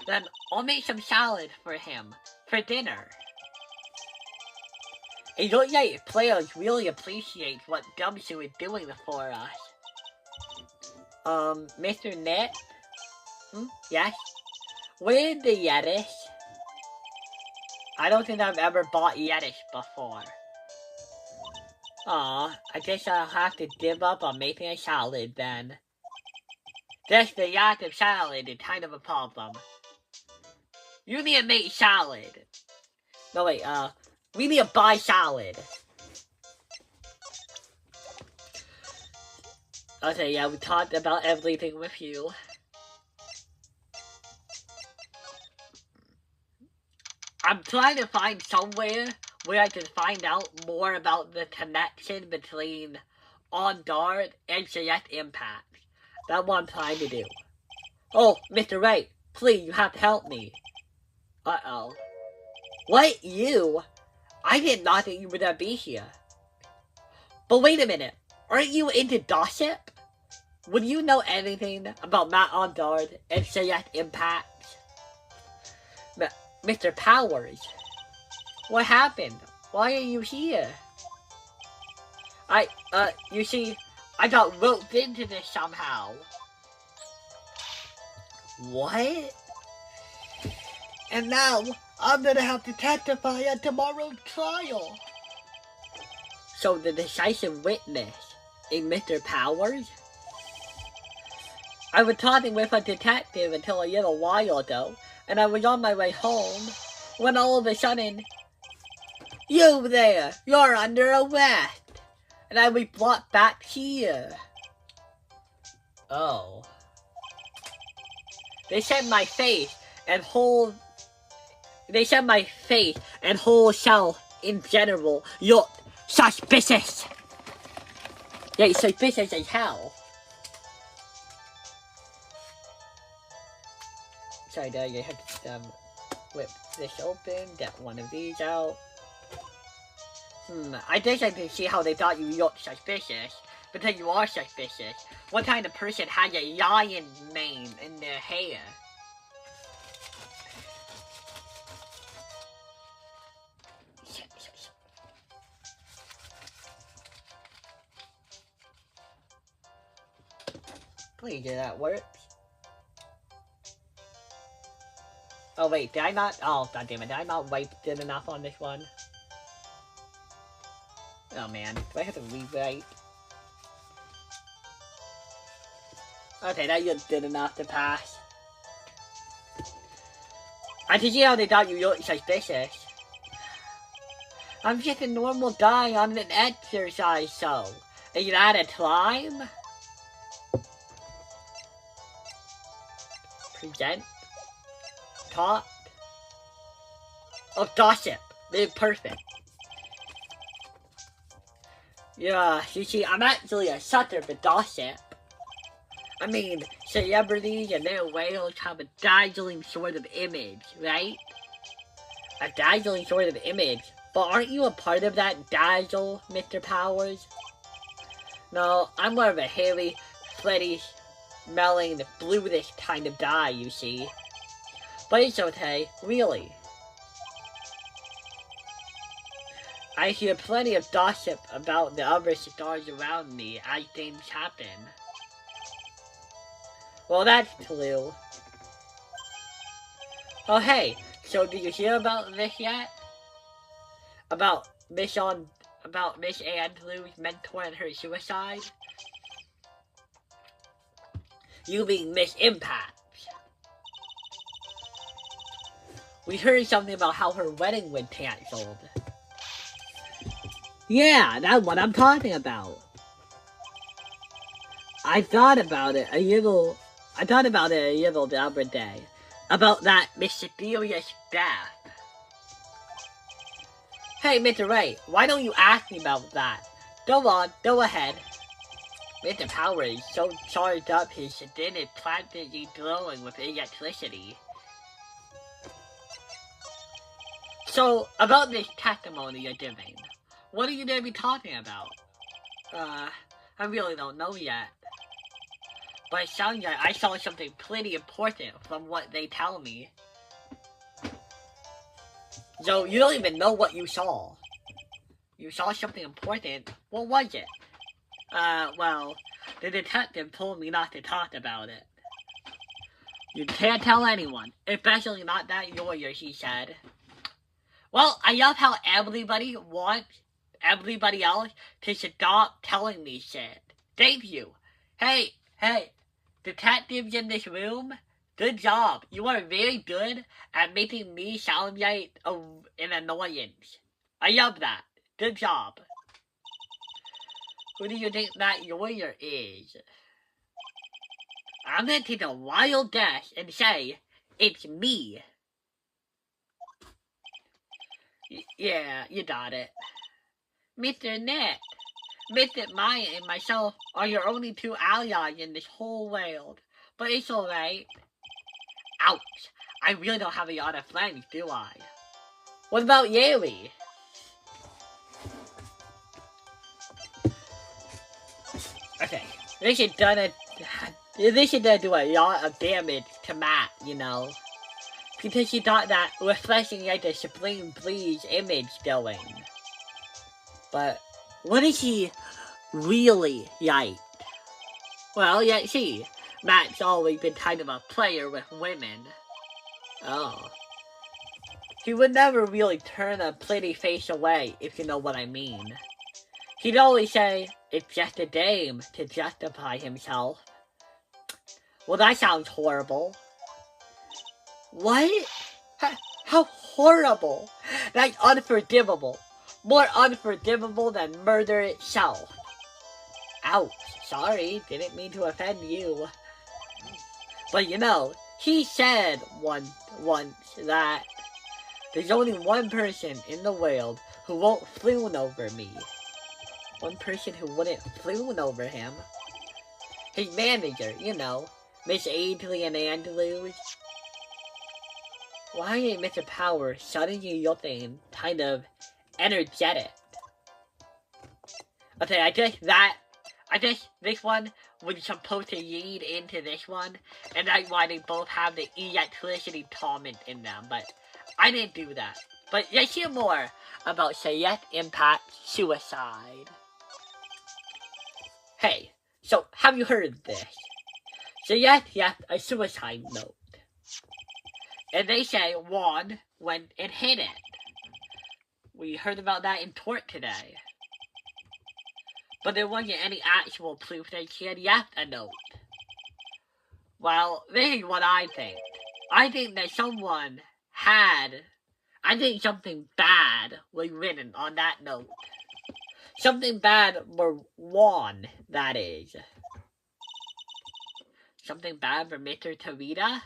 Then I'll make some salad for him, for dinner. It looks like players really appreciate what Gumshoe is doing for us. Mr. Net? Yes? Where is the Yetish? I don't think I've ever bought Yetish before. Aw, I guess I'll have to give up on making a salad then. Just the lack of salad is kind of a problem. You need to make salad. No wait, we need to buy salad. Okay, yeah, we talked about everything with you. I'm trying to find somewhere where I can find out more about the connection between On Guard and Celeste Impact. That's what I'm trying to do. Oh, Mr. Wright, please, you have to help me. Uh-oh. What? You? I did not think you were gonna be here. But wait a minute. Aren't you into gossip? Would you know anything about Matt On Guard and Celeste Impact? Mr. Powers, what happened? Why are you here? You see, I got roped into this somehow. What? And now, I'm gonna have to testify at tomorrow's trial. So the decisive witness is Mr. Powers? I was talking with a detective until a little while ago, and I was on my way home, when all of a sudden, you there, you're under arrest, and I was brought back here. Oh. They said my face and whole self in general looked suspicious. Yeah, suspicious as hell. Sorry, Dad, you have to whip this open, get one of these out. I guess I can see how they thought you looked suspicious. Because you are suspicious. What kind of person has a lion mane in their hair? Please, did that work? Oh wait, did I not? Oh, goddammit, did I not wipe good enough on this one? Oh man, do I have to rewrite? Okay, that looked good enough to pass. I can see how they thought you looked suspicious. I'm just a normal guy on an exercise show. Is that a climb? Present. Talk. Oh, gossip. They're perfect. Yeah, you see, I'm actually a sucker for gossip. I mean, celebrities and their whales have a dazzling sort of image, right? A dazzling sort of image. But aren't you a part of that dazzle, Mr. Powers? No, I'm more of a hairy, sweaty, smelling, bluish kind of guy, you see. But it's okay, really. I hear plenty of gossip about the other stars around me as things happen. Well, that's true. Oh, hey, so did you hear about this yet? About Miss Andrew's mentor and her suicide? You mean Miss Impact. We heard something about how her wedding was cancelled. Yeah, that's what I'm talking about. I thought about it a little the other day. About that mysterious death. Hey, Mr. Wright, why don't you ask me about that? Go on, go ahead. Mr. Power is so charged up his skin is practically glowing with electricity. So, about this testimony you're giving, what are you going to be talking about? I really don't know yet. But it sounds like I saw something pretty important from what they tell me. So, you don't even know what you saw. You saw something important? What was it? Well, the detective told me not to talk about it. You can't tell anyone, especially not that lawyer, he said. Well, I love how everybody wants everybody else to stop telling me shit. Thank you. Hey, detectives in this room, good job. You are very good at making me sound like an annoyance. I love that. Good job. Who do you think that lawyer is? I'm gonna take a wild guess and say, it's me. Yeah, you got it. Mr. Nick, Mr. Maya and myself are your only two allies in this whole world. But it's alright. Ouch. I really don't have a lot of friends, do I? What about Yeri? Okay, this is gonna do a lot of damage to Matt, you know. Because she thought that refreshing like the Supreme Breeze image going. But what is he really like? Well, yeah, see, Matt's always been kind of a player with women. Oh. he would never really turn a pretty face away, if you know what I mean. He'd always say, it's just a game, to justify himself. Well, that sounds horrible. What? How horrible! That's unforgivable. More unforgivable than murder itself. Ouch. Sorry, didn't mean to offend you. But you know, he said once that there's only one person in the world who won't floon over me. One person who wouldn't floon over him. His manager, you know, Miss Adrian Andrews. Why ain't Mr. Power suddenly looking kind of energetic? Okay, I guess this one was supposed to lead into this one, and that's why they both have the electricity torment in them, but I didn't do that. But let's hear more about Select Impact Suicide. Hey, so have you heard of this? Select left a suicide note. And they say Juan went and hid it. We heard about that in court today. But there wasn't any actual proof that she had left a note. Well, this is what I think. I think that I think something bad was written on that note. Something bad for Juan, that is. Something bad for Mr. Tarita?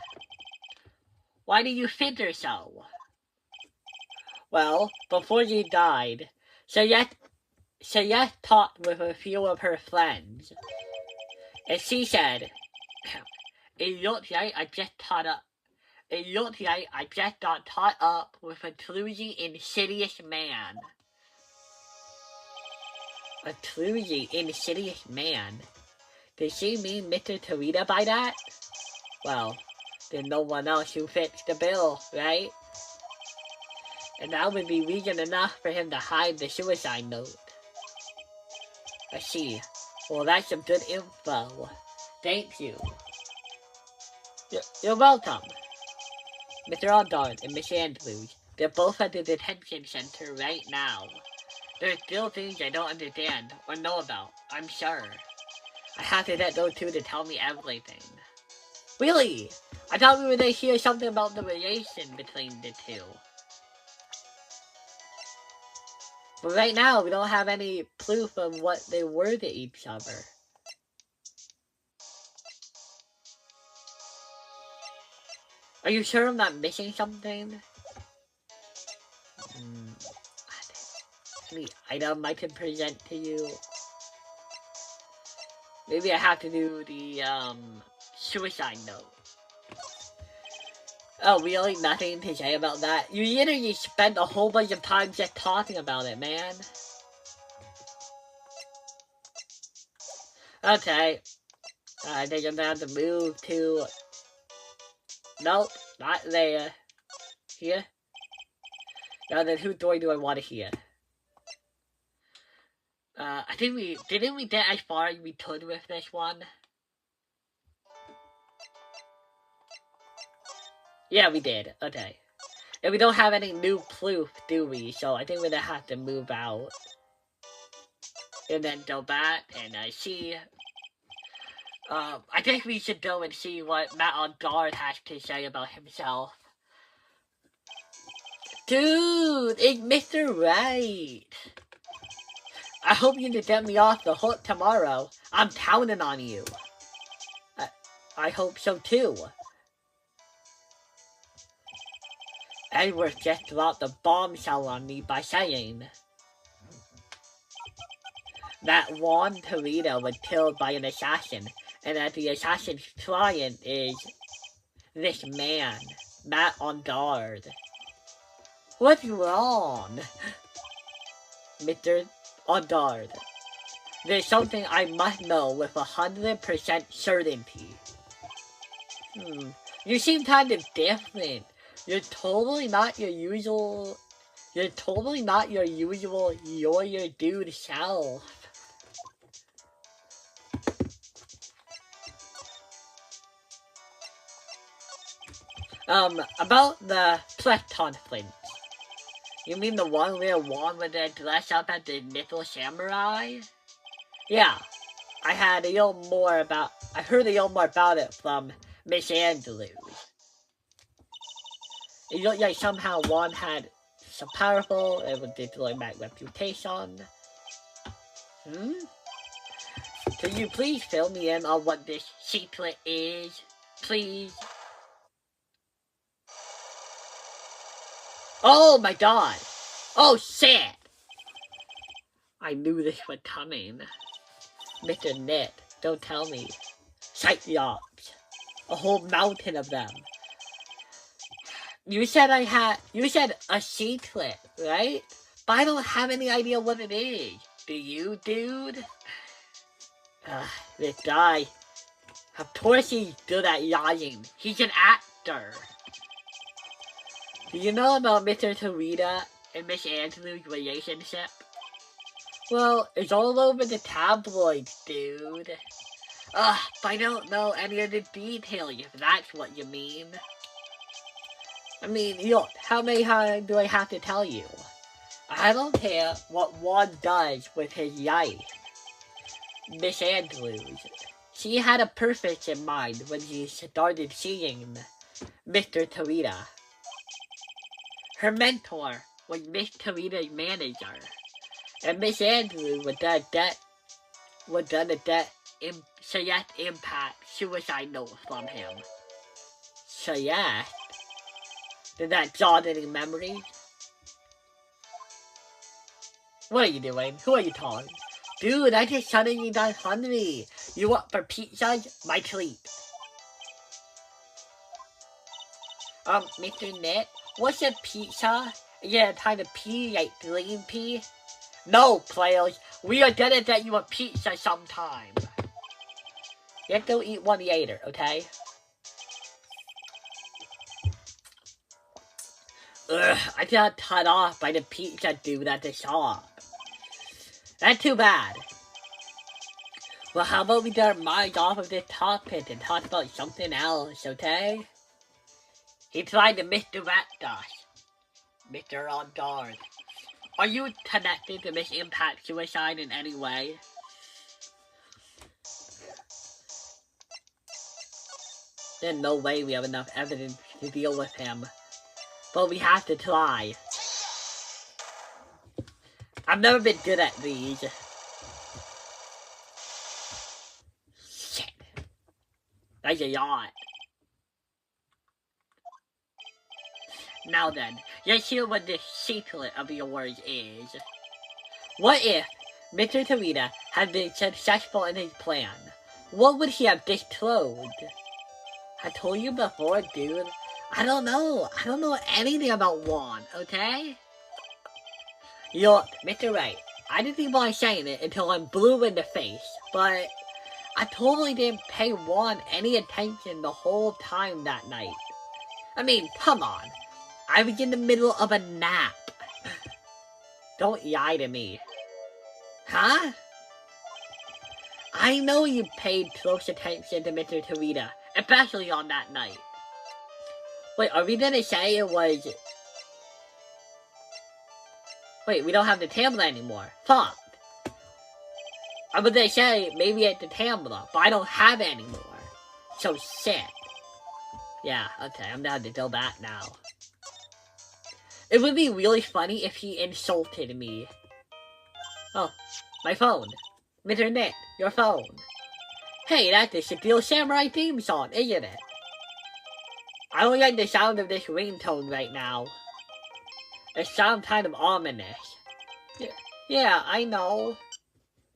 Why do you think so? Well, before you died, Celeste talked with a few of her friends. And she said, it looks like I just got caught up with a truly insidious man. A truly insidious man? Did she mean Mr. Tarita by that? Well, there's no one else who fits the bill, right? And that would be reason enough for him to hide the suicide note. I see. Well, that's some good info. Thank you. You're welcome. Mr. Aldard and Miss Andrews, they're both at the detention center right now. There's still things I don't understand or know about, I'm sure. I have to get those two to tell me everything. Really? I thought we were going to hear something about the relation between the two. But right now, we don't have any proof of what they were to each other. Are you sure I'm not missing something? Any item I can present to you? Maybe I have to do the, suicide note. Oh, really? Nothing to say about that? You literally spent a whole bunch of time just talking about it, man. Okay. I think I'm gonna have to move to... Nope, not there. Here? Now then, whose door do I want to hear? I think didn't we get as far as we could with this one? Yeah, we did. Okay. And we don't have any new proof, do we? So I think we're gonna have to move out. And then go back and see. I think we should go and see what Matt on Guard has to say about himself. Dude, it's Mr. Wright. I hope you can get me off the hook tomorrow. I'm counting on you. I hope so too. Edward just dropped a bombshell on me by saying that Juan Torito was killed by an assassin, and that the assassin's client is this man, Matt on Guard. What's wrong, Mr. On Guard? There's something I must know with 100% certainty. You seem kind of different. You're totally not your usual lawyer dude self. About the press conference. You mean the one where one with the dress up as the little samurai? Yeah, I heard a little more about it from Miss Andrews. It looked like somehow one had so powerful, it would destroy my reputation. Could you please fill me in on what this secret is? Please? Oh my god! Oh shit! I knew this was coming. Mr. Nit, don't tell me. Cyclops. A whole mountain of them. You said a secret, right? But I don't have any idea what it is. Do you, dude? This guy. Of course he's good at lying. He's an actor. Do you know about Mr. Tarita and Miss Angela's relationship? Well, it's all over the tabloids, dude. But I don't know any of the details, if that's what you mean. I mean, how many times do I have to tell you? I don't care what one does with his life. Miss Andrews, she had a purpose in mind when she started seeing Mr. Tarita. Her mentor was Miss Tarita's manager, and Miss Andrews was done a debt Celeste impact suicide note from him. Celeste? Did that jog any memories? What are you doing? Who are you calling? Dude, I just suddenly got hungry. You want for pizza? My treat. Mr. Nit, what's a pizza? Is it a kind of pea, like green pea? No, players. We are gonna get you a pizza sometime. You have to eat one later, okay? Ugh, I got cut off by the pizza dude at the shop. That's too bad. Well, how about we get our minds off of this topic and talk about something else, okay? He tried to misdirect us. Mr. On guard. Are you connected to Miss Impact suicide in any way? There's no way we have enough evidence to deal with him. But we have to try. I've never been good at these. Shit. That's a yacht. Now then, let's hear what the secret of yours is. What if Mr. Tarita had been successful in his plan? What would he have disclosed? I told you before, dude. I don't know. I don't know anything about Juan, okay? Look, Mr. Wright, I didn't even want to say it until I'm blue in the face, but I totally didn't pay Juan any attention the whole time that night. I mean, come on. I was in the middle of a nap. Don't lie to me. Huh? I know you paid close attention to Mr. Tarita, especially on that night. Wait, are we gonna say it was... Wait, we don't have the Tamla anymore. Fuck. I was gonna say, maybe it's the Tamla, but I don't have it anymore. So shit. Yeah, okay, I'm gonna have to go back now. It would be really funny if he insulted me. Oh, my phone. Mr. Nick, your phone. Hey, that's the Steel Samurai theme song, isn't it? I don't like the sound of this ringtone right now. It sounds kind of ominous. Yeah, I know.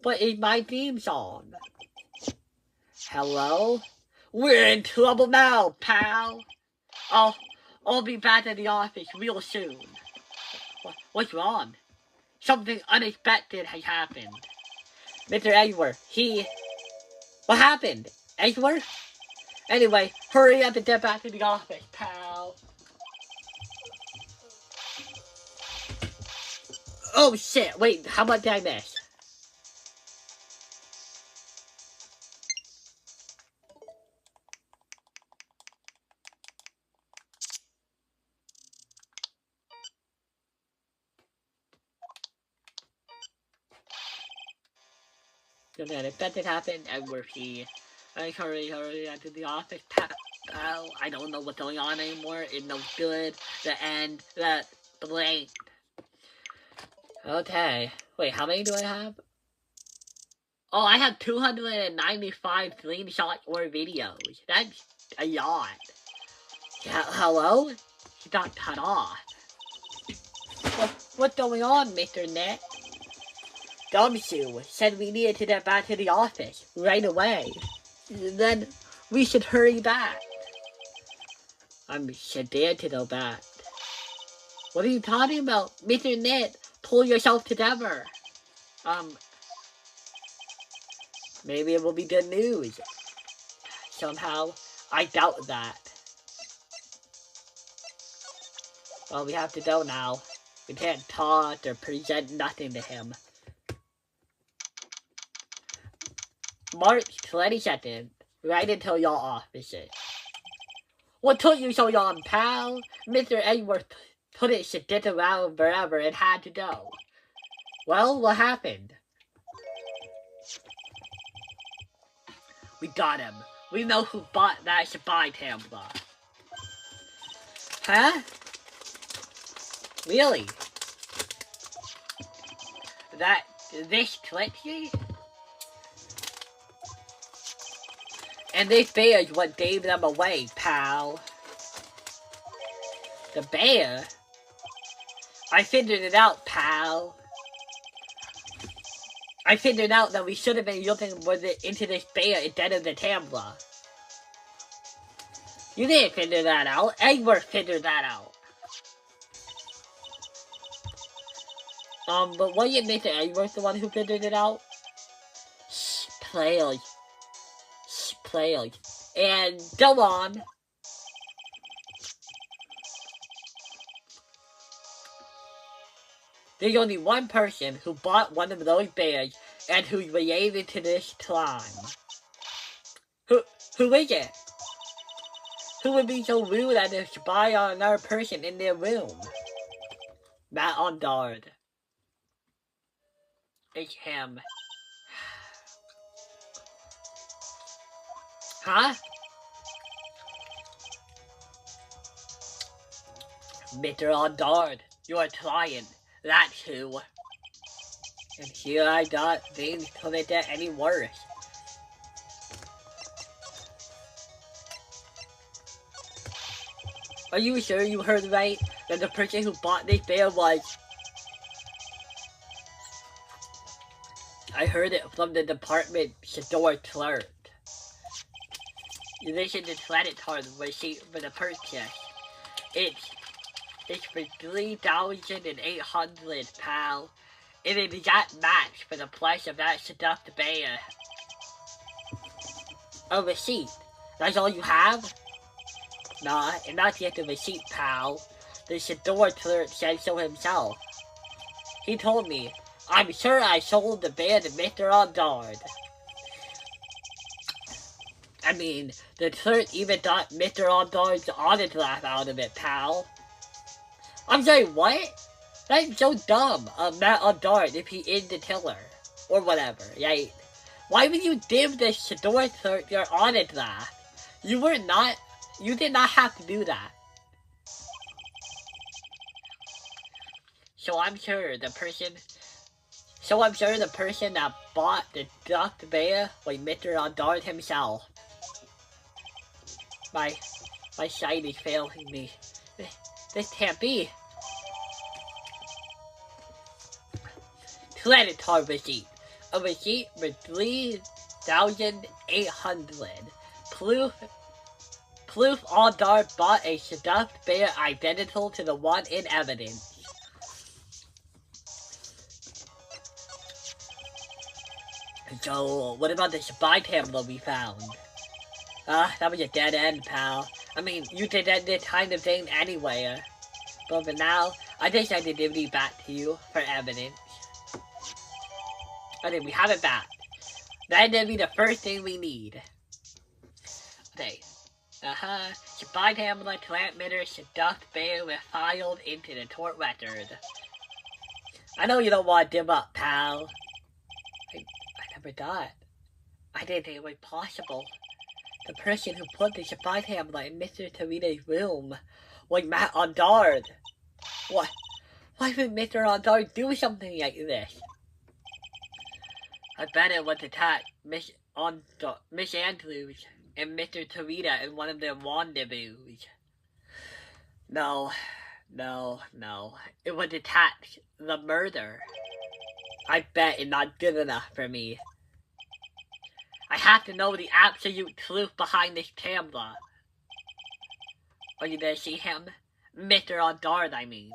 But it's my theme song. Hello? We're in trouble now, pal. I'll be back at the office real soon. What's wrong? Something unexpected has happened. Mr. Edgeworth, What happened? Edgeworth? Anyway, hurry up and get back to the office, pal. Oh shit, wait, how much did I miss? So then if that did happen, I will see. I hurry to the office. Pal, I don't know what's going on anymore. It's no good. The end. The blank. Okay. Wait, how many do I have? Oh, I have 295 screenshots or videos. That's a lot. Yeah, hello? She got cut off. What's going on, Mr. Net? Gumshoe said we needed to get back to the office right away. Then we should hurry back. I'm scared to go back. What are you talking about? Mr. Net, pull yourself together. Maybe it will be good news. Somehow, I doubt that. Well, we have to go now. We can't talk or present nothing to him. March 22nd, right until your offices. What took you so long, pal? Mr. Edwards couldn't sit around forever and had to go. Well, what happened? We got him. We know who bought that spy camera. Huh? Really? This glitchy? And this bear is what gave them away, pal. The bear? I figured it out, pal. I figured out that we should have been looking into this bear instead of the camera. You didn't figure that out. Edward figured that out. But wasn't Mr. Edward the one who figured it out? Shh, players. Shh, players. And go on. There's only one person who bought one of those bears and who's related to this crime. Who is it? Who would be so rude as to spy on another person in their room? Not on guard. It's him. Huh? Mr. On guard, you're trying. That's who. And here I got things couldn't get any worse. Are you sure you heard right? That the person who bought this bear was... I heard it from the department store clerk. This is the credit card receipt for the purchase. It's for 3,800, pal. It is exact match for the price of that stuffed bear. A receipt? That's all you have? Nah, and not yet the receipt, pal. The store clerk said so himself. He told me, I'm sure I sold the bear to Mr. Ondard. I mean, the clerk even got Mr. Ondard's autograph out of it, pal. I'm sorry, what? That's so dumb of Matt Ondard if he is the killer. Or whatever, right? Why would you give the store clerk your autograph? You did not have to do that. So I'm sure the person that bought the stuffed bear was Mr. Ondard himself. My sight is failing me. This can't be. Credit card receipt. A receipt for 3,800. Proof Ondard bought a stuffed bear identical to the one in evidence. So, what about the spy camera we found? That was a dead end, pal. I mean, you did that kind of thing anyway. But for now, I just had to give it back to you for evidence. Okay, we have it back. That'd be the first thing we need. Okay. Spy camera transmitter stuffed bear was filed into the court record. I know you don't want to give up, pal. I never thought. I didn't think it was possible. The person who put the spy camera in Mr. Torito's room was Matt Ondard. What? Why would Mr. Ondard do something like this? I bet it was attack Miss Andrews and Mr. Torito in one of their rendezvous. No. It was attack the murder. I bet it's not good enough for me. I have to know the absolute truth behind this camera. Are you there to see him? Mr. Ondard, I mean.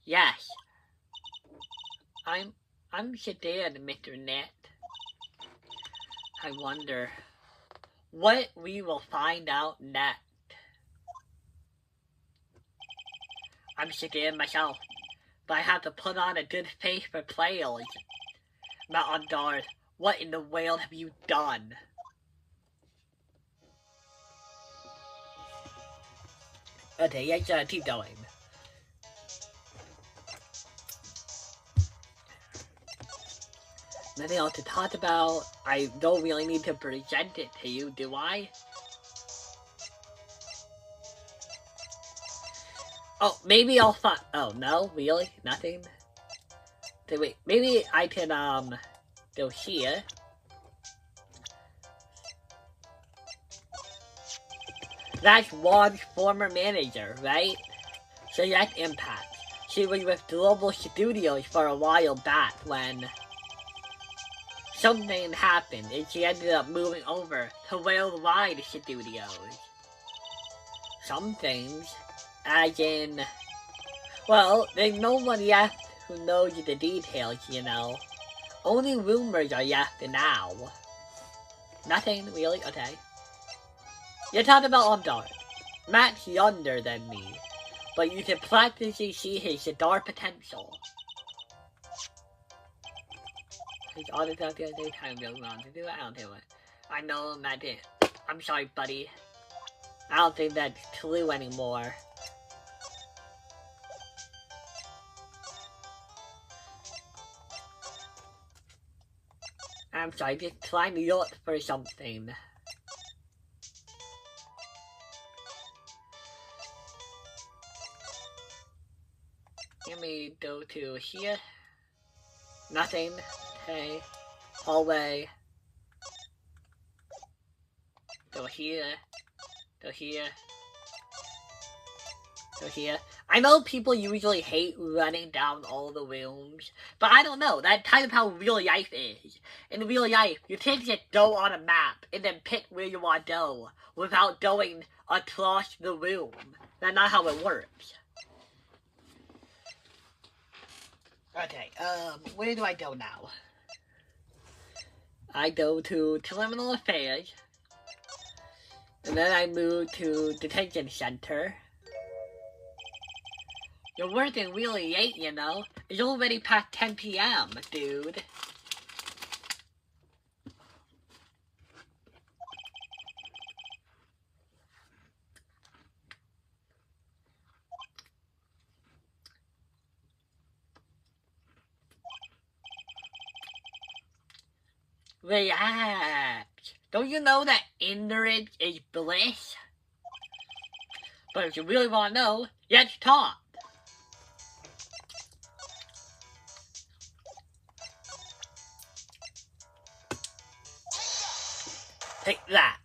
Yes. I'm scared, Mr. Net. I wonder what we will find out next. I'm scared myself, but I have to put on a good face for players. Matt Ondard, what in the world have you done? Okay, let's keep going. Nothing else to talk about. I don't really need to present it to you, do I? Oh, maybe I'll find. Oh, no? Really? Nothing? Okay, wait. Maybe I can, go here. That's Juan's former manager, right? So that's Impact. She was with Global Studios for a while back when something happened and she ended up moving over to Worldwide Studios. Some things, as in, well, there's no one left who knows the details, you know. Only rumors are left now. Nothing really? Okay. You're talking about Ondard. Matt's younger than me, but you can practically see his star potential. He's all the time the other time goes on to do it. I don't do it. I know Matt did. I'm sorry, buddy. I don't think that's true anymore. I'm sorry, just trying to look for something. Let me go to here. Nothing. Okay. Hallway. Go here. Go here. Go here. I know people usually hate running down all the rooms, but I don't know. That's kind of how real life is. In real life, you can't just go on a map and then pick where you want to go without going across the room. That's not how it works. Okay, where do I go now? I go to Terminal Affairs, and then I move to Detention Center. You're working really late, you know. It's already past 10 p.m., dude. Relax. Don't you know that ignorance is bliss? But if you really want to know, let's talk. Take that.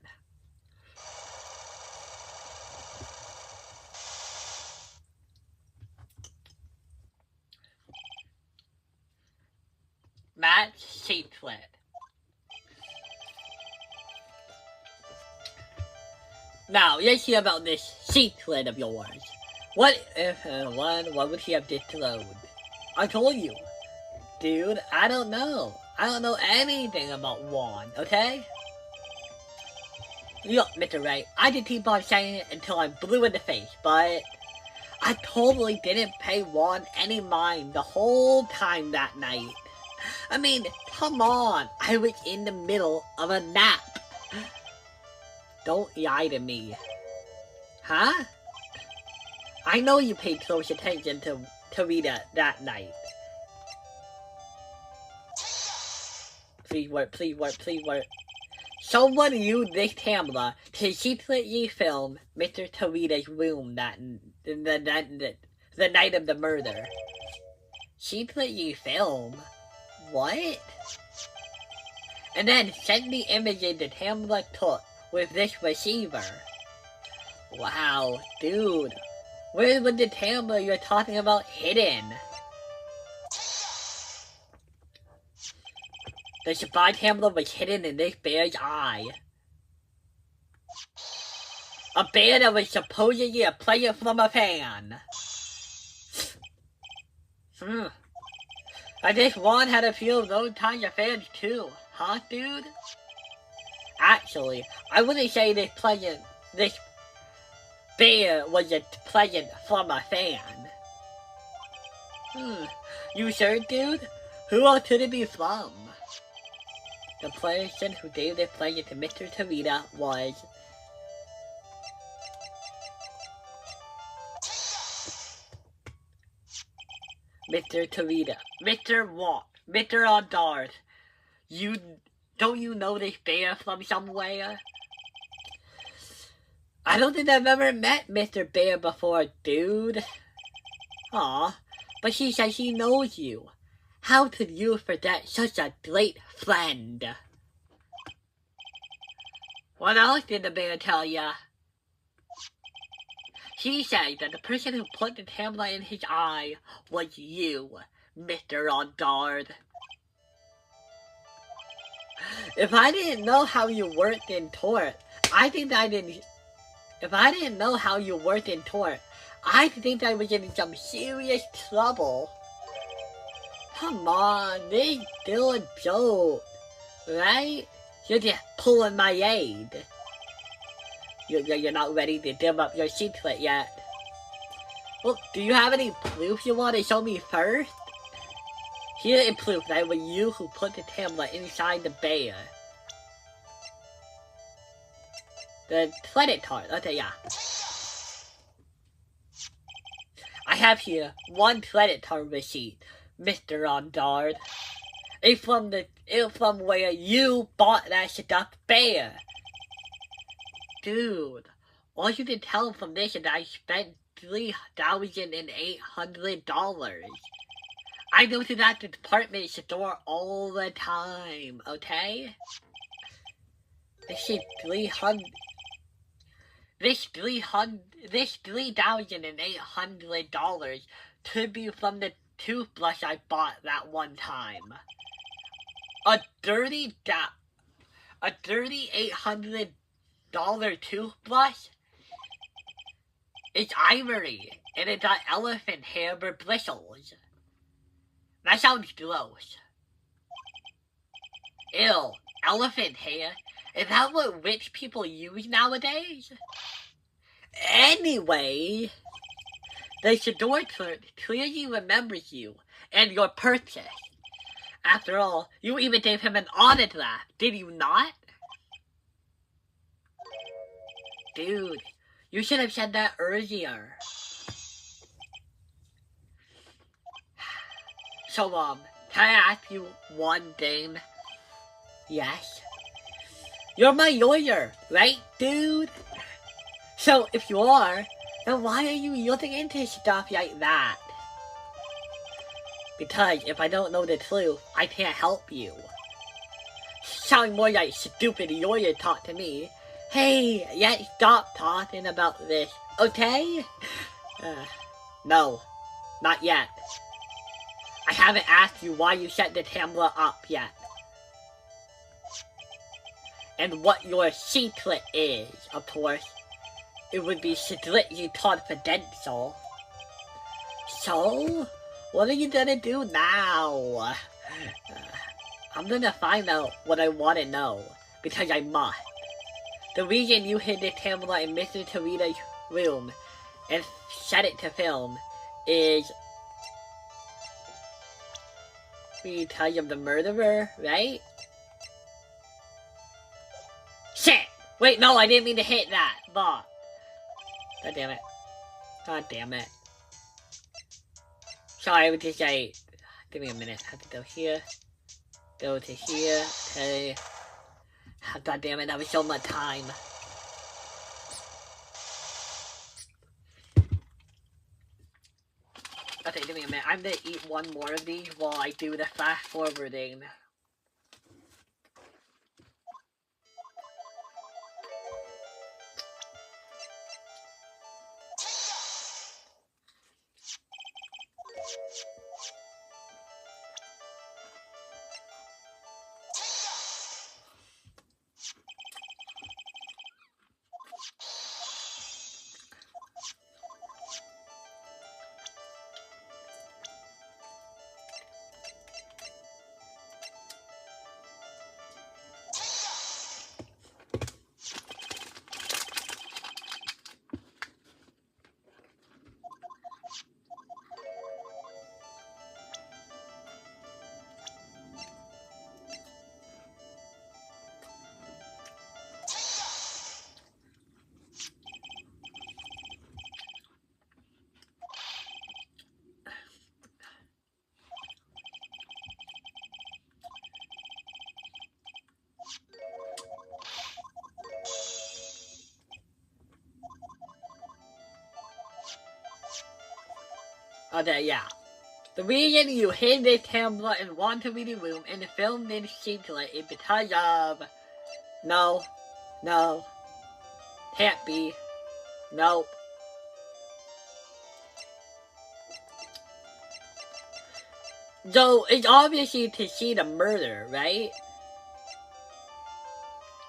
Matt's secret. Now, let's hear about this secret of yours. What if, what would he have disclosed? I told you. Dude, I don't know. I don't know anything about Juan, okay? Look, Mr. Wright, I did keep on saying it until I'm blue in the face, but I totally didn't pay Juan any mind the whole time that night. I mean, come on, I was in the middle of a nap. Don't lie to me. Huh? I know you paid close attention to Rita that night. please work, please work, please work. Someone used this camera to secretly film Mr. Torita's room the night of the murder. Secretly film? What? And then send the images the camera took with this receiver. Wow, dude. Where was the camera you're talking about hidden? The spy camera was hidden in this bear's eye. A bear that was supposedly a player from a fan. I guess Juan had a few of those kinds of fans too, huh, dude? Actually, I wouldn't say this bear was a present from a fan. You sure, dude? Who else could it be from? The person who gave the present to Mr. Torita was... Mr. Torita. Mr. What? Mr. Ondard. Don't you know this bear from somewhere? I don't think I've ever met Mr. Bear before, dude. Aw, but she says she knows you. How could you forget such a great friend? What else did the bear tell ya? She said that the person who put the camera in his eye was you, Mr. Ondard. If I didn't know how you worked in tort, If I didn't know how you worked in tort, I think I was in some serious trouble. Come on, this is still a joke, right? You're just pulling my aid. You're not ready to give up your secret yet. Well, do you have any proof you want to show me first? Here is proof that it was you who put the camera inside the bear. The credit card, okay, yeah. I have here one credit card receipt, Mr. Ondard. It's from where you bought that stuffed bear. Dude, all you can tell from this is that I spent $3,800. I go to that department store all the time, okay? This $3,800 could be from the toothbrush I bought that one time. A $3,800 toothbrush? It's ivory, and it got elephant hair or bristles. That sounds gross. Ew, elephant hair? Is that what rich people use nowadays? Anyway, the store clerk clearly remembers you and your purchase. After all, you even gave him an autograph, did you not? Dude, you should have said that earlier. So, can I ask you one thing? Yes? You're my lawyer, right, dude? So, if you are, then why are you looking into stuff like that? Because if I don't know the truth, I can't help you. Sound more like stupid lawyer talk to me. Hey, let's stop talking about this, okay? No, not yet. I haven't asked you why you set the camera up yet. And what your secret is, of course. It would be strictly confidential. So, what are you gonna do now? I'm gonna find out what I want to know, because I must. The reason you hid the camera in Mr. Torita's room and set it to film is because of the murderer, right? Shit! Wait, no, I didn't mean to hit that. But God damn it. God damn it. Sorry, I would just say, give me a minute. I have to go here. Go to here. Okay. God damn it, that was so much time. Okay, give me a minute. I'm gonna eat one more of these while I do the fast forwarding. Okay, yeah. The reason you hid this camera and want to be in the room and the film didn't seem to it is because of... No. No. Can't be. Nope. So, it's obviously to see the murder, right?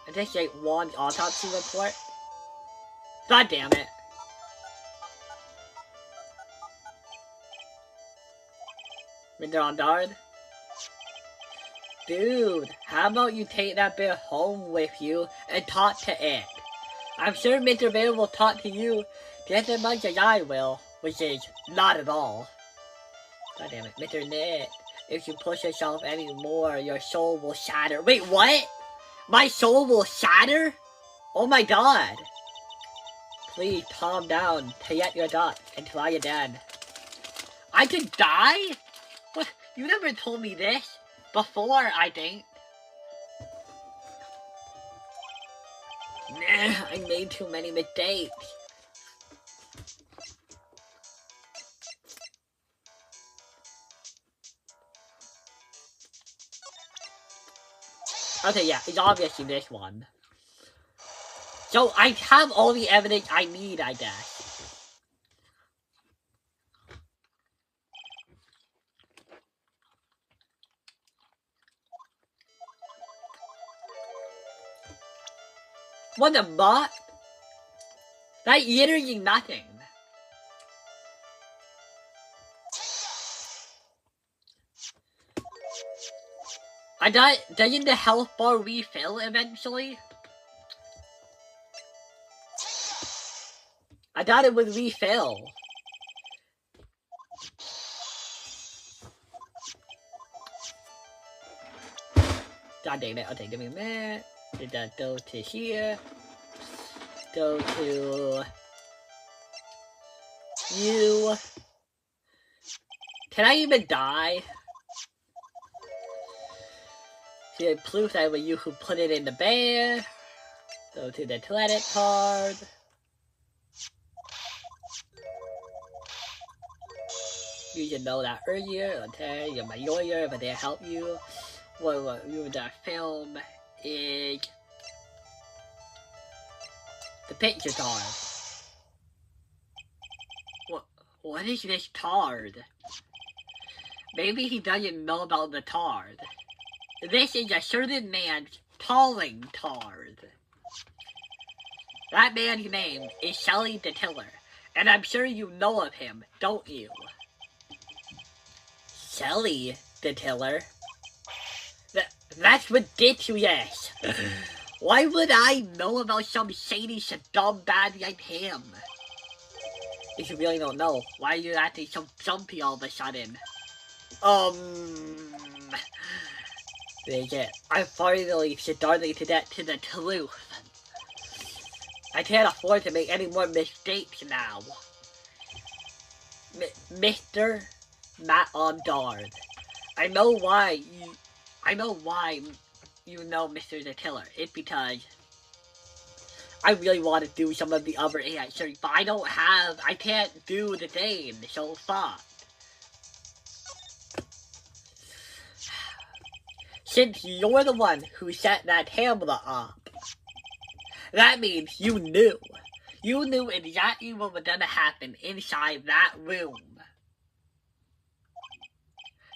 I just like one autopsy report. God damn it. Mr. On guard? Dude, how about you take that bear home with you and talk to it? I'm sure Mr. Bear will talk to you just as much as I will, which is not at all. God damn it, Mr. Nick. If you push yourself any more, your soul will shatter. Wait, what? My soul will shatter? Oh my god. Please calm down, get your thoughts, and try again. I could die? What? You never told me this before, I think. Nah, I made too many mistakes. Okay, yeah, it's obviously this one. So, I have all the evidence I need, I guess. What the fuck? That's literally nothing. I thought, doesn't the health bar refill eventually? I thought it would refill. God damn it. Okay, give me a minute. Did that go to here? Go to you. Can I even die? See, it proves that it was you who put it in the bear. Go to the toilet card. You should know that earlier. Okay, you're my lawyer, but they help you. What you the film is the picture card. What is this card? Maybe he doesn't know about the card. This is a certain man's calling card. That man's name is Shelly the Tiller, and I'm sure you know of him, don't you? Shelly the Tiller? That's ridiculous! Why would I know about some shady scumbag like him? If you really don't know, why are you acting so jumpy all of a sudden? I'm finally starting to get to the truth. I can't afford to make any more mistakes now. Mr. Matt on guard. I know why I know why you know Mr. the Killer. It's because I really want to do some of the other AI series, but I can't do the thing so far. Since you're the one who set that camera up, that means you knew. You knew exactly what was gonna happen inside that room.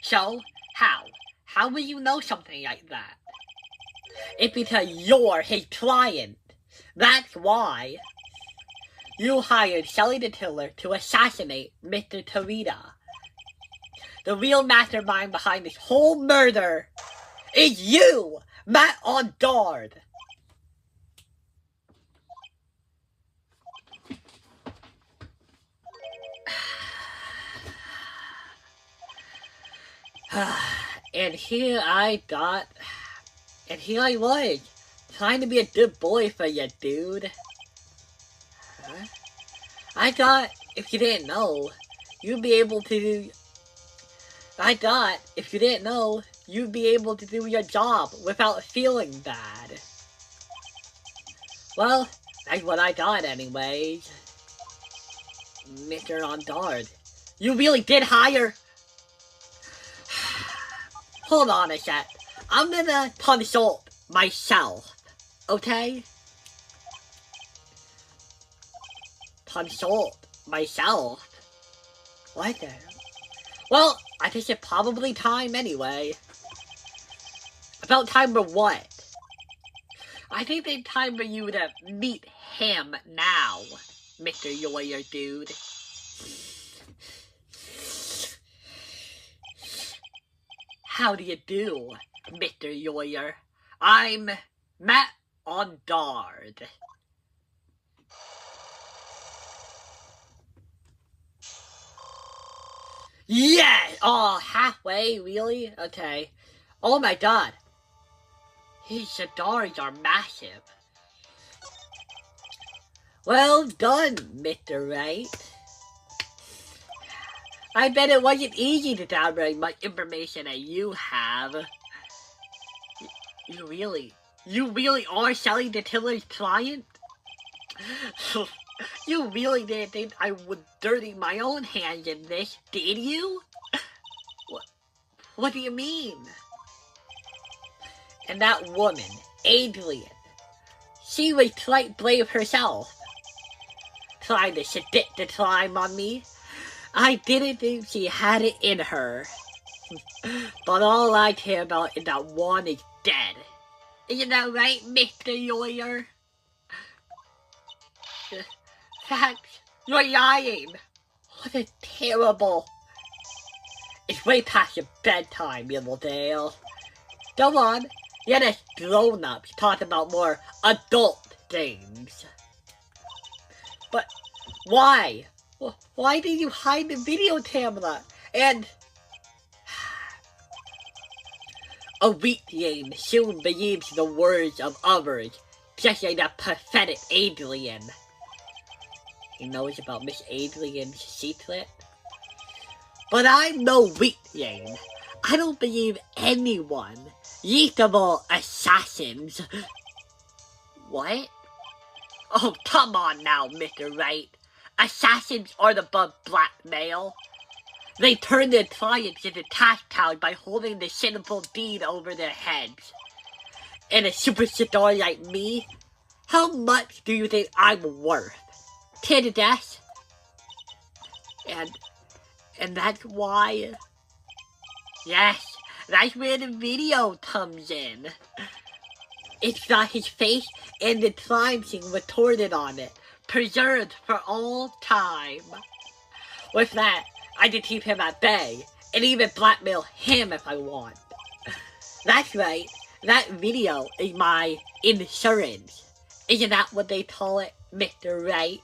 So, how? How will you know something like that? It's because you're his client. That's why. You hired Shelly the Killer to assassinate Mr. Tarita. The real mastermind behind this whole murder is you, Matt Ondard. And here I was, trying to be a good boy for you, dude. I thought if you didn't know, you'd be able to do your job without feeling bad. Well, that's what I thought anyways. Mr. Ondard, you really did hire... Hold on a sec. I'm gonna consult myself, okay? Consult myself? What the... Well, I guess it's probably time anyway. About time for what? I think it's time for you to meet him now, Mr. Lawyer Dude. How do you do, Mr. Lawyer? I'm Matt Ondard. Yeah! Oh, halfway, really? Okay. Oh my god. His cigars are massive. Well done, Mr. Wright. I bet it wasn't easy to download much information that you have. You really are Shelly the Killer's client? You really didn't think I would dirty my own hands in this, did you? What do you mean? And that woman, Adrian, she was quite brave herself. Trying to seduce the climb on me. I didn't think she had it in her. But all I care about is that one is dead. Isn't that right, Mr. Lawyer? Facts, you're lying. What a terrible... It's way past your bedtime, Riverdale. Go on, let us grown-ups talk about more adult things. But why? Why did you hide the video camera? And... a weak game soon believes the words of others, just like that pathetic Adrian. He knows about Miss Adrian's secret? But I'm no weak game. I don't believe anyone, least of all assassins. What? Oh, come on now, Mr. Wright. Assassins are above blackmail. They turn their clients into cash cows by holding the sinful deed over their heads. And a superstar like me? How much do you think I'm worth? To the death? And that's why... Yes, that's where the video comes in. It's got his face and the crime scene retorted on it, preserved for all time. With that, I can keep him at bay, and even blackmail him if I want. That's right, that video is my insurance. Isn't that what they call it, Mr. Wright?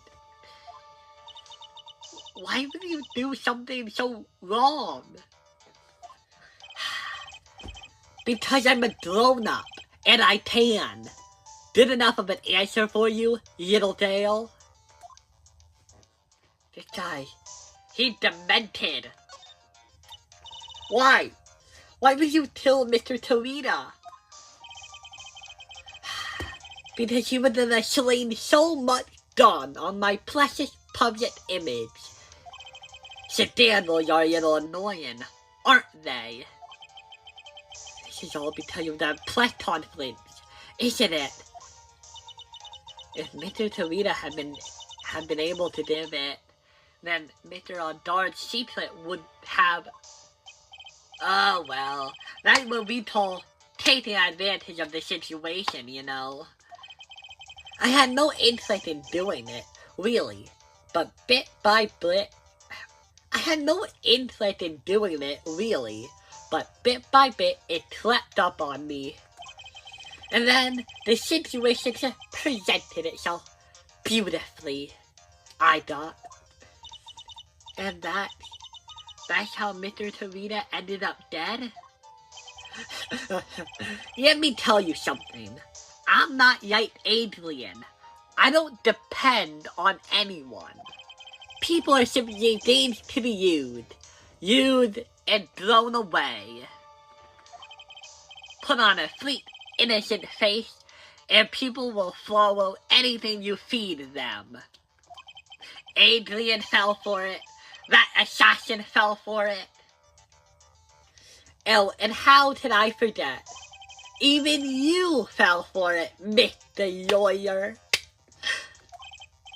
Why would you do something so wrong? Because I'm a grown-up, and I can. Good enough of an answer for you, little Dale? This guy, he's demented. Why? Why would you kill Mr. Torita? Because you would have slain so much gun on my precious public image. Scandals are a little annoying, aren't they? This is all because of that press conference, isn't it? If Mr. Torita had been able to do it, then Mr. Dar's secret would have... Oh well, that would be called taking advantage of the situation, you know. I had no interest in doing it, really, but bit by bit, it crept up on me. And then the situation just presented itself beautifully, I thought. And that's how Mr. Torita ended up dead? Let me tell you something. I'm not like Adrian. I don't depend on anyone. People are simply things to be used and thrown away. Put on a sweet, innocent face, and people will follow anything you feed them. Adrian fell for it. That assassin fell for it. Oh, and how did I forget? Even you fell for it, Mr. Lawyer.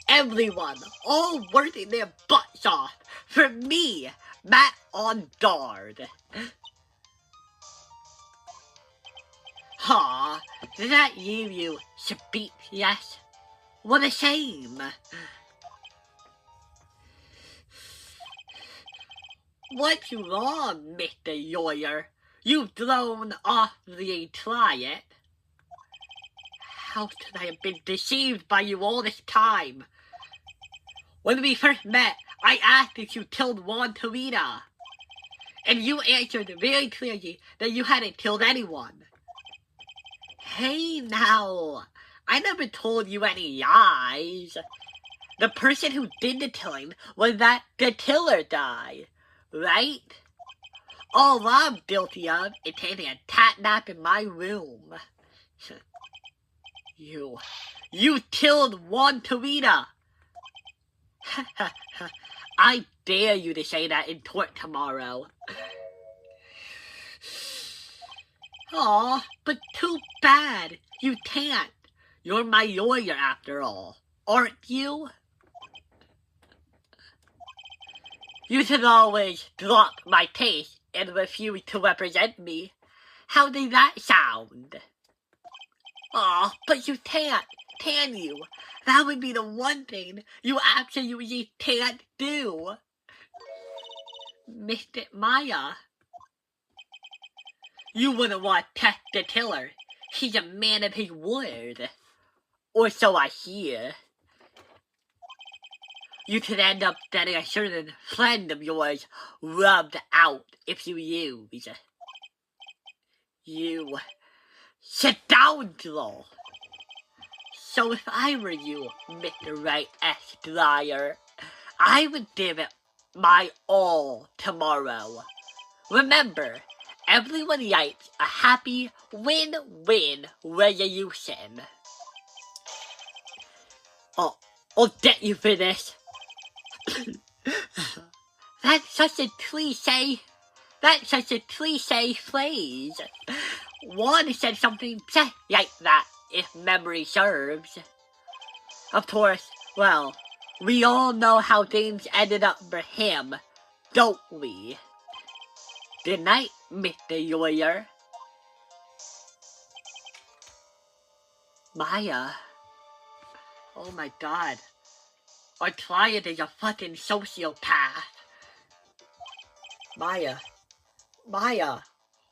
Everyone, all working their butts off for me, Matt on guard. Aw, did that leave you speechless? What a shame. What's wrong, Mr. Lawyer? You've thrown off the triad. How could I have been deceived by you all this time? When we first met, I asked if you killed Juan Torita. And you answered very clearly that you hadn't killed anyone. Hey now, I never told you any lies. The person who did the killing was that the killer guy, right? All I'm guilty of is taking a cat nap in my room. You killed Juan Torita. I dare you to say that in court tomorrow. Aw, but too bad. You can't. You're my lawyer after all, aren't you? You should always drop my case and refuse to represent me. How did that sound? Aw, but you can't, can you? That would be the one thing you absolutely can't do. Mr. Maya, you wouldn't want to test the killer. He's a man of his word. Or so I hear. You could end up getting a certain friend of yours rubbed out if you use. You scoundrel! So if I were you, Mr. Wright Esquire, I would give it my all tomorrow. Remember, everyone likes a happy win-win resolution. I'll get you for this. That's such a cliche phrase. Juan said something just like that, if memory serves. Of course, well, we all know how things ended up for him, don't we? Good night, Mr. Lawyer. Maya. Oh my god. Our client is a fucking sociopath. Maya,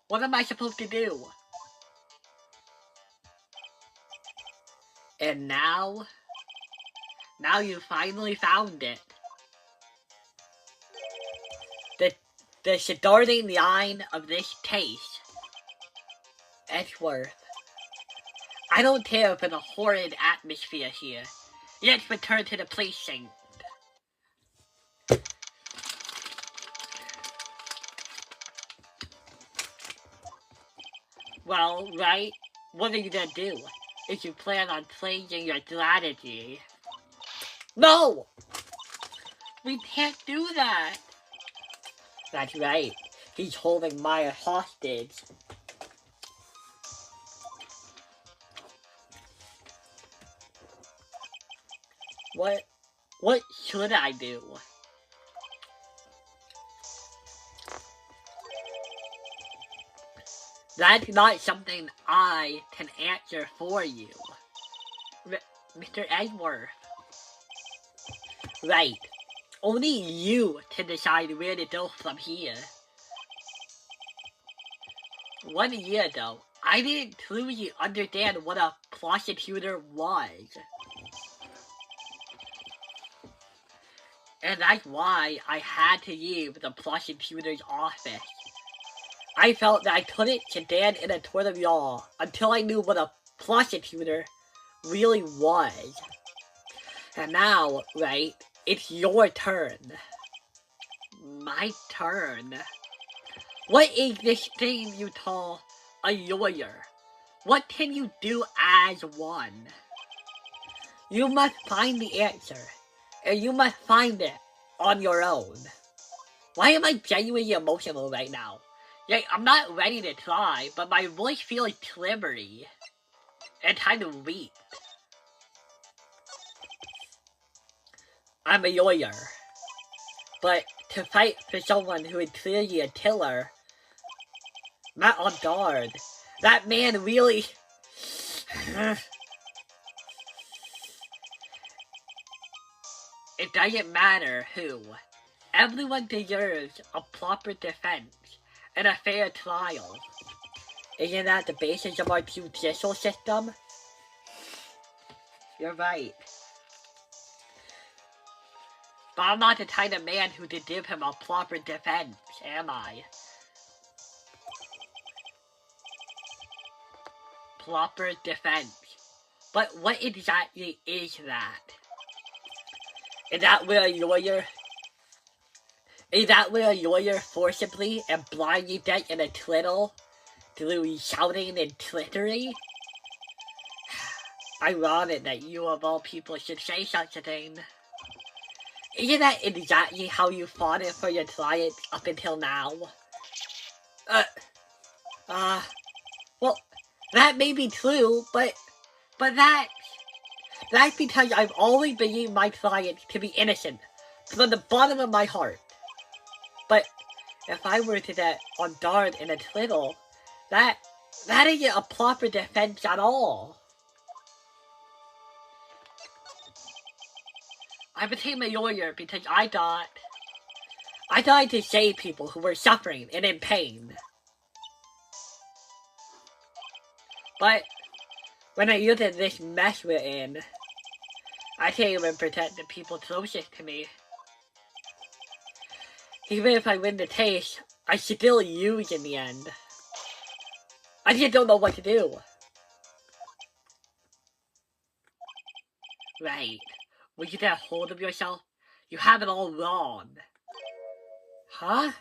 what am I supposed to do? And now you finally found it. The starting line of this case. Edgeworth. I don't care for the horrid atmosphere here. Let's return to the precinct. Well, right? What are you gonna do if you plan on changing your strategy? No! We can't do that! That's right. He's holding Maya hostage. What should I do? That's not something I can answer for you. Mr. Edward. Right. Only you can decide where to go from here. 1 year ago, I didn't truly understand what a prosecutor was. And that's why I had to leave the prosecutor's office. I felt that I couldn't stand in a court of law until I knew what a prosecutor really was. And now, right, it's your turn. My turn? What is this thing you call a lawyer? What can you do as one? You must find the answer, and you must find it on your own. Why am I genuinely emotional right now? Like, I'm not ready to cry, but my voice feels tremoury and kind of weak. I'm a lawyer, but to fight for someone who is clearly a killer, not on guard, that man really... It doesn't matter who. Everyone deserves a proper defense and a fair trial. Isn't that the basis of our judicial system? You're right. But I'm not the kind of man who could give him a proper defense, am I? Proper defense. But what exactly is that? Is that where a lawyer forcibly and blindly gets in a twiddle through shouting and trickery? Ironic that you of all people should say such a thing. Isn't that exactly how you fought it for your client up until now? Well, that may be true, but that's because I've always believed my client to be innocent, from the bottom of my heart. But if I were to get on guard in a twiddle, that isn't a proper defense at all. I became a lawyer because I thought to save people who were suffering and in pain. But when I look at this mess we're in, I can't even protect the people closest to me. Even if I win the case, I still lose in the end. I just don't know what to do. Right. Will you get a hold of yourself? You have it all wrong. Huh?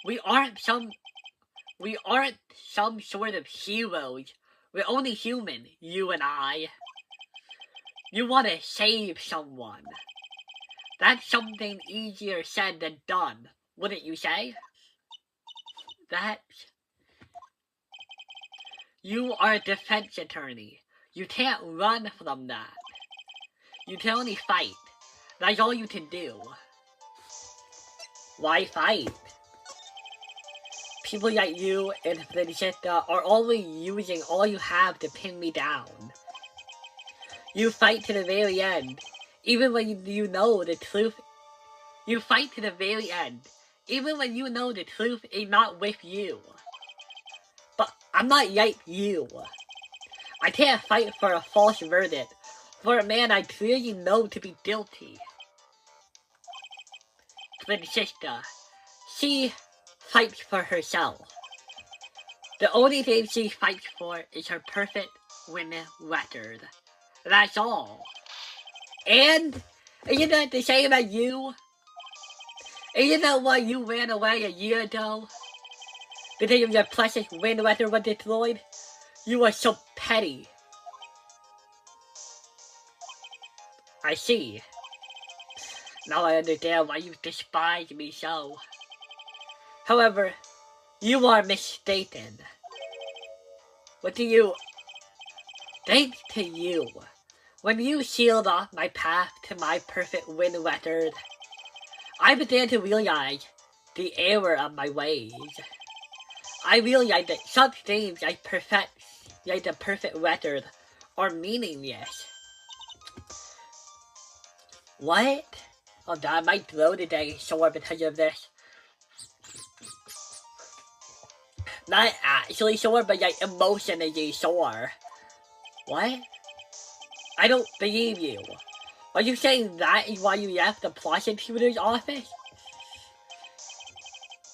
We aren't some sort of heroes. We're only human, you and I. You want to save someone. That's something easier said than done, wouldn't you say? You are a defense attorney. You can't run from that. You can only fight. That's all you can do. Why fight? People like you and Francesca are only using all you have to pin me down. You fight to the very end, even when you know the truth. You fight to the very end, even when you know the truth is not with you. But I'm not like you. I can't fight for a false verdict, for a man I clearly know to be guilty. Francesca, she fights for herself. The only thing she fights for is her perfect win record. That's all. And, isn't that the same as you? Isn't that why you ran away a year ago? because of your precious wind weather was destroyed? You are so petty. I see. Now I understand why you despise me so. However, you are mistaken. Thanks to you, when you sealed off my path to my perfect wind weather, I began to realize the error of my ways. I realized that such things like the perfect weather are meaningless. What? Oh god, my throat today is sore because of this. Not actually sore, but like emotionally sore. What? I don't believe you. Are you saying that is why you left the prosecutor's office?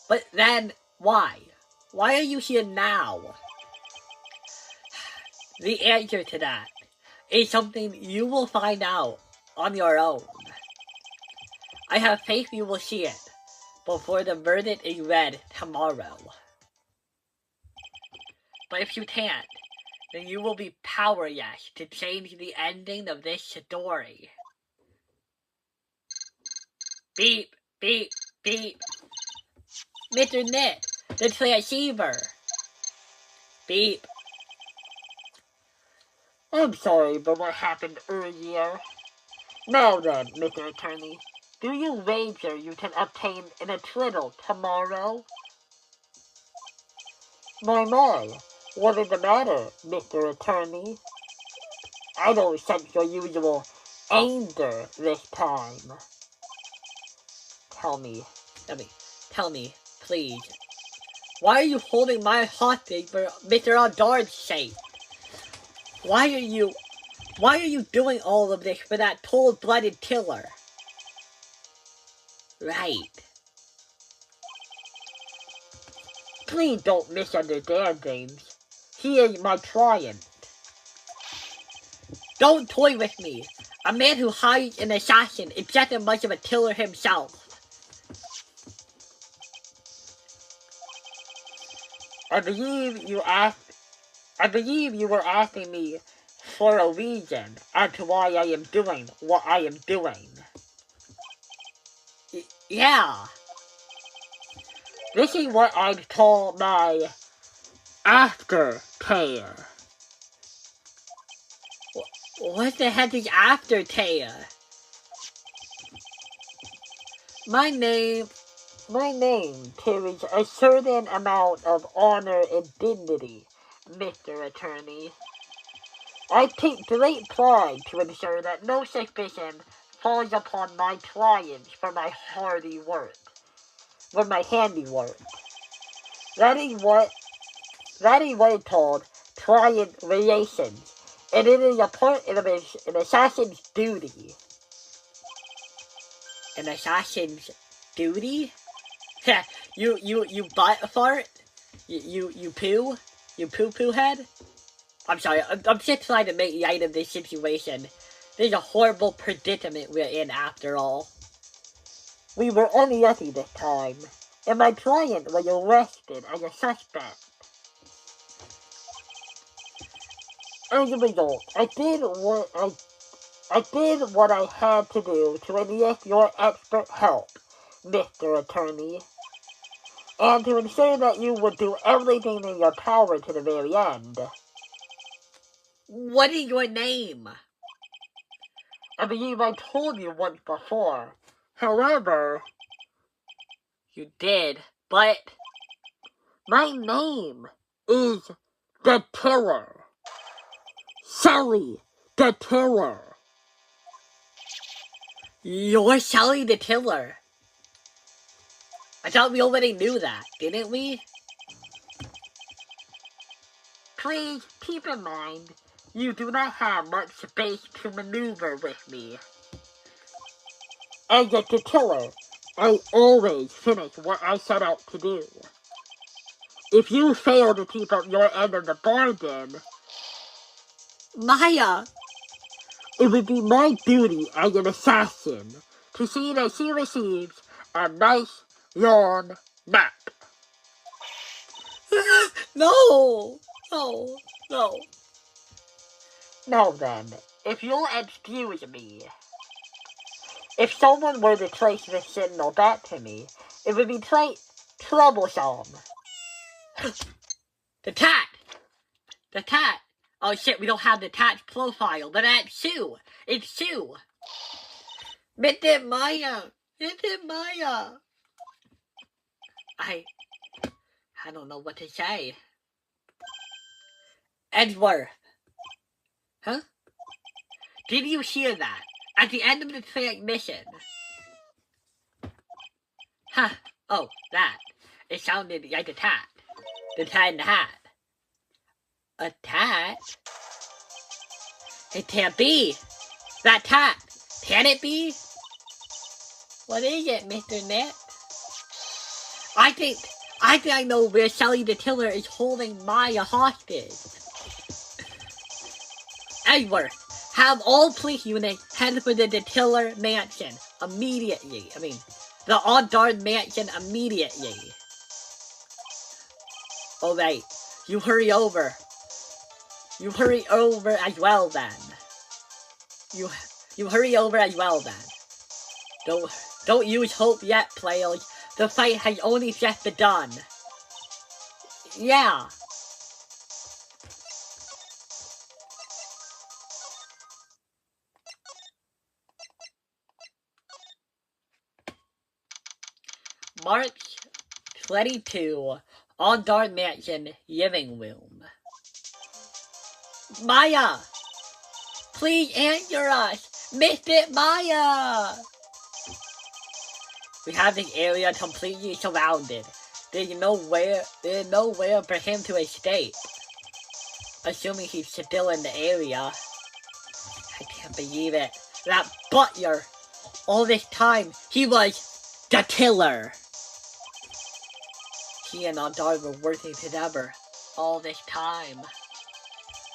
But then, why? Why are you here now? The answer to that is something you will find out on your own. I have faith you will see it before the verdict is read tomorrow. But if you can't, then you will be powerless to change the ending of this story. Beep, beep, beep. Mr. Nick, the transceiver. Beep. I'm sorry for what happened earlier. Now then, Mr. Attorney, do you wager you can obtain an acquittal tomorrow? My, what is the matter, Mr. Attorney? I don't sense your usual anger this time. Tell me, please. Why are you holding my hostage for Mr. Aldard's sake? Why are you doing all of this for that cold-blooded killer? Right. Please don't misunderstand things. He is my client. Don't toy with me. A man who hires an assassin is just as much of a killer himself. I believe you were asking me for a reason as to why I am doing what I am doing. Yeah. This is what I'd call my aftercare. What the heck is aftercare? My name carries a certain amount of honor and dignity, Mr. Attorney. I take great pride to ensure that no suspicion falls upon my clients for my handiwork. That is what is called client relations, and it is a part of an assassin's duty. An assassin's duty? you butt fart? You poo? You poo head? I'm sorry, I'm just trying to make light of this situation. This is a horrible predicament we're in after all. We were unlucky this time, and my client was arrested as a suspect. As a result, I did what I had to do to enlist your expert help, Mr. Attorney, and to ensure that you would do everything in your power to the very end. What is your name? I believe I told you once before. However, you did, but my name is the Killer. Sally the Killer. You're Sally the Killer. I thought we already knew that, didn't we? Please keep in mind, you do not have much space to maneuver with me. As a killer, I always finish what I set out to do. If you fail to keep up your end of the bargain, Maya, it would be my duty as an assassin to see that she receives a nice, long nap. No! No! No! No then, if you'll excuse me, if someone were to trace this signal back to me, it would be troublesome. The cat! The cat! Oh shit, we don't have the cat's profile, but that's Sue! It's Sue! Mr. Maya! Mr. Maya! I don't know what to say. Edgeworth. Huh? Did you hear that? At the end of the transmission. Huh. Oh, that. It sounded like a cat. The cat in the hat. A tat? It can't be. That cat. Can it be? What is it, Mr. Net? I think I know where Shelly the Killer is holding Maya hostage. Edgeworth, have all police units head for the Killer mansion immediately. I mean, the on-guard mansion immediately. Alright, you hurry over. You hurry over as well then. You hurry over as well then. Don't use hope yet, players. The fight has only just begun. Yeah. March 22, on guard mansion living room. Maya! Please answer us! Mr. Maya! We have this area completely surrounded. There's nowhere for him to escape. Assuming he's still in the area. I can't believe it. That butler! All this time, he was the killer! He and Ondar were working together all this time.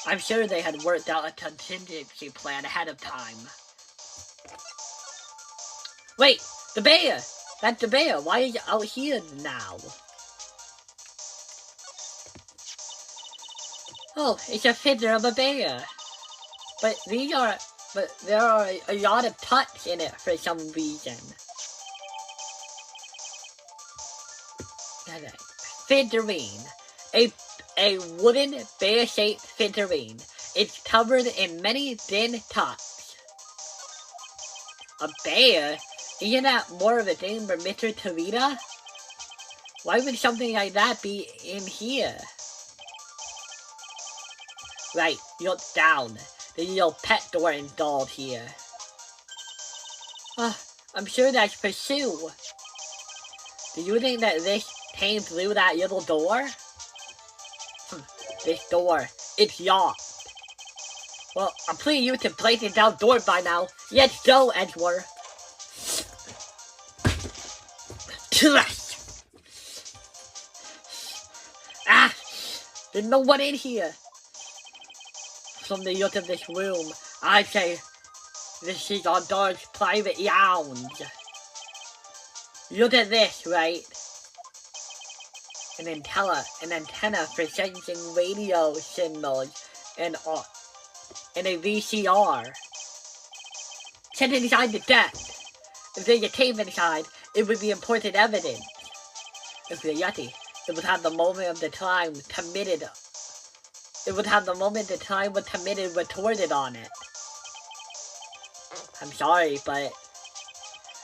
I'm sure they had worked out a contingency plan ahead of time. Wait! The bear! That's the bear! Why is it out here now? Oh, it's a figure of a bear. But there are a lot of tucks in it for some reason. Figurine. A wooden bear-shaped figurine. It's covered in many thin tucks. A bear? Isn't that more of a thing for Mr. Tarita? Why would something like that be in here? Right, you look down. There's a little pet door installed here. I'm sure that's for Sue. Do you think that this came through that little door? This door, it's locked. Well, I'm pretty used to breaking down doors by now. Let's go, Edgeworth. Ah! There's no one in here. From the look of this room, I'd say this is our dog's private lounge. Look at this, right? An antenna for sensing radio signals and a VCR. Set it inside the desk. If there's a tape inside, it would be important evidence. If the Yeti, it would have the moment of the time committed. It would have the moment the time was committed recorded on it. I'm sorry, but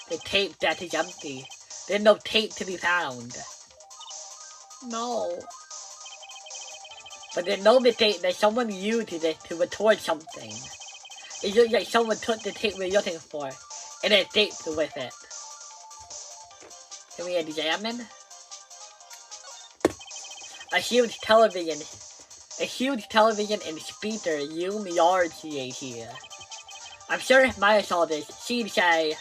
the tape deck is empty. There's no tape to be found. No. But there's no mistake that someone used it to record something. It looks like someone took the tape we're looking for and escaped with it. Can we examine? A huge television and speaker loom largely here. I'm sure if Maya saw this, she'd say,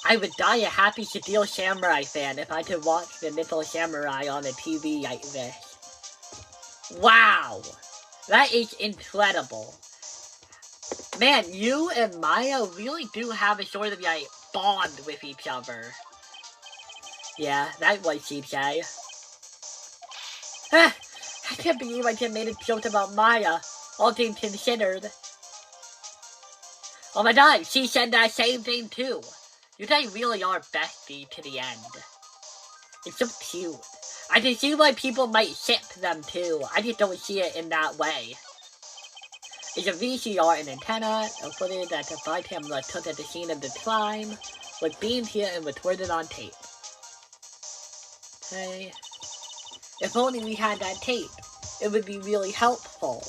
I would die a happy Steel Samurai fan if I could watch the Little Samurai on a TV like this. Wow! That is incredible. Man, you and Maya really do have a sort of like bond with each other. Yeah, that's what she'd say. can't believe I just made a joke about Maya, all things considered. Oh my god, she said that same thing too. You guys really are bestie to the end. It's so cute. I can see why people might ship them too. I just don't see it in that way. It's a VCR and antenna, a footage that the camera took at the scene of the crime, was beamed here and recorded on tape. Okay. If only we had that tape, it would be really helpful.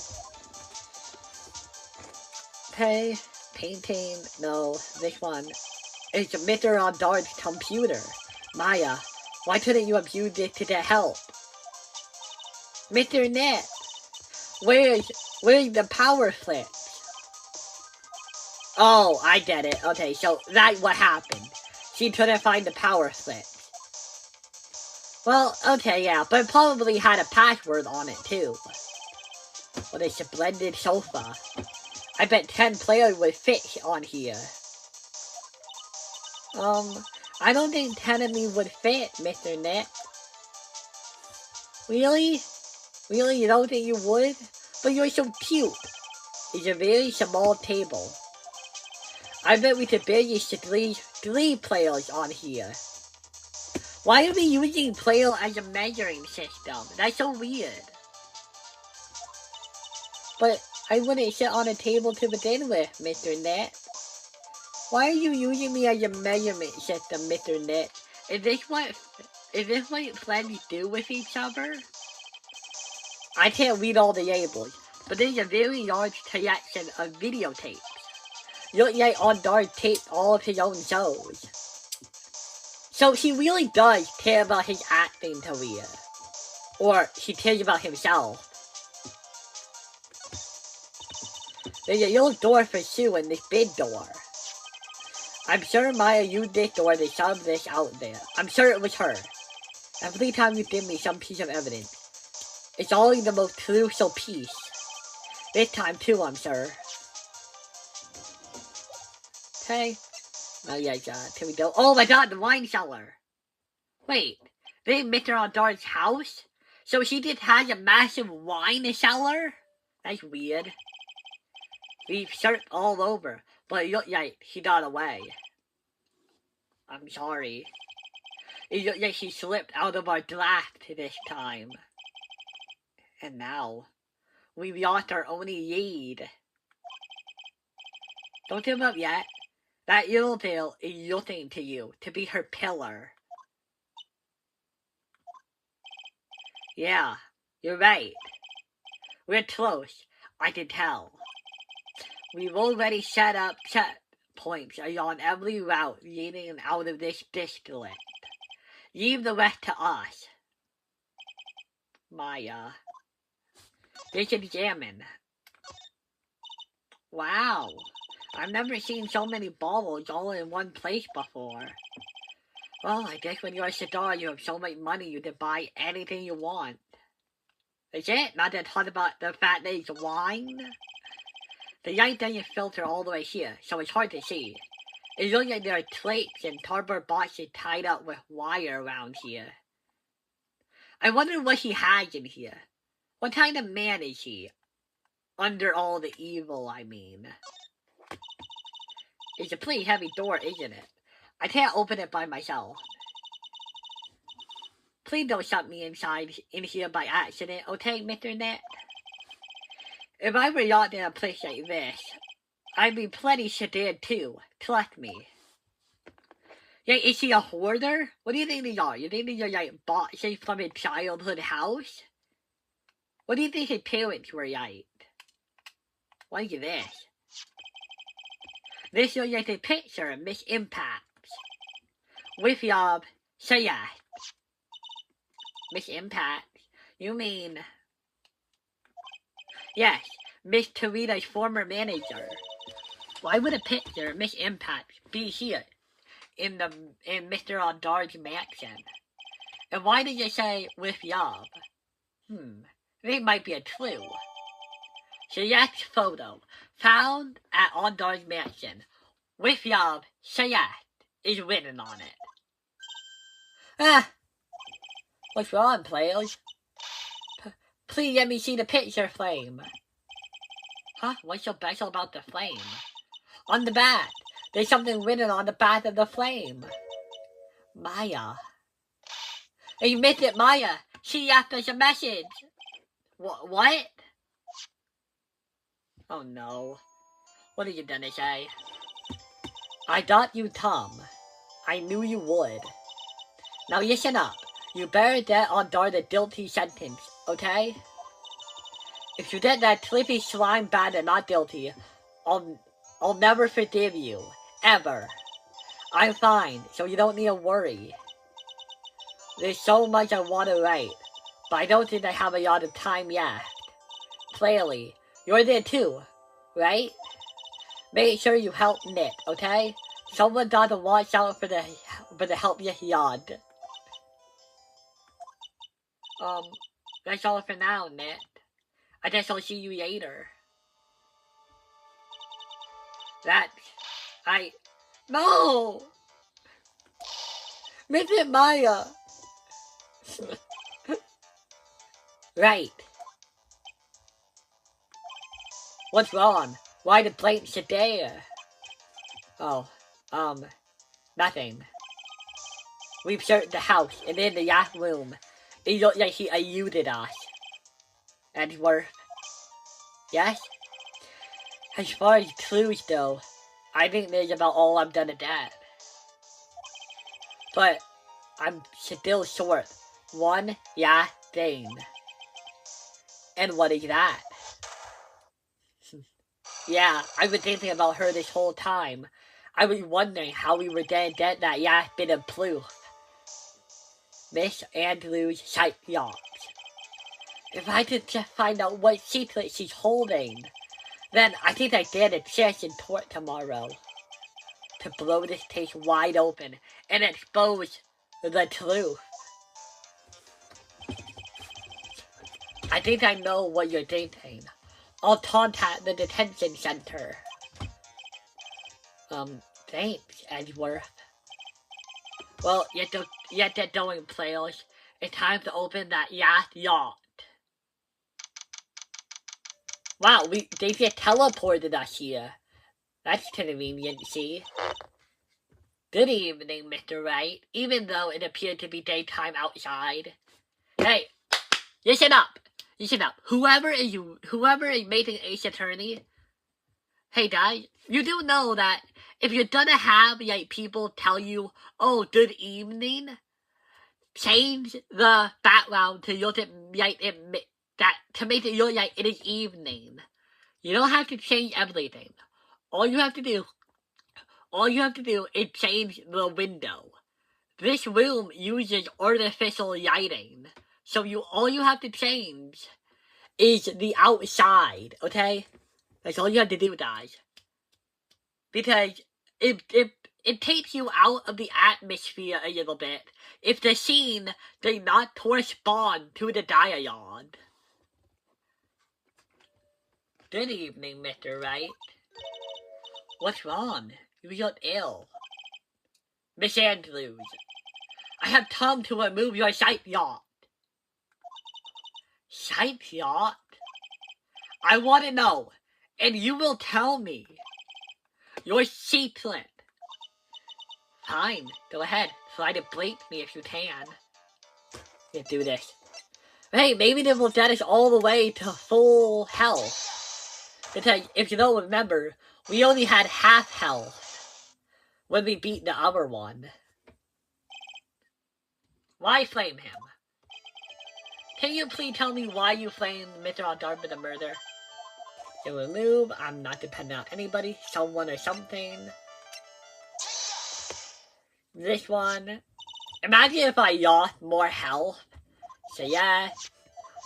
Okay, painting, no, this one. It's Mr. Dart's computer. Maya, why couldn't you have used it to get help? Mr. Net, where's the power switch? Oh, I get it. Okay, so that's what happened. She couldn't find the power switch. Well, okay, yeah, but it probably had a password on it, too. What a splendid sofa. I bet 10 players would fit on here. I don't think 10 of me would fit, Mr. Net. Really? Really, you don't think you would? But you're so cute. It's a very small table. I bet we could barely fit three players on here. Why are we using player as a measuring system? That's so weird. But I wouldn't sit on a table to begin with, Mr. Net. Why are you using me as a measurement system, Mr. Net? Is this what friends do with each other? I can't read all the labels, but there's a very large collection of videotapes. Look like Dark taped all of his own shows. So he really does care about his acting career. Or he cares about himself. There's a little door for Sue and this big door. I'm sure Maya used this door to shove this out there. I'm sure it was her. Every time you give me some piece of evidence, it's always the most crucial piece. This time too, I'm sure. Okay. Oh yeah, here we go. Oh my god, the wine cellar. Wait, they Mr. Dart's house? So he just has a massive wine cellar? That's weird. We've searched all over, but it looked like he got away. I'm sorry. It looked like he slipped out of our draft this time. And now, we've lost our only lead. Don't give up yet. That little tail is looking to you to be her pillar. Yeah, you're right. We're close, I can tell. We've already set up checkpoints on every route leading out of this district. Leave the rest to us. Maya. Let's examine. Wow. I've never seen so many baubles all in one place before. Well, I guess when you're a star, you have so much money you can buy anything you want. Is it? Not to talk about the fact that it's wine? The light doesn't filter all the way here, so it's hard to see. It looks like there are plates and cardboard boxes tied up with wire around here. I wonder what he has in here. What kind of man is he? Under all the evil, I mean. It's a pretty heavy door, isn't it? I can't open it by myself. Please don't shut me in here by accident, okay, Mr. Net? If I were locked in a place like this, I'd be plenty scared too, trust me. Yeah, is he a hoarder? What do you think these are? You think these are like boxes from his childhood house? What do you think his parents were like? What is this? This looks like a picture of Miss Impact. With your Sayat. Miss Impact? You mean... Yes, Miss Tarita's former manager. Why would a picture of Miss Impact be here in Mr. Dart's mansion? And why did you say with Yob? This might be a clue. Sayat's photo, found at Ondar's mansion, with Yob, Sayat, is written on it. What's wrong, players? Please let me see the picture flame. Huh? What's so special about the flame? On the back. There's something written on the back of the flame. Maya. Hey, you missed it, Maya. She left us a message. What? Oh no. What are you gonna say? I thought you'd come. I knew you would. Now listen up. You better get on the guilty sentence, okay? If you get that sleepy slime bad and not guilty, I'll never forgive you. Ever. I'm fine, so you don't need to worry. There's so much I want to write, but I don't think I have a lot of time yet. Clearly, you're there too, right? Make sure you help Nick, okay? Someone gotta watch out for the help you yard. That's all for now, Nick. I guess I'll see you later. No! Mr. Maya! Right. What's wrong? Why the plate sit there? Oh, nothing. We've searched the house and in the yacht room. It looks like he eluded us. Edgeworth. Yes? As far as clues though, I think there's about all I've done at that. But I'm still short. One thing. And what is that? Yeah, I've been thinking about her this whole time. I was wondering how we were gonna get that bit of proof. Miss Andrews' sight yacht. If I could just find out what secret she's holding, then I think I get a chance in court tomorrow to blow this case wide open and expose the truth. I think I know what you're thinking. I'll contact the detention center. Thanks, Edgeworth. Well, get going, players. It's time to open that yacht. Wow, they just teleported us here. That's convenient, see? Good evening, Mr. Wright, even though it appeared to be daytime outside. Hey, listen up! Listen up. Whoever is making Ace Attorney, hey guys, you do know that if you're gonna have people tell you, oh, good evening, change the background to look at to make it look like it is evening. You don't have to change everything. All you have to do is change the window. This room uses artificial lighting, so all you have to change is the outside, okay? That's all you have to do, guys. Because it takes you out of the atmosphere a little bit if the scene does not correspond to the dialogue. Good evening, Mr. Wright. What's wrong? You look ill. Miss Andrews, I have come to remove your sight yacht. Sight yacht? I want to know, and you will tell me. Your secret. Fine, go ahead. Try to blink me if you can. Let's do this. Hey, maybe they will get us all the way to full health. Because if you don't remember, we only had half health when we beat the other one. Why flame him? Can you please tell me why you flamed Mr. Aldar with a murder? To remove, I'm not dependent on anybody, someone or something. This one. Imagine if I lost more health. Say yes.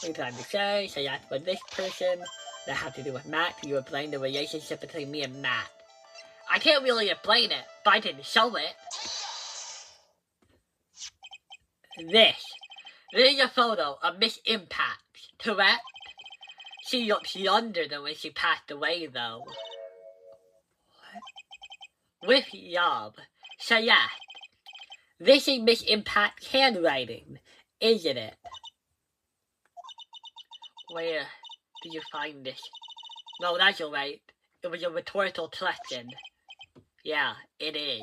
What are you trying to say? Say yes for this person. That have to do with Matt. You explain the relationship between me and Matt. I can't really explain it, but I can show it. This is a photo of Miss Impact, correct? She looks younger than when she passed away, though. What? With Yob. So yeah, this is Miss Impact's handwriting, isn't it? Where did you find this? No, that's alright. It was a rhetorical question. Yeah, it is.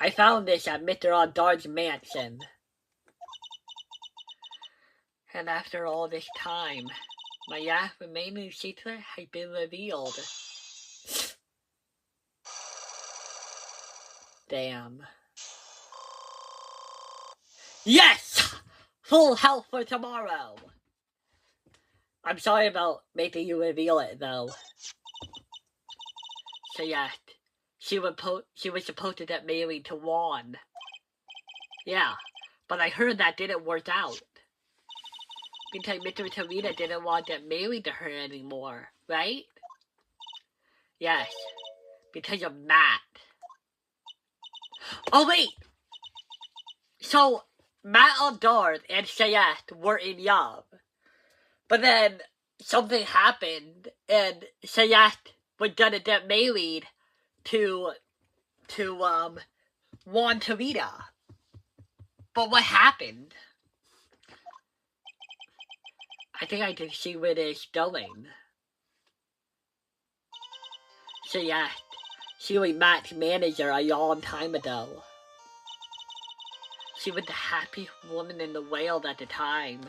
I found this at Mr. Oddard's mansion. And after all this time, my remaining secret has been revealed. Damn. Yes! Full health for tomorrow! I'm sorry about making you reveal it, though. So yeah, she was supposed to get married to Juan. Yeah, but I heard that didn't work out. Because Mr. Tarita didn't want to get married to her anymore, right? Yes, because of Matt. Oh wait! So, Matt Aldard and Sayat were in love. But then, something happened, and Sayat was gonna get married to Juan Tarita. But what happened? I think I can see where this is going. Sayat, she was Matt's manager a long time ago. She was the happiest woman in the world at the time.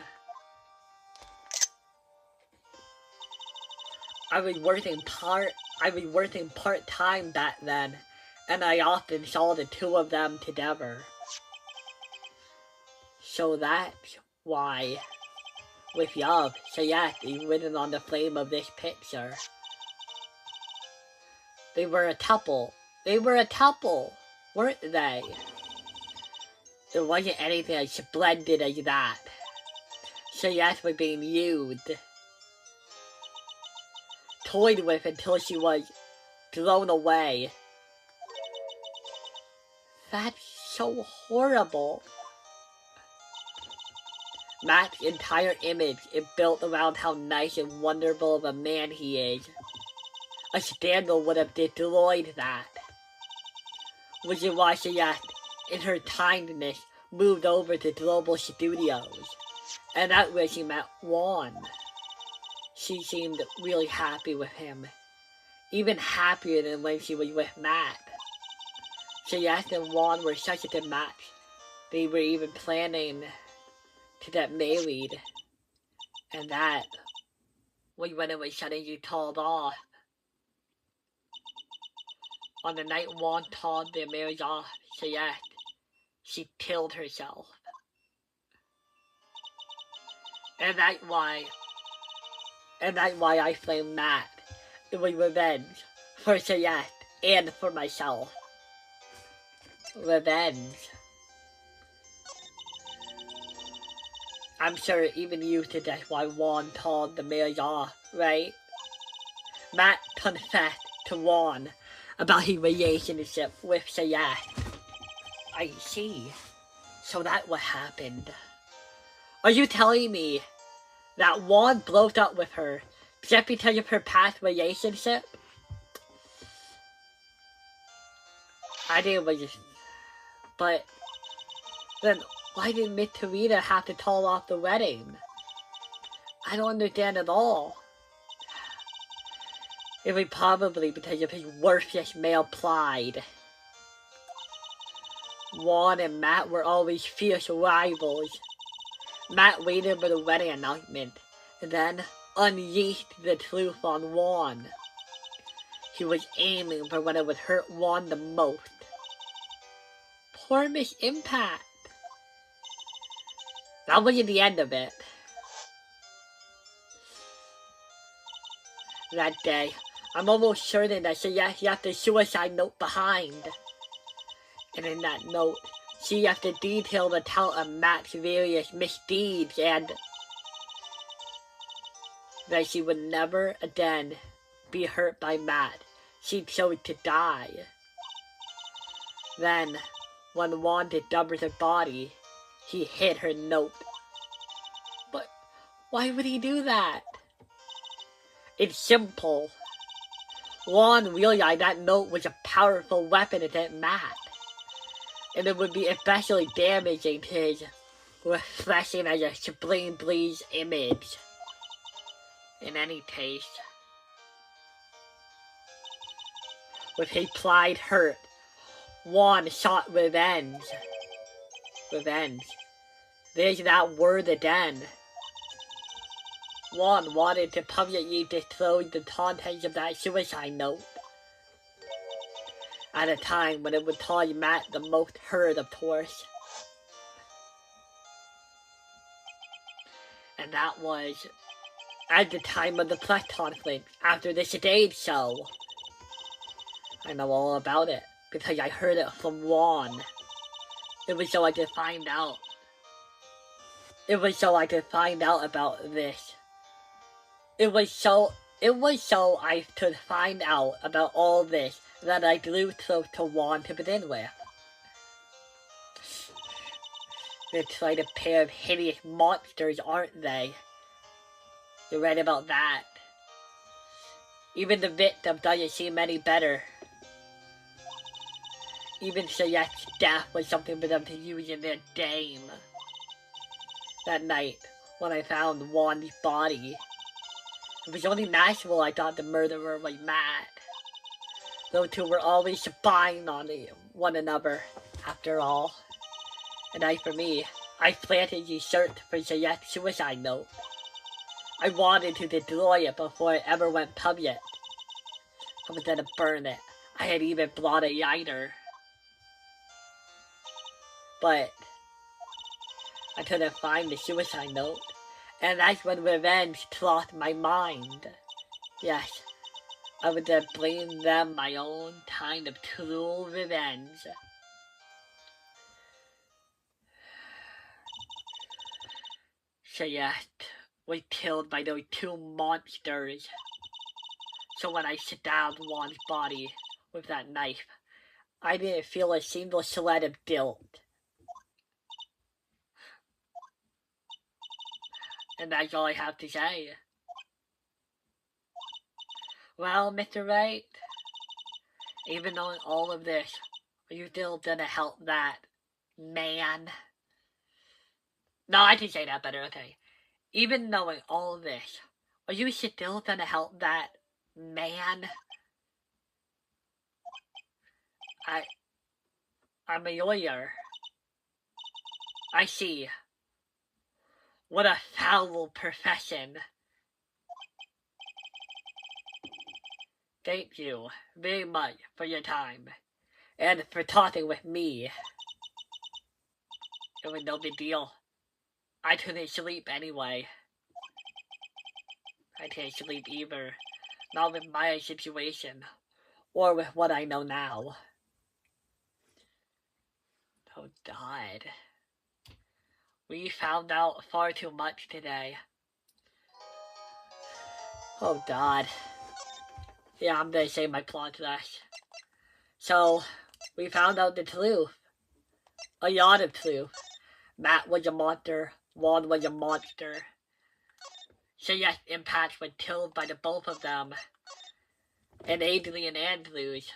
I was working part-time back then, and I often saw the two of them together. So that's why, with love, Sayat is written on the frame of this picture. They were a couple. Weren't they? It wasn't anything as splendid as that. Sayat was being used. Toyed with until she was thrown away. That's so horrible. Matt's entire image is built around how nice and wonderful of a man he is. A scandal would have destroyed that. Which is why Sayat, in her kindness, moved over to Global Studios. And that's where she met Juan. She seemed really happy with him. Even happier than when she was with Matt. Sayat and Juan were such a good match. They were even planning to get married. And that was when it was suddenly called off. On the night Juan called their marriage off, Sayat, she killed herself. And that's why I framed Matt. It was revenge for Sayat and for myself. Revenge. I'm sure even you think that's why Juan called the marriage off, right? Matt confessed to Juan about his relationship with Sayat. I see. So that's what happened. Are you telling me that Juan broke up with her just because of her past relationship? I think it was just... But then why did Miss Tarita have to call off the wedding? I don't understand at all. It was probably because of his worthless male pride. Juan and Matt were always fierce rivals. Matt waited for the wedding announcement, and then unleashed the truth on Juan. He was aiming for when it would hurt Juan the most. Poor Miss Impact. That wasn't the end of it. That day, I'm almost certain that she left the suicide note behind. And in that note, she left a detailed account of Matt's various misdeeds and that she would never again be hurt by Matt. She chose to die. Then, when Juan discovered her body, he hid her note. But why would he do that? It's simple. Juan realized that note was a powerful weapon against Matt. And it would be especially damaging to his refreshing as a Supreme Breeze image. in any case. With a plied hurt, Juan sought revenge. Revenge. There's that word again. Juan wanted to publicly disclose the contents of that suicide note at a time when it would cause Matt the most hurt, of course. And that was at the time of the press conference after the stage show. I know all about it because I heard it from Juan. It was so I could find out. It was so I could find out about this. It was so I could find out about all this that I grew close to Juan to begin with. It's like a pair of hideous monsters, aren't they? You're right about that. Even the victim doesn't seem any better. Even Celeste's death was something for them to use in their game. That night, when I found Juan's body, it was only natural I thought the murderer was Matt. Those two were always spying on one another, after all. And for me, I planted the search for Celeste's suicide note. I wanted to destroy it before it ever went public. I was gonna burn it. I had even brought a lighter. But I couldn't find the suicide note. And that's when revenge crossed my mind. Yes, I would then bring them my own kind of true revenge. Celeste was killed by those two monsters. So when I stabbed Juan's body with that knife, I didn't feel a single shred of guilt. And that's all I have to say. Well, Mr. Wright, even knowing all of this, are you still gonna help that man? No, I can say that better, okay. Even knowing all of this, are you still gonna help that man? I'm a lawyer. I see. What a foul profession. Thank you very much for your time and for talking with me. It was no big deal. I couldn't sleep anyway. I can't sleep either. Not with my situation or with what I know now. Oh God. We found out far too much today. Oh God. Yeah, I'm gonna say my plot less. So, we found out the truth. A lot of truth. Matt was a monster. Juan was a monster. Celeste's impact was killed by the both of them. And Adrian Andrews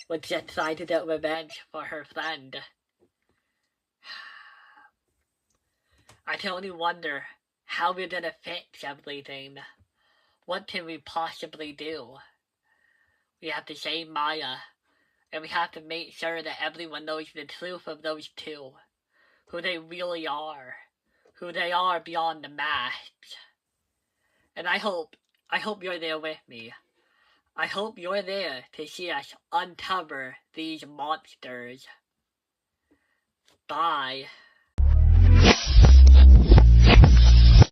was just trying to get revenge for her friend. I can only wonder how we're gonna fix everything. What can we possibly do? We have to save Maya, and we have to make sure that everyone knows the truth of those two. Who they really are. Who they are beyond the masks. And I hope you're there with me. I hope you're there to see us uncover these monsters. Bye.